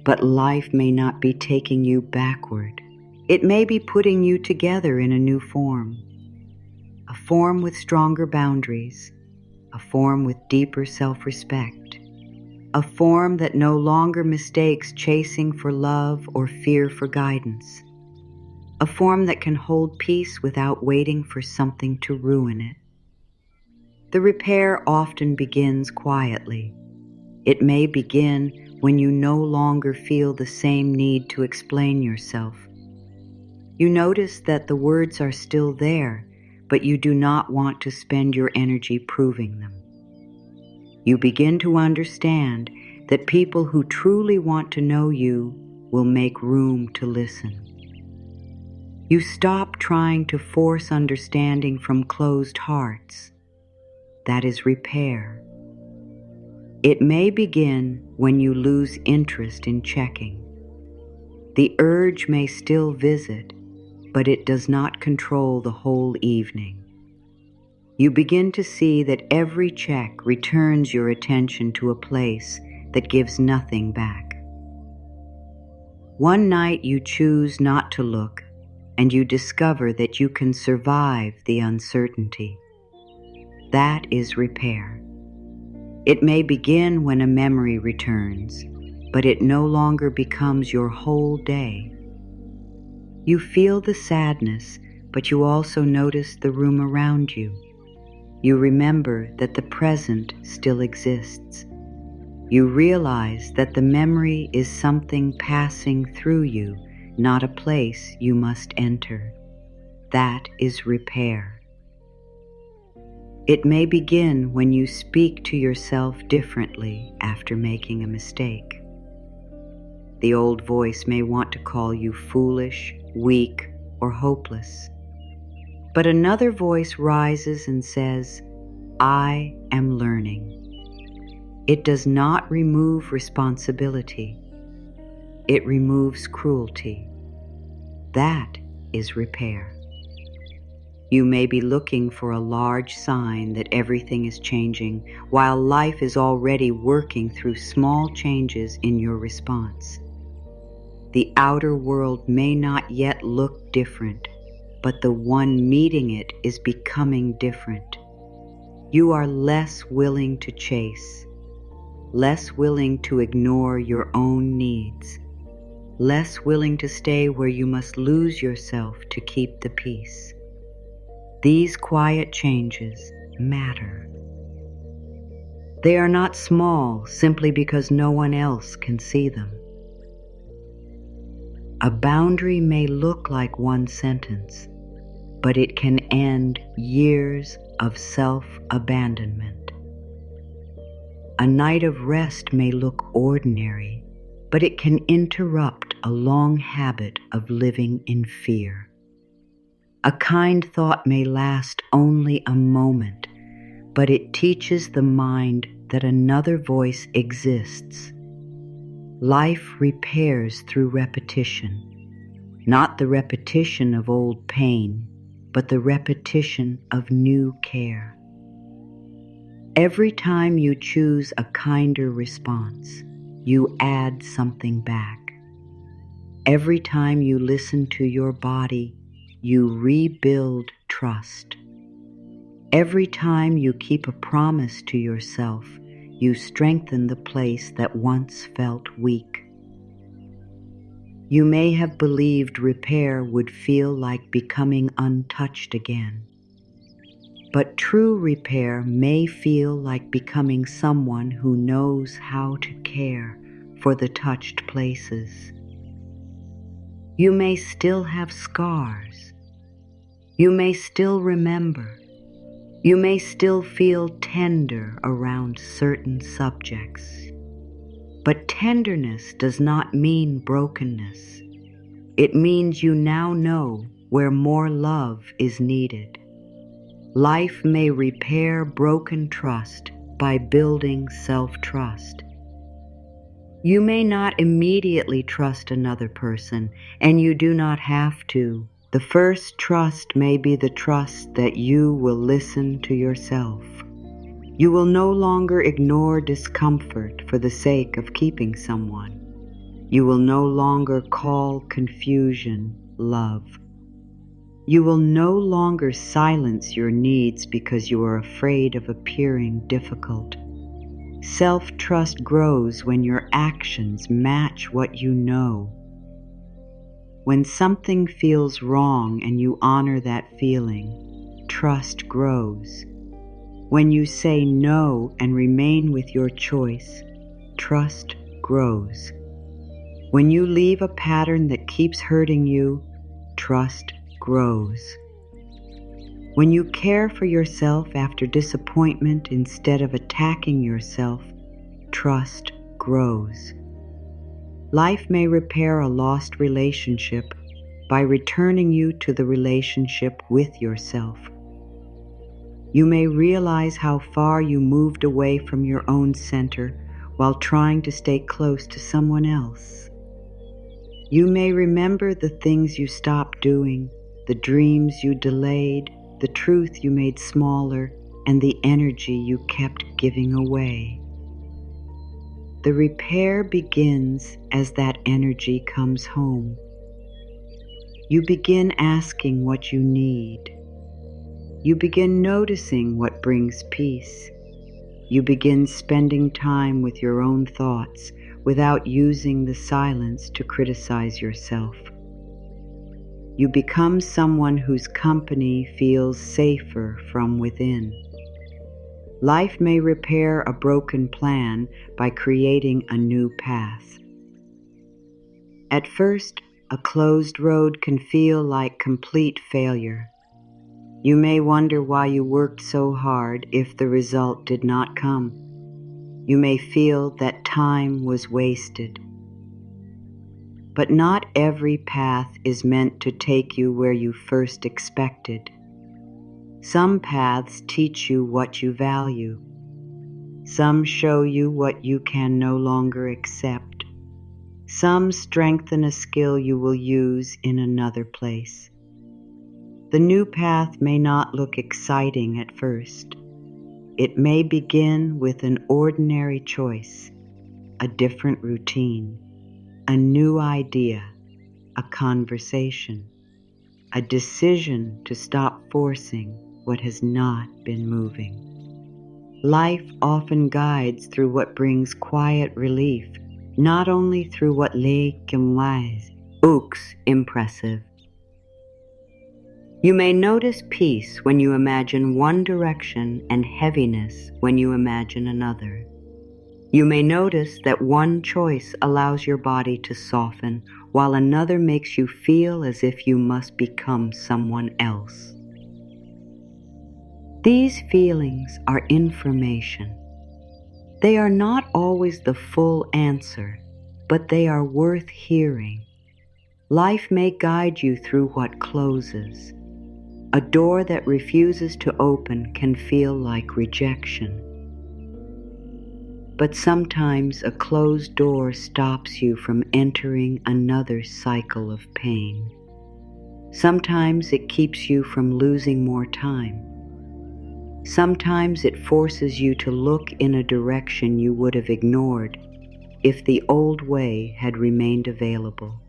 But life may not be taking you backward. It may be putting you together in a new form. A form with stronger boundaries. A form with deeper self-respect. A form that no longer mistakes chasing for love or fear for guidance. A form that can hold peace without waiting for something to ruin it. The repair often begins quietly. It may begin when you no longer feel the same need to explain yourself. You notice that the words are still there, but you do not want to spend your energy proving them. You begin to understand that people who truly want to know you will make room to listen. You stop trying to force understanding from closed hearts. That is repair. It may begin when you lose interest in checking. The urge may still visit, but it does not control the whole evening. You begin to see that every check returns your attention to a place that gives nothing back. One night you choose not to look, and you discover that you can survive the uncertainty. That is repair. It may begin when a memory returns, but it no longer becomes your whole day. You feel the sadness, but you also notice the room around you. You remember that the present still exists. You realize that the memory is something passing through you, not a place you must enter. That is repair. It may begin when you speak to yourself differently after making a mistake. The old voice may want to call you foolish, weak, or hopeless. But another voice rises and says, I am learning. It does not remove responsibility. It removes cruelty. That is repair. You may be looking for a large sign that everything is changing, while life is already working through small changes in your response. The outer world may not yet look different, but the one meeting it is becoming different. You are less willing to chase, less willing to ignore your own needs, less willing to stay where you must lose yourself to keep the peace. These quiet changes matter. They are not small simply because no one else can see them. A boundary may look like one sentence, but it can end years of self-abandonment. A night of rest may look ordinary, but it can interrupt a long habit of living in fear. A kind thought may last only a moment, but it teaches the mind that another voice exists. Life repairs through repetition, not the repetition of old pain, but the repetition of new care. Every time you choose a kinder response, you add something back. Every time you listen to your body, you rebuild trust. Every time you keep a promise to yourself, you strengthen the place that once felt weak. You may have believed repair would feel like becoming untouched again. But true repair may feel like becoming someone who knows how to care for the touched places. You may still have scars. You may still remember. You may still feel tender around certain subjects. But tenderness does not mean brokenness. It means you now know where more love is needed. Life may repair broken trust by building self-trust. You may not immediately trust another person, and you do not have to. The first trust may be the trust that you will listen to yourself. You will no longer ignore discomfort for the sake of keeping someone. You will no longer call confusion love. You will no longer silence your needs because you are afraid of appearing difficult. Self-trust grows when your actions match what you know. When something feels wrong and you honor that feeling, trust grows. When you say no and remain with your choice, trust grows. When you leave a pattern that keeps hurting you, trust grows. When you care for yourself after disappointment instead of attacking yourself, trust grows. Life may repair a lost relationship by returning you to the relationship with yourself. You may realize how far you moved away from your own center while trying to stay close to someone else. You may remember the things you stopped doing, the dreams you delayed, the truth you made smaller, and the energy you kept giving away. The repair begins as that energy comes home. You begin asking what you need. You begin noticing what brings peace. You begin spending time with your own thoughts without using the silence to criticize yourself. You become someone whose company feels safer from within. Life may repair a broken plan by creating a new path. At first, a closed road can feel like complete failure. You may wonder why you worked so hard if the result did not come. You may feel that time was wasted. But not every path is meant to take you where you first expected. Some paths teach you what you value. Some show you what you can no longer accept. Some strengthen a skill you will use in another place. The new path may not look exciting at first. It may begin with an ordinary choice, a different routine, a new idea, a conversation, a decision to stop forcing what has not been moving. Life often guides through what brings quiet relief, not only through what looks impressive. You may notice peace when you imagine one direction and heaviness when you imagine another. You may notice that one choice allows your body to soften, while another makes you feel as if you must become someone else. These feelings are information. They are not always the full answer, but they are worth hearing. Life may guide you through what closes. A door that refuses to open can feel like rejection. But sometimes a closed door stops you from entering another cycle of pain. Sometimes it keeps you from losing more time. Sometimes it forces you to look in a direction you would have ignored if the old way had remained available.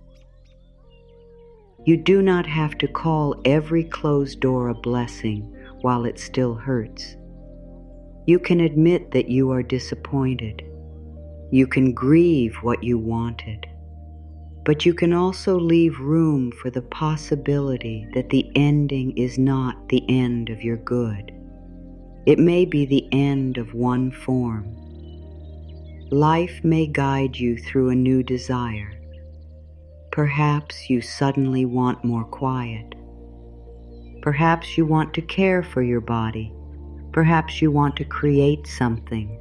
You do not have to call every closed door a blessing while it still hurts. You can admit that you are disappointed. You can grieve what you wanted. But you can also leave room for the possibility that the ending is not the end of your good. It may be the end of one form. Life may guide you through a new desire. Perhaps you suddenly want more quiet. Perhaps you want to care for your body. Perhaps you want to create something.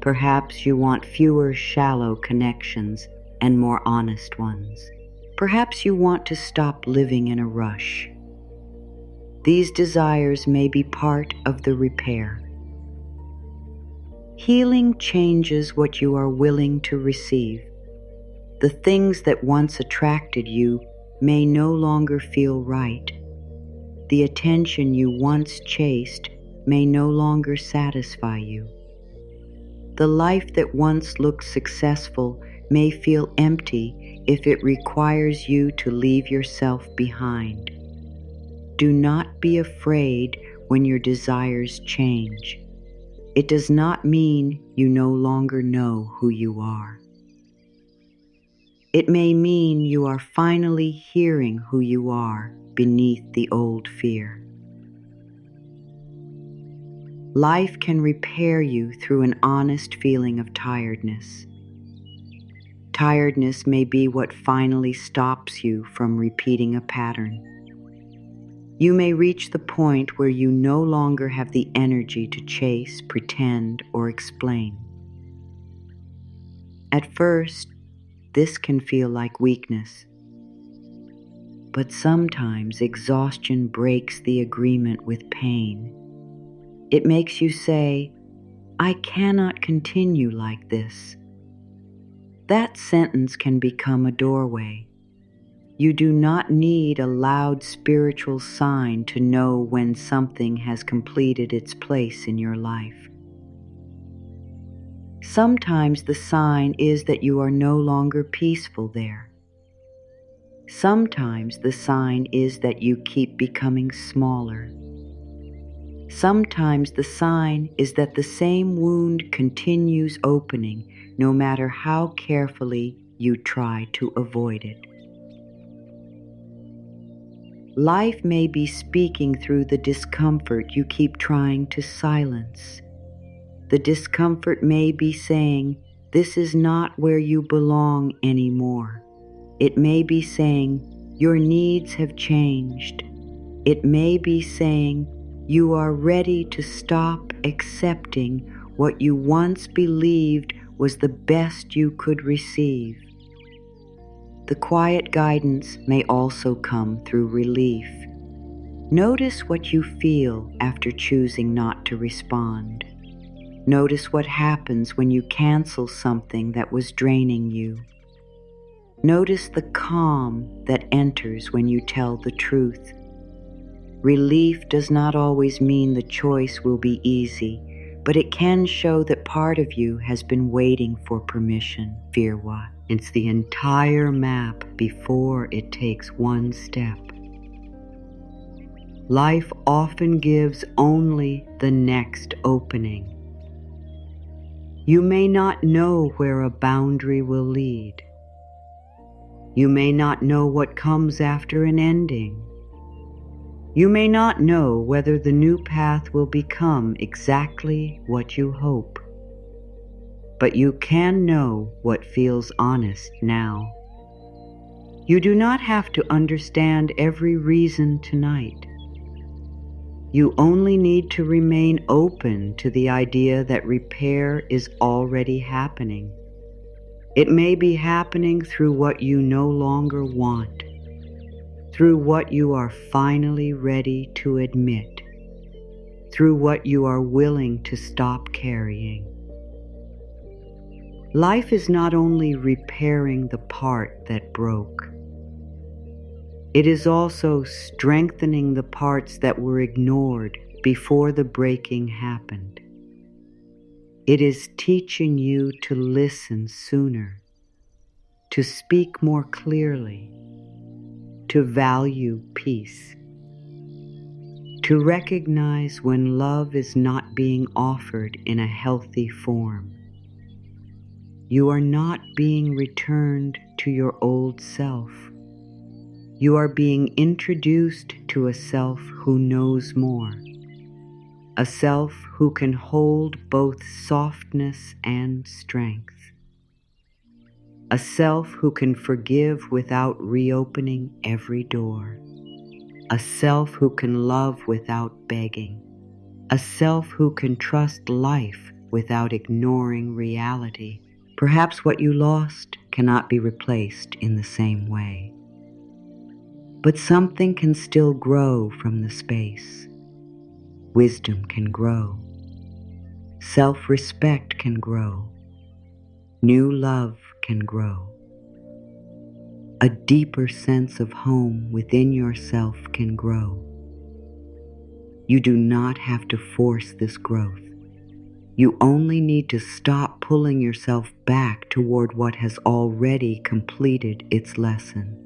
Perhaps you want fewer shallow connections and more honest ones. Perhaps you want to stop living in a rush. These desires may be part of the repair. Healing changes what you are willing to receive. The things that once attracted you may no longer feel right. The attention you once chased may no longer satisfy you. The life that once looked successful may feel empty if it requires you to leave yourself behind. Do not be afraid when your desires change. It does not mean you no longer know who you are. It may mean you are finally hearing who you are beneath the old fear. Life can repair you through an honest feeling of tiredness. Tiredness may be what finally stops you from repeating a pattern. You may reach the point where you no longer have the energy to chase, pretend, or explain. At first, this can feel like weakness. But sometimes exhaustion breaks the agreement with pain. It makes you say, "I cannot continue like this." That sentence can become a doorway. You do not need a loud spiritual sign to know when something has completed its place in your life. Sometimes the sign is that you are no longer peaceful there. Sometimes the sign is that you keep becoming smaller. Sometimes the sign is that the same wound continues opening no matter how carefully you try to avoid it. Life may be speaking through the discomfort you keep trying to silence. The discomfort may be saying, "This is not where you belong anymore." It may be saying, "Your needs have changed." It may be saying, "You are ready to stop accepting what you once believed was the best you could receive." The quiet guidance may also come through relief. Notice what you feel after choosing not to respond. Notice what happens when you cancel something that was draining you. Notice the calm that enters when you tell the truth. Relief does not always mean the choice will be easy, but it can show that part of you has been waiting for permission. Fear what? It's the entire map before it takes one step. Life often gives only the next opening. You may not know where a boundary will lead. You may not know what comes after an ending. You may not know whether the new path will become exactly what you hope. But you can know what feels honest now. You do not have to understand every reason tonight. You only need to remain open to the idea that repair is already happening. It may be happening through what you no longer want, through what you are finally ready to admit, through what you are willing to stop carrying. Life is not only repairing the part that broke. It is also strengthening the parts that were ignored before the breaking happened. It is teaching you to listen sooner, to speak more clearly, to value peace, to recognize when love is not being offered in a healthy form. You are not being returned to your old self. You are being introduced to a self who knows more, a self who can hold both softness and strength, a self who can forgive without reopening every door, a self who can love without begging, a self who can trust life without ignoring reality. Perhaps what you lost cannot be replaced in the same way. But something can still grow from the space. Wisdom can grow. Self-respect can grow. New love can grow. A deeper sense of home within yourself can grow. You do not have to force this growth. You only need to stop pulling yourself back toward what has already completed its lesson.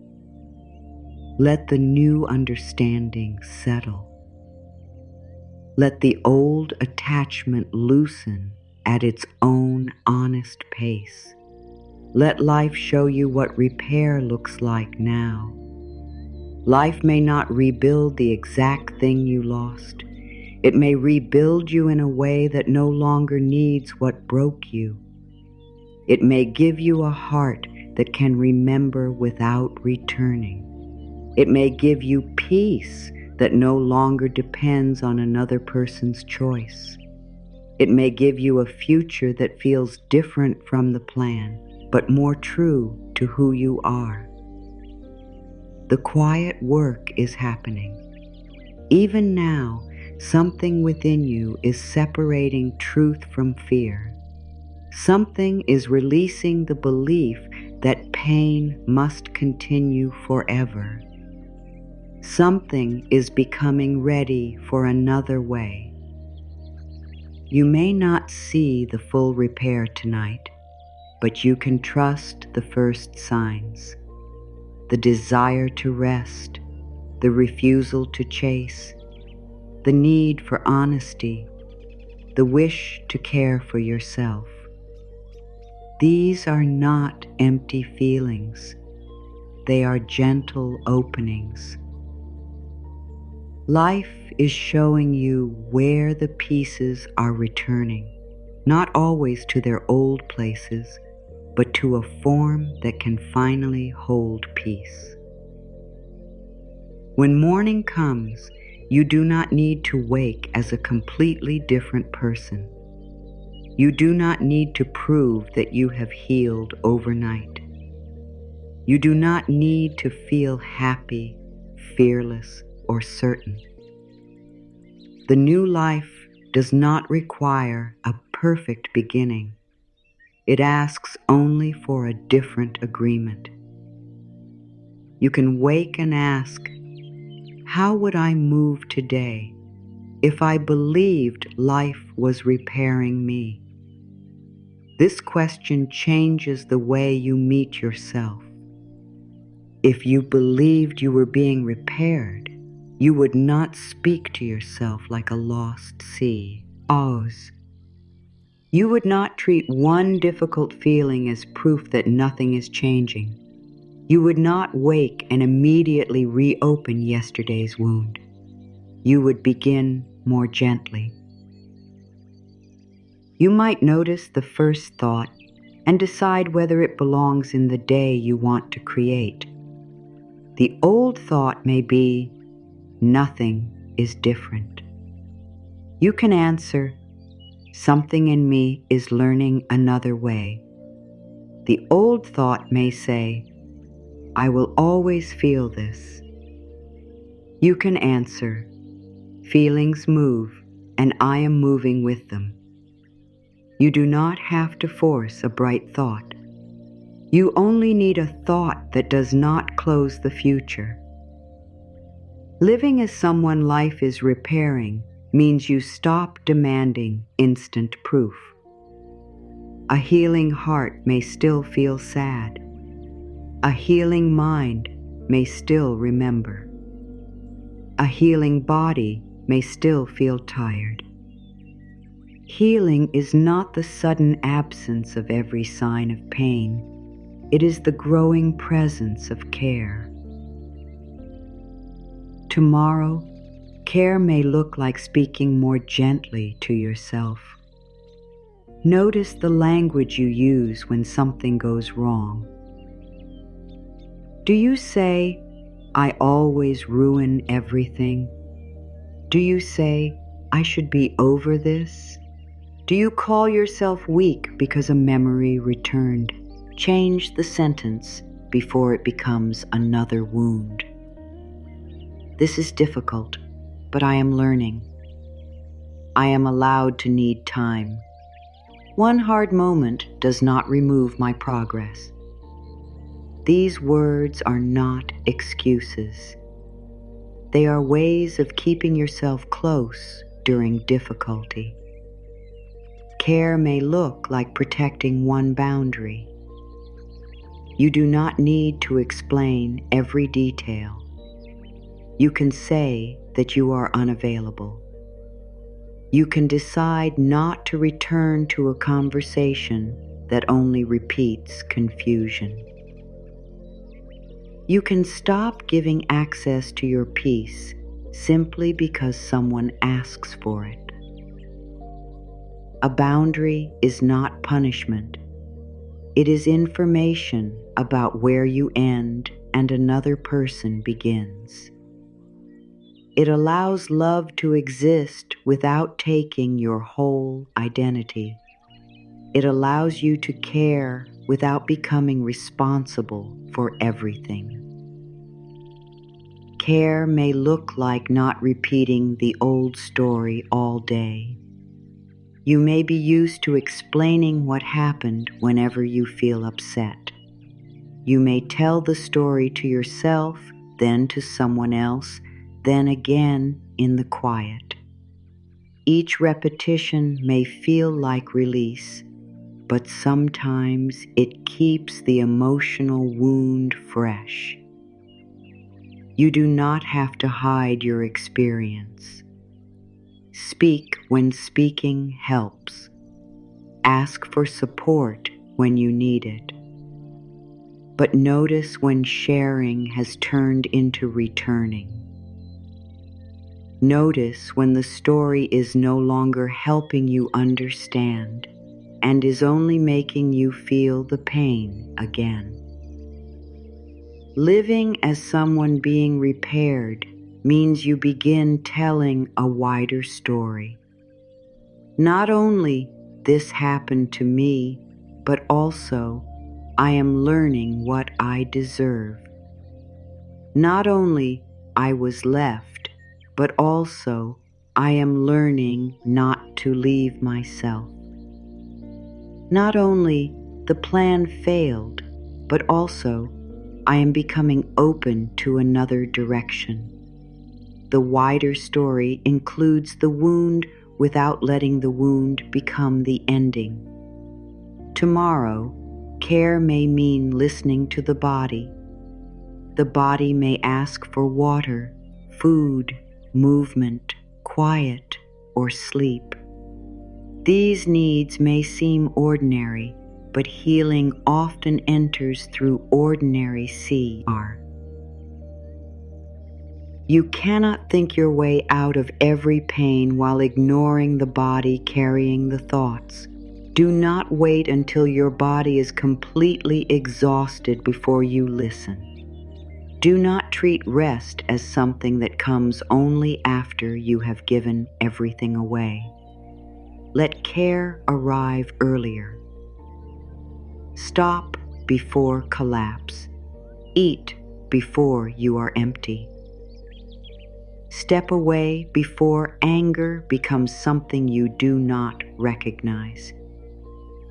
Let the new understanding settle. Let the old attachment loosen at its own honest pace. Let life show you what repair looks like now. Life may not rebuild the exact thing you lost. It may rebuild you in a way that no longer needs what broke you. It may give you a heart that can remember without returning. It may give you peace that no longer depends on another person's choice. It may give you a future that feels different from the plan, but more true to who you are. The quiet work is happening. Even now, something within you is separating truth from fear. Something is releasing the belief that pain must continue forever. Something is becoming ready for another way. You may not see the full repair tonight, but you can trust the first signs. The desire to rest, the refusal to chase, the need for honesty, the wish to care for yourself. These are not empty feelings. They are gentle openings. Life is showing you where the pieces are returning. not always to their old places, but to a form that can finally hold peace. When morning comes, you do not need to wake as a completely different person. You do not need to prove that you have healed overnight. You do not need to feel happy, fearless, or certain. The new life does not require a perfect beginning. It asks only for a different agreement. You can wake and ask, how would I move today if I believed life was repairing me? This question changes the way you meet yourself. If you believed you were being repaired, you would not speak to yourself like a lost sea. Oz. You would not treat one difficult feeling as proof that nothing is changing. You would not wake and immediately reopen yesterday's wound. You would begin more gently. You might notice the first thought and decide whether it belongs in the day you want to create. The old thought may be, nothing is different. You can answer, something in me is learning another way. The old thought may say, I will always feel this. You can answer, feelings move and I am moving with them. You do not have to force a bright thought. You only need a thought that does not close the future. Living as someone life is repairing means you stop demanding instant proof. A healing heart may still feel sad. A healing mind may still remember. A healing body may still feel tired. Healing is not the sudden absence of every sign of pain. It is the growing presence of care. Tomorrow, care may look like speaking more gently to yourself. Notice the language you use when something goes wrong. Do you say, I always ruin everything? Do you say, I should be over this? Do you call yourself weak because a memory returned? Change the sentence before it becomes another wound. This is difficult, but I am learning. I am allowed to need time. One hard moment does not remove my progress. These words are not excuses. They are ways of keeping yourself close during difficulty. Care may look like protecting one boundary. You do not need to explain every detail. You can say that you are unavailable. You can decide not to return to a conversation that only repeats confusion. You can stop giving access to your peace simply because someone asks for it. A boundary is not punishment. It is information about where you end and another person begins. It allows love to exist without taking your whole identity. It allows you to care without becoming responsible for everything. Care may look like not repeating the old story all day. You may be used to explaining what happened whenever you feel upset. You may tell the story to yourself, then to someone else, then again in the quiet. Each repetition may feel like release, but sometimes it keeps the emotional wound fresh. You do not have to hide your experience. Speak when speaking helps. Ask for support when you need it. But notice when sharing has turned into returning. Notice when the story is no longer helping you understand, and is only making you feel the pain again. Living as someone being repaired means you begin telling a wider story. Not only this happened to me, but also I am learning what I deserve. Not only I was left, but also I am learning not to leave myself. Not only the plan failed, but also I am becoming open to another direction. The wider story includes the wound without letting the wound become the ending. Tomorrow, care may mean listening to the body. The body may ask for water, food, movement, quiet, or sleep. These needs may seem ordinary, but healing often enters through ordinary CR. You cannot think your way out of every pain while ignoring the body carrying the thoughts. Do not wait until your body is completely exhausted before you listen. Do not treat rest as something that comes only after you have given everything away. Let care arrive earlier. Stop before collapse. Eat before you are empty. Step away before anger becomes something you do not recognize.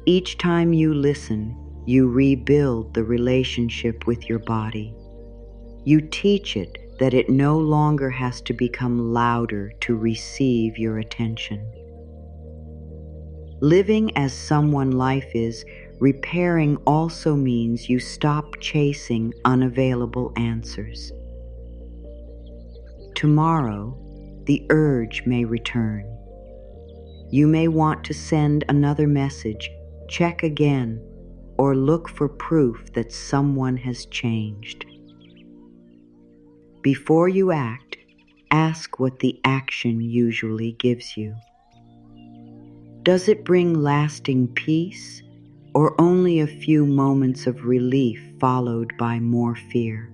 Each time you listen, you rebuild the relationship with your body. You teach it that it no longer has to become louder to receive your attention. Living as someone life is, repairing also means you stop chasing unavailable answers. Tomorrow, the urge may return. You may want to send another message, check again, or look for proof that someone has changed. Before you act, ask what the action usually gives you. Does it bring lasting peace, or only a few moments of relief followed by more fear?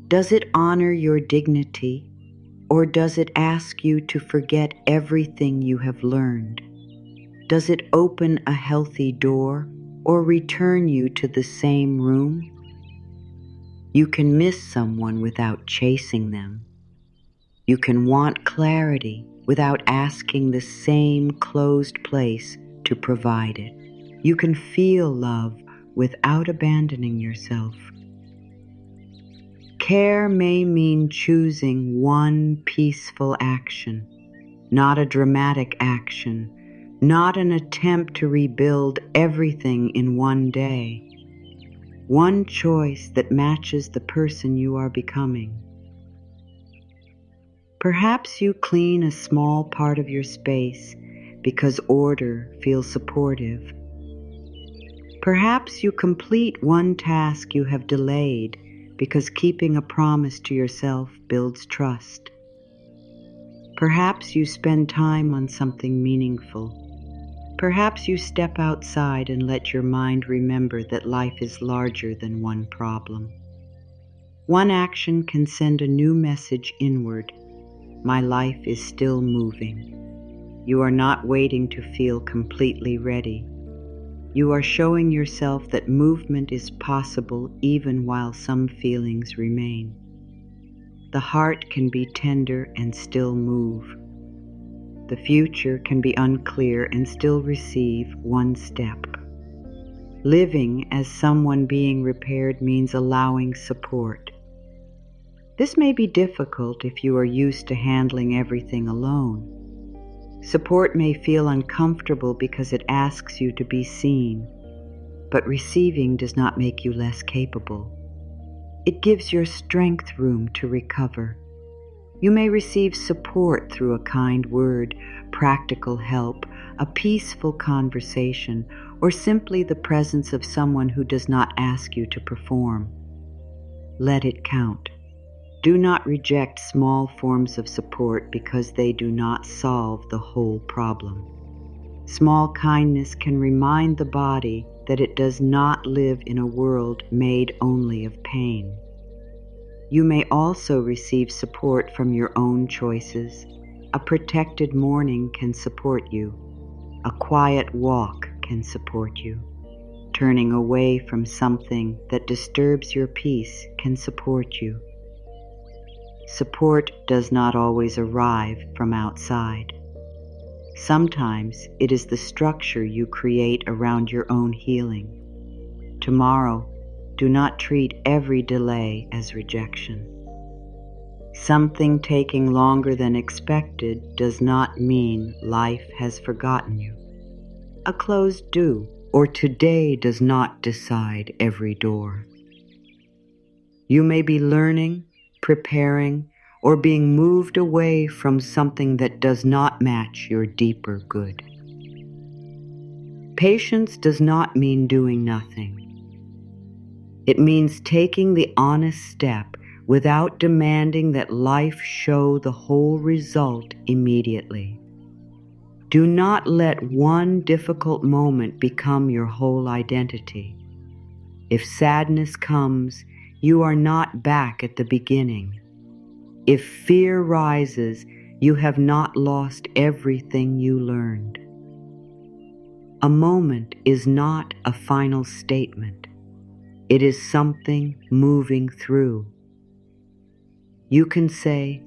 Does it honor your dignity, or does it ask you to forget everything you have learned? Does it open a healthy door, or return you to the same room? You can miss someone without chasing them. You can want clarity without asking the same closed place to provide it. You can feel love without abandoning yourself. Care may mean choosing one peaceful action, not a dramatic action, not an attempt to rebuild everything in one day. One choice that matches the person you are becoming. Perhaps you clean a small part of your space because order feels supportive. Perhaps you complete one task you have delayed because keeping a promise to yourself builds trust. Perhaps you spend time on something meaningful. Perhaps you step outside and let your mind remember that life is larger than one problem. One action can send a new message inward. My life is still moving. You are not waiting to feel completely ready. You are showing yourself that movement is possible even while some feelings remain. The heart can be tender and still move. The future can be unclear and still receive one step. Living as someone being repaired means allowing support. This may be difficult if you are used to handling everything alone. Support may feel uncomfortable because it asks you to be seen, but receiving does not make you less capable. It gives your strength room to recover. You may receive support through a kind word, practical help, a peaceful conversation, or simply the presence of someone who does not ask you to perform. Let it count. Do not reject small forms of support because they do not solve the whole problem. Small kindness can remind the body that it does not live in a world made only of pain. You may also receive support from your own choices. A protected morning can support you. A quiet walk can support you. Turning away from something that disturbs your peace can support you. Support does not always arrive from outside. Sometimes it is the structure you create around your own healing. Tomorrow, do not treat every delay as rejection. Something taking longer than expected does not mean life has forgotten you. A closed do or today does not decide every door. You may be learning, preparing, or being moved away from something that does not match your deeper good. Patience does not mean doing nothing. It means taking the honest step without demanding that life show the whole result immediately. Do not let one difficult moment become your whole identity. If sadness comes, you are not back at the beginning. If fear rises, you have not lost everything you learned. A moment is not a final statement. It is something moving through. You can say,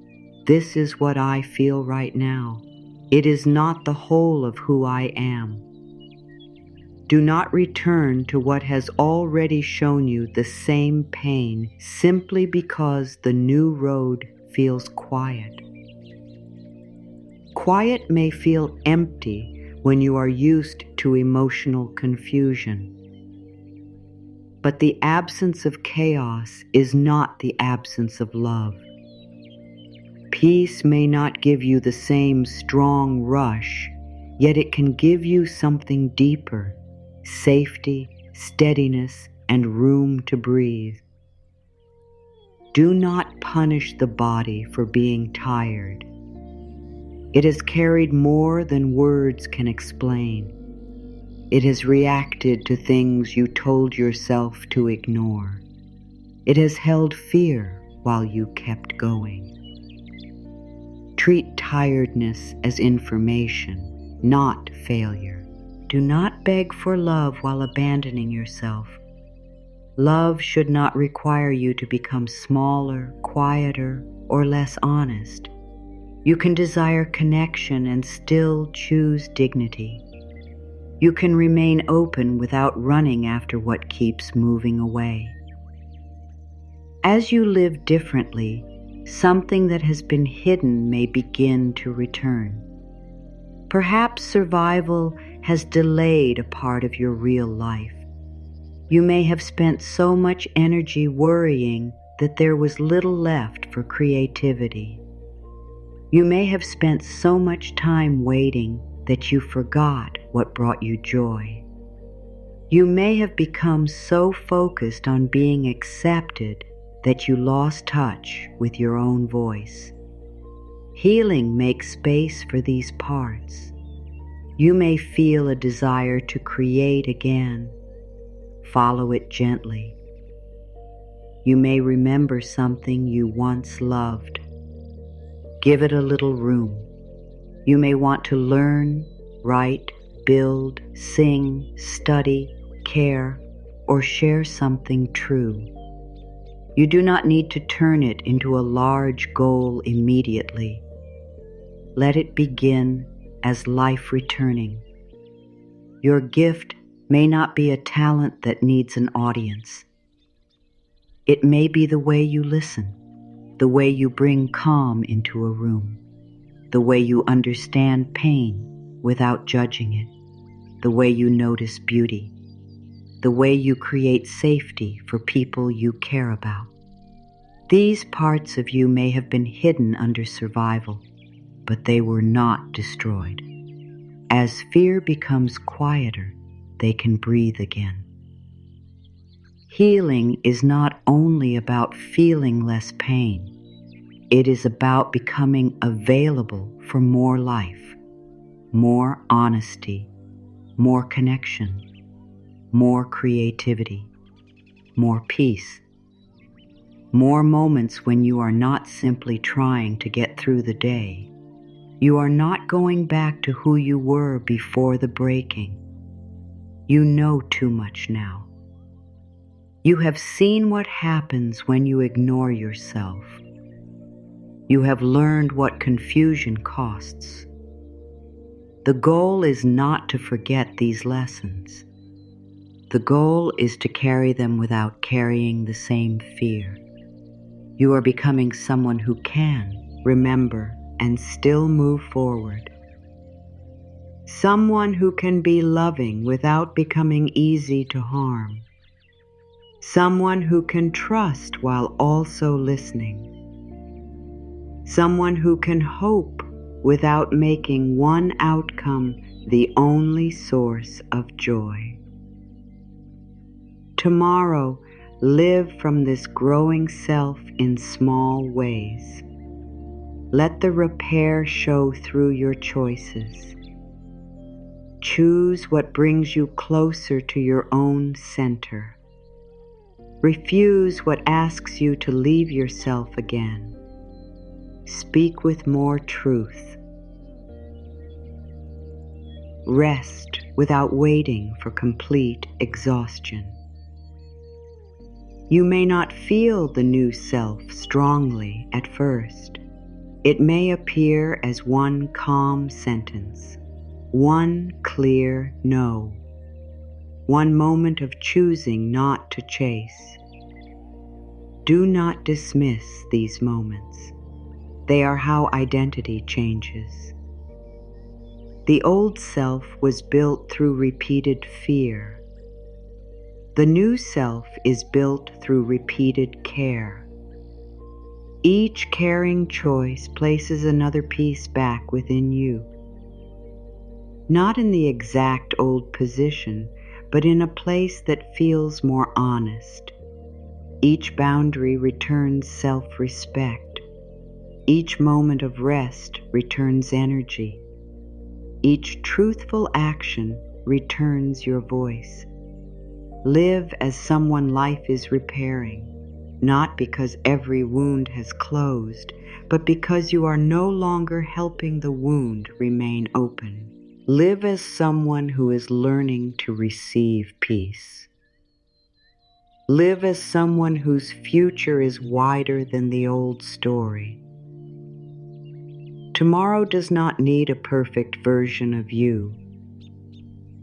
"This is what I feel right now." It is not the whole of who I am. Do not return to what has already shown you the same pain simply because the new road feels quiet. Quiet may feel empty when you are used to emotional confusion. But the absence of chaos is not the absence of love. Peace may not give you the same strong rush, yet it can give you something deeper, safety, steadiness, and room to breathe. Do not punish the body for being tired. It has carried more than words can explain. It has reacted to things you told yourself to ignore. It has held fear while you kept going. Treat tiredness as information, not failure. Do not beg for love while abandoning yourself. Love should not require you to become smaller, quieter, or less honest. You can desire connection and still choose dignity. You can remain open without running after what keeps moving away. As you live differently, something that has been hidden may begin to return. Perhaps survival has delayed a part of your real life. You may have spent so much energy worrying that there was little left for creativity. You may have spent so much time waiting that you forgot what brought you joy. You may have become so focused on being accepted that you lost touch with your own voice. Healing makes space for these parts. You may feel a desire to create again. Follow it gently. You may remember something you once loved. Give it a little room. You may want to learn, write, build, sing, study, care, or share something true. You do not need to turn it into a large goal immediately. Let it begin as life returning. Your gift may not be a talent that needs an audience. It may be the way you listen, the way you bring calm into a room, the way you understand pain without judging it, the way you notice beauty, the way you create safety for people you care about. These parts of you may have been hidden under survival, but they were not destroyed. As fear becomes quieter, they can breathe again. Healing is not only about feeling less pain. It is about becoming available for more life, more honesty, more connection, more creativity, more peace, more moments when you are not simply trying to get through the day. You are not going back to who you were before the breaking. You know too much now. You have seen what happens when you ignore yourself. You have learned what confusion costs. The goal is not to forget these lessons. The goal is to carry them without carrying the same fear. You are becoming someone who can remember and still move forward. Someone who can be loving without becoming easy to harm. Someone who can trust while also listening. Someone who can hope without making one outcome the only source of joy. Tomorrow, live from this growing self in small ways. Let the repair show through your choices. Choose what brings you closer to your own center. Refuse what asks you to leave yourself again. Speak with more truth. Rest without waiting for complete exhaustion. You may not feel the new self strongly at first. It may appear as one calm sentence, one clear no, one moment of choosing not to chase. Do not dismiss these moments. They are how identity changes. The old self was built through repeated fear. The new self is built through repeated care. Each caring choice places another piece back within you. Not in the exact old position, but in a place that feels more honest. Each boundary returns self-respect. Each moment of rest returns energy. Each truthful action returns your voice. Live as someone life is repairing, not because every wound has closed, but because you are no longer helping the wound remain open. Live as someone who is learning to receive peace. Live as someone whose future is wider than the old story. Tomorrow does not need a perfect version of you.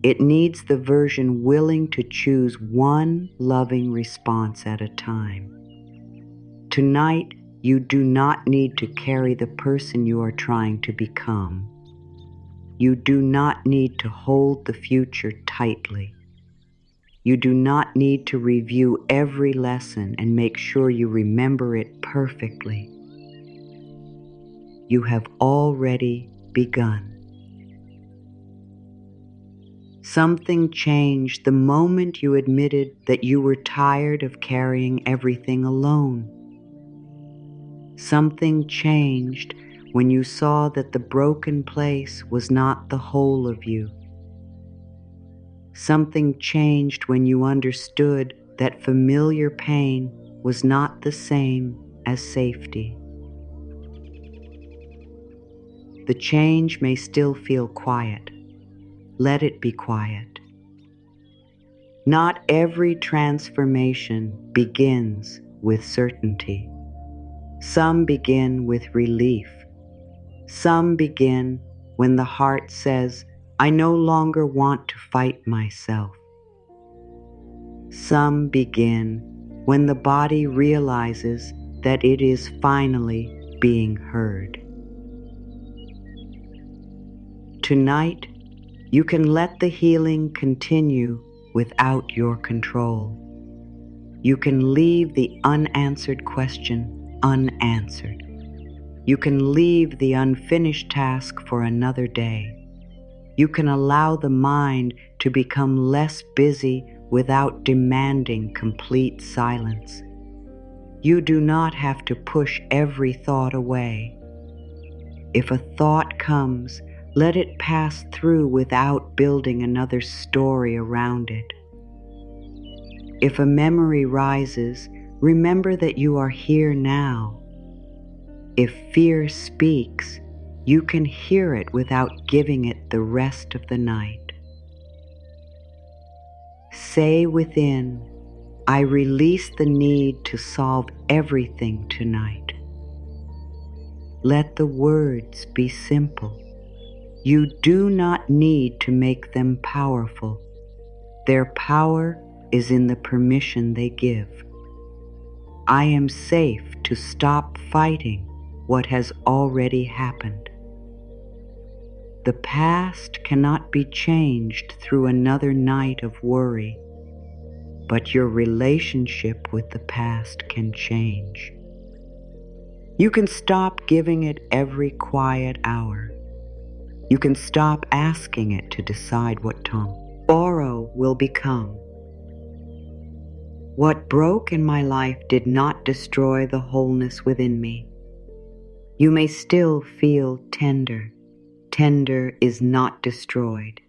It needs the version willing to choose one loving response at a time. Tonight, you do not need to carry the person you are trying to become. You do not need to hold the future tightly. You do not need to review every lesson and make sure you remember it perfectly. You have already begun. Something changed the moment you admitted that you were tired of carrying everything alone. Something changed when you saw that the broken place was not the whole of you. Something changed when you understood that familiar pain was not the same as safety. The change may still feel quiet. Let it be quiet. Not every transformation begins with certainty. Some begin with relief. Some begin when the heart says, I no longer want to fight myself. Some begin when the body realizes that it is finally being heard. Tonight, you can let the healing continue without your control. You can leave the unanswered question unanswered. You can leave the unfinished task for another day. You can allow the mind to become less busy without demanding complete silence. You do not have to push every thought away. If a thought comes, Let it pass through without building another story around it. If a memory rises, remember that you are here now. If fear speaks, you can hear it without giving it the rest of the night. Say within, I release the need to solve everything tonight. Let the words be simple. You do not need to make them powerful. Their power is in the permission they give. I am safe to stop fighting what has already happened. The past cannot be changed through another night of worry, but your relationship with the past can change. You can stop giving it every quiet hour. You can stop asking it to decide what tomorrow will become. What broke in my life did not destroy the wholeness within me. You may still feel tender. Tender is not destroyed.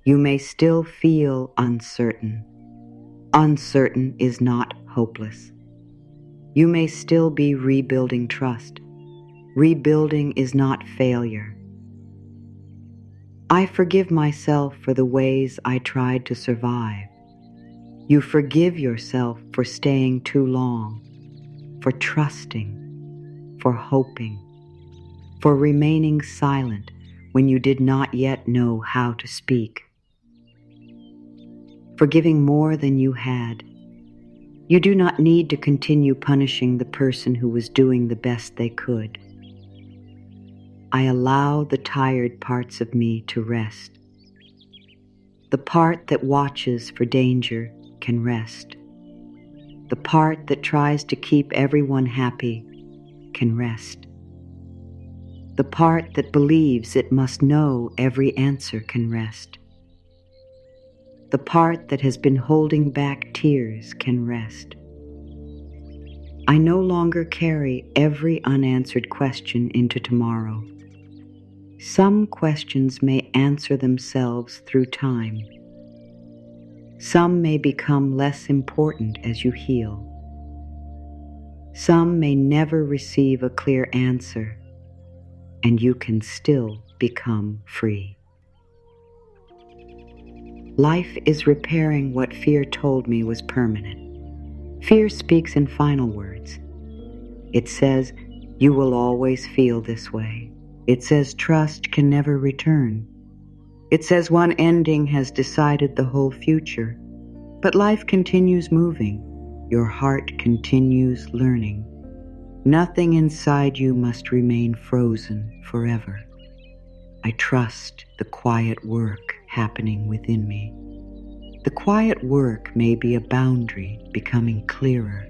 You may still feel uncertain. Uncertain is not hopeless. You may still be rebuilding trust. Rebuilding is not failure. I forgive myself for the ways I tried to survive. You forgive yourself for staying too long, for trusting, for hoping, for remaining silent when you did not yet know how to speak, for giving more than you had. You do not need to continue punishing the person who was doing the best they could. I allow the tired parts of me to rest. The part that watches for danger can rest. The part that tries to keep everyone happy can rest. The part that believes it must know every answer can rest. The part that has been holding back tears can rest. I no longer carry every unanswered question into tomorrow. Some questions may answer themselves through time. Some may become less important as you heal. Some may never receive a clear answer, and you can still become free. Life is repairing what fear told me was permanent. Fear speaks in final words. It says, you will always feel this way. It says trust can never return. It says one ending has decided the whole future. But life continues moving. Your heart continues learning. Nothing inside you must remain frozen forever. I trust the quiet work happening within me. The quiet work may be a boundary becoming clearer.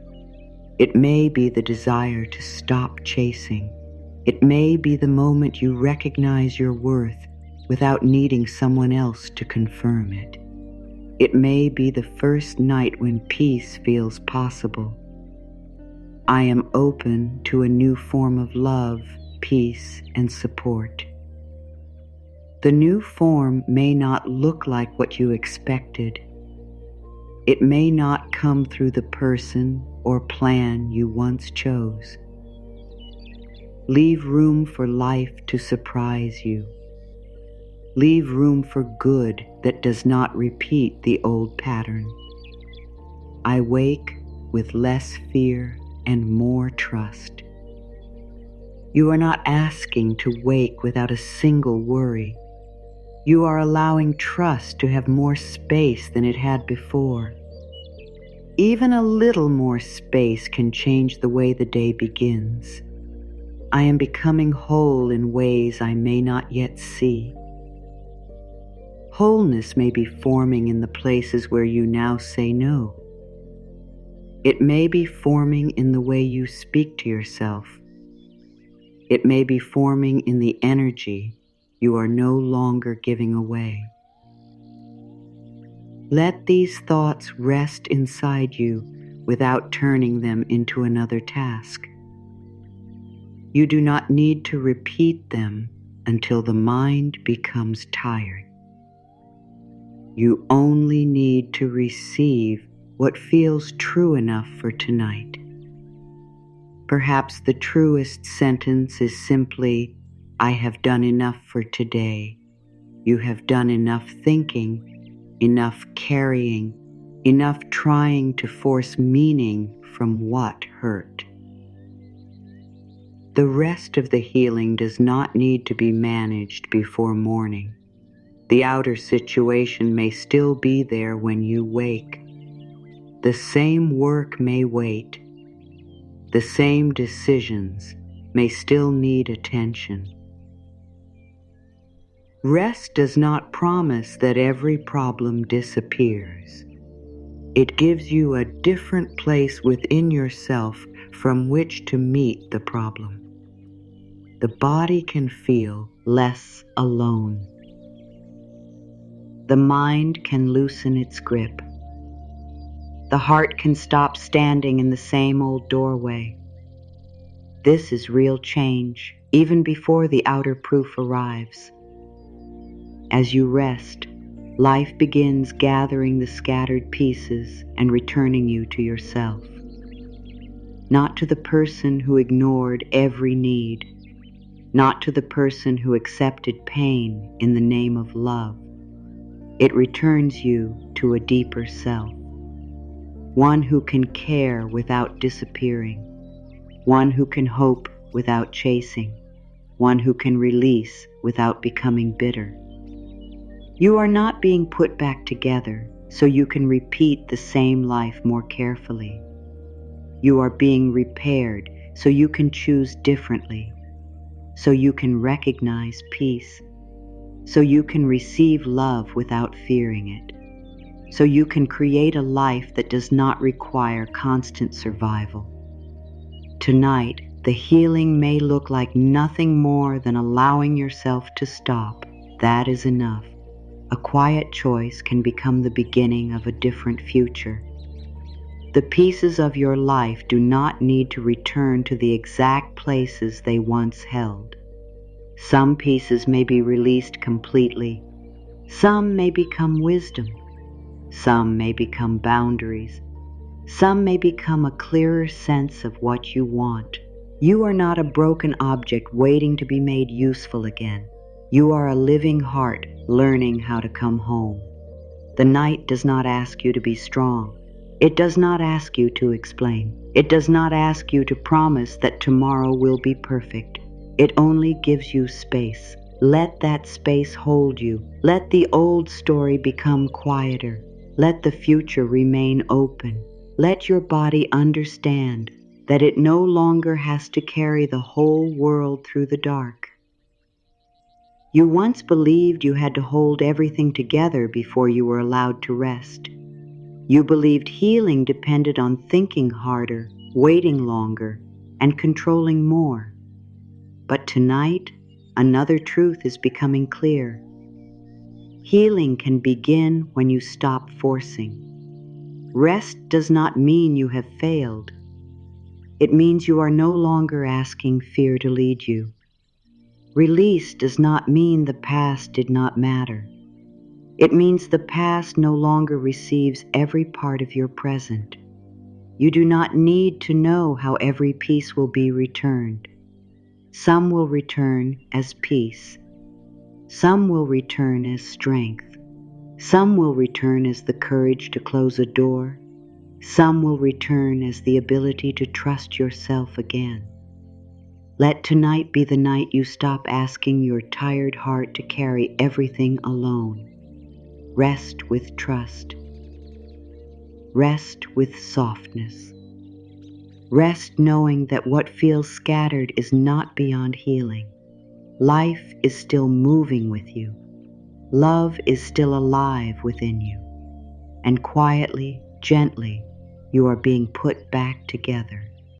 It may be the desire to stop chasing. It may be the moment you recognize your worth without needing someone else to confirm it. It may be the first night when peace feels possible. I am open to a new form of love, peace, and support. The new form may not look like what you expected. It may not come through the person or plan you once chose. Leave room for life to surprise you. Leave room for good that does not repeat the old pattern. I wake with less fear and more trust. You are not asking to wake without a single worry. You are allowing trust to have more space than it had before. Even a little more space can change the way the day begins. I am becoming whole in ways I may not yet see. Wholeness may be forming in the places where you now say no. It may be forming in the way you speak to yourself. It may be forming in the energy you are no longer giving away. Let these thoughts rest inside you without turning them into another task. You do not need to repeat them until the mind becomes tired. You only need to receive what feels true enough for tonight. Perhaps the truest sentence is simply, "I have done enough for today." You have done enough thinking, enough carrying, enough trying to force meaning from what hurt. The rest of the healing does not need to be managed before morning. The outer situation may still be there when you wake. The same work may wait. The same decisions may still need attention. Rest does not promise that every problem disappears. It gives you a different place within yourself from which to meet the problem. The body can feel less alone. The mind can loosen its grip. The heart can stop standing in the same old doorway. This is real change, even before the outer proof arrives. As you rest, life begins gathering the scattered pieces and returning you to yourself. Not to the person who ignored every need, not to the person who accepted pain in the name of love. It returns you to a deeper self, one who can care without disappearing, one who can hope without chasing, one who can release without becoming bitter. You are not being put back together so you can repeat the same life more carefully. You are being repaired so you can choose differently, so you can recognize peace, so you can receive love without fearing it, so you can create a life that does not require constant survival. Tonight, the healing may look like nothing more than allowing yourself to stop. That is enough. A quiet choice can become the beginning of a different future. The pieces of your life do not need to return to the exact places they once held. Some pieces may be released completely. Some may become wisdom. Some may become boundaries. Some may become a clearer sense of what you want. You are not a broken object waiting to be made useful again. You are a living heart learning how to come home. The night does not ask you to be strong. It does not ask you to explain. It does not ask you to promise that tomorrow will be perfect. It only gives you space. Let that space hold you. Let the old story become quieter. Let the future remain open. Let your body understand that it no longer has to carry the whole world through the dark. You once believed you had to hold everything together before you were allowed to rest. You believed healing depended on thinking harder, waiting longer, and controlling more. But tonight, another truth is becoming clear. Healing can begin when you stop forcing. Rest does not mean you have failed. It means you are no longer asking fear to lead you. Release does not mean the past did not matter. It means the past no longer receives every part of your present. You do not need to know how every piece will be returned. Some will return as peace. Some will return as strength. Some will return as the courage to close a door. Some will return as the ability to trust yourself again. Let tonight be the night you stop asking your tired heart to carry everything alone. Rest with trust. Rest with softness. Rest knowing that what feels scattered is not beyond healing. Life is still moving with you. Love is still alive within you. And quietly, gently, you are being put back together.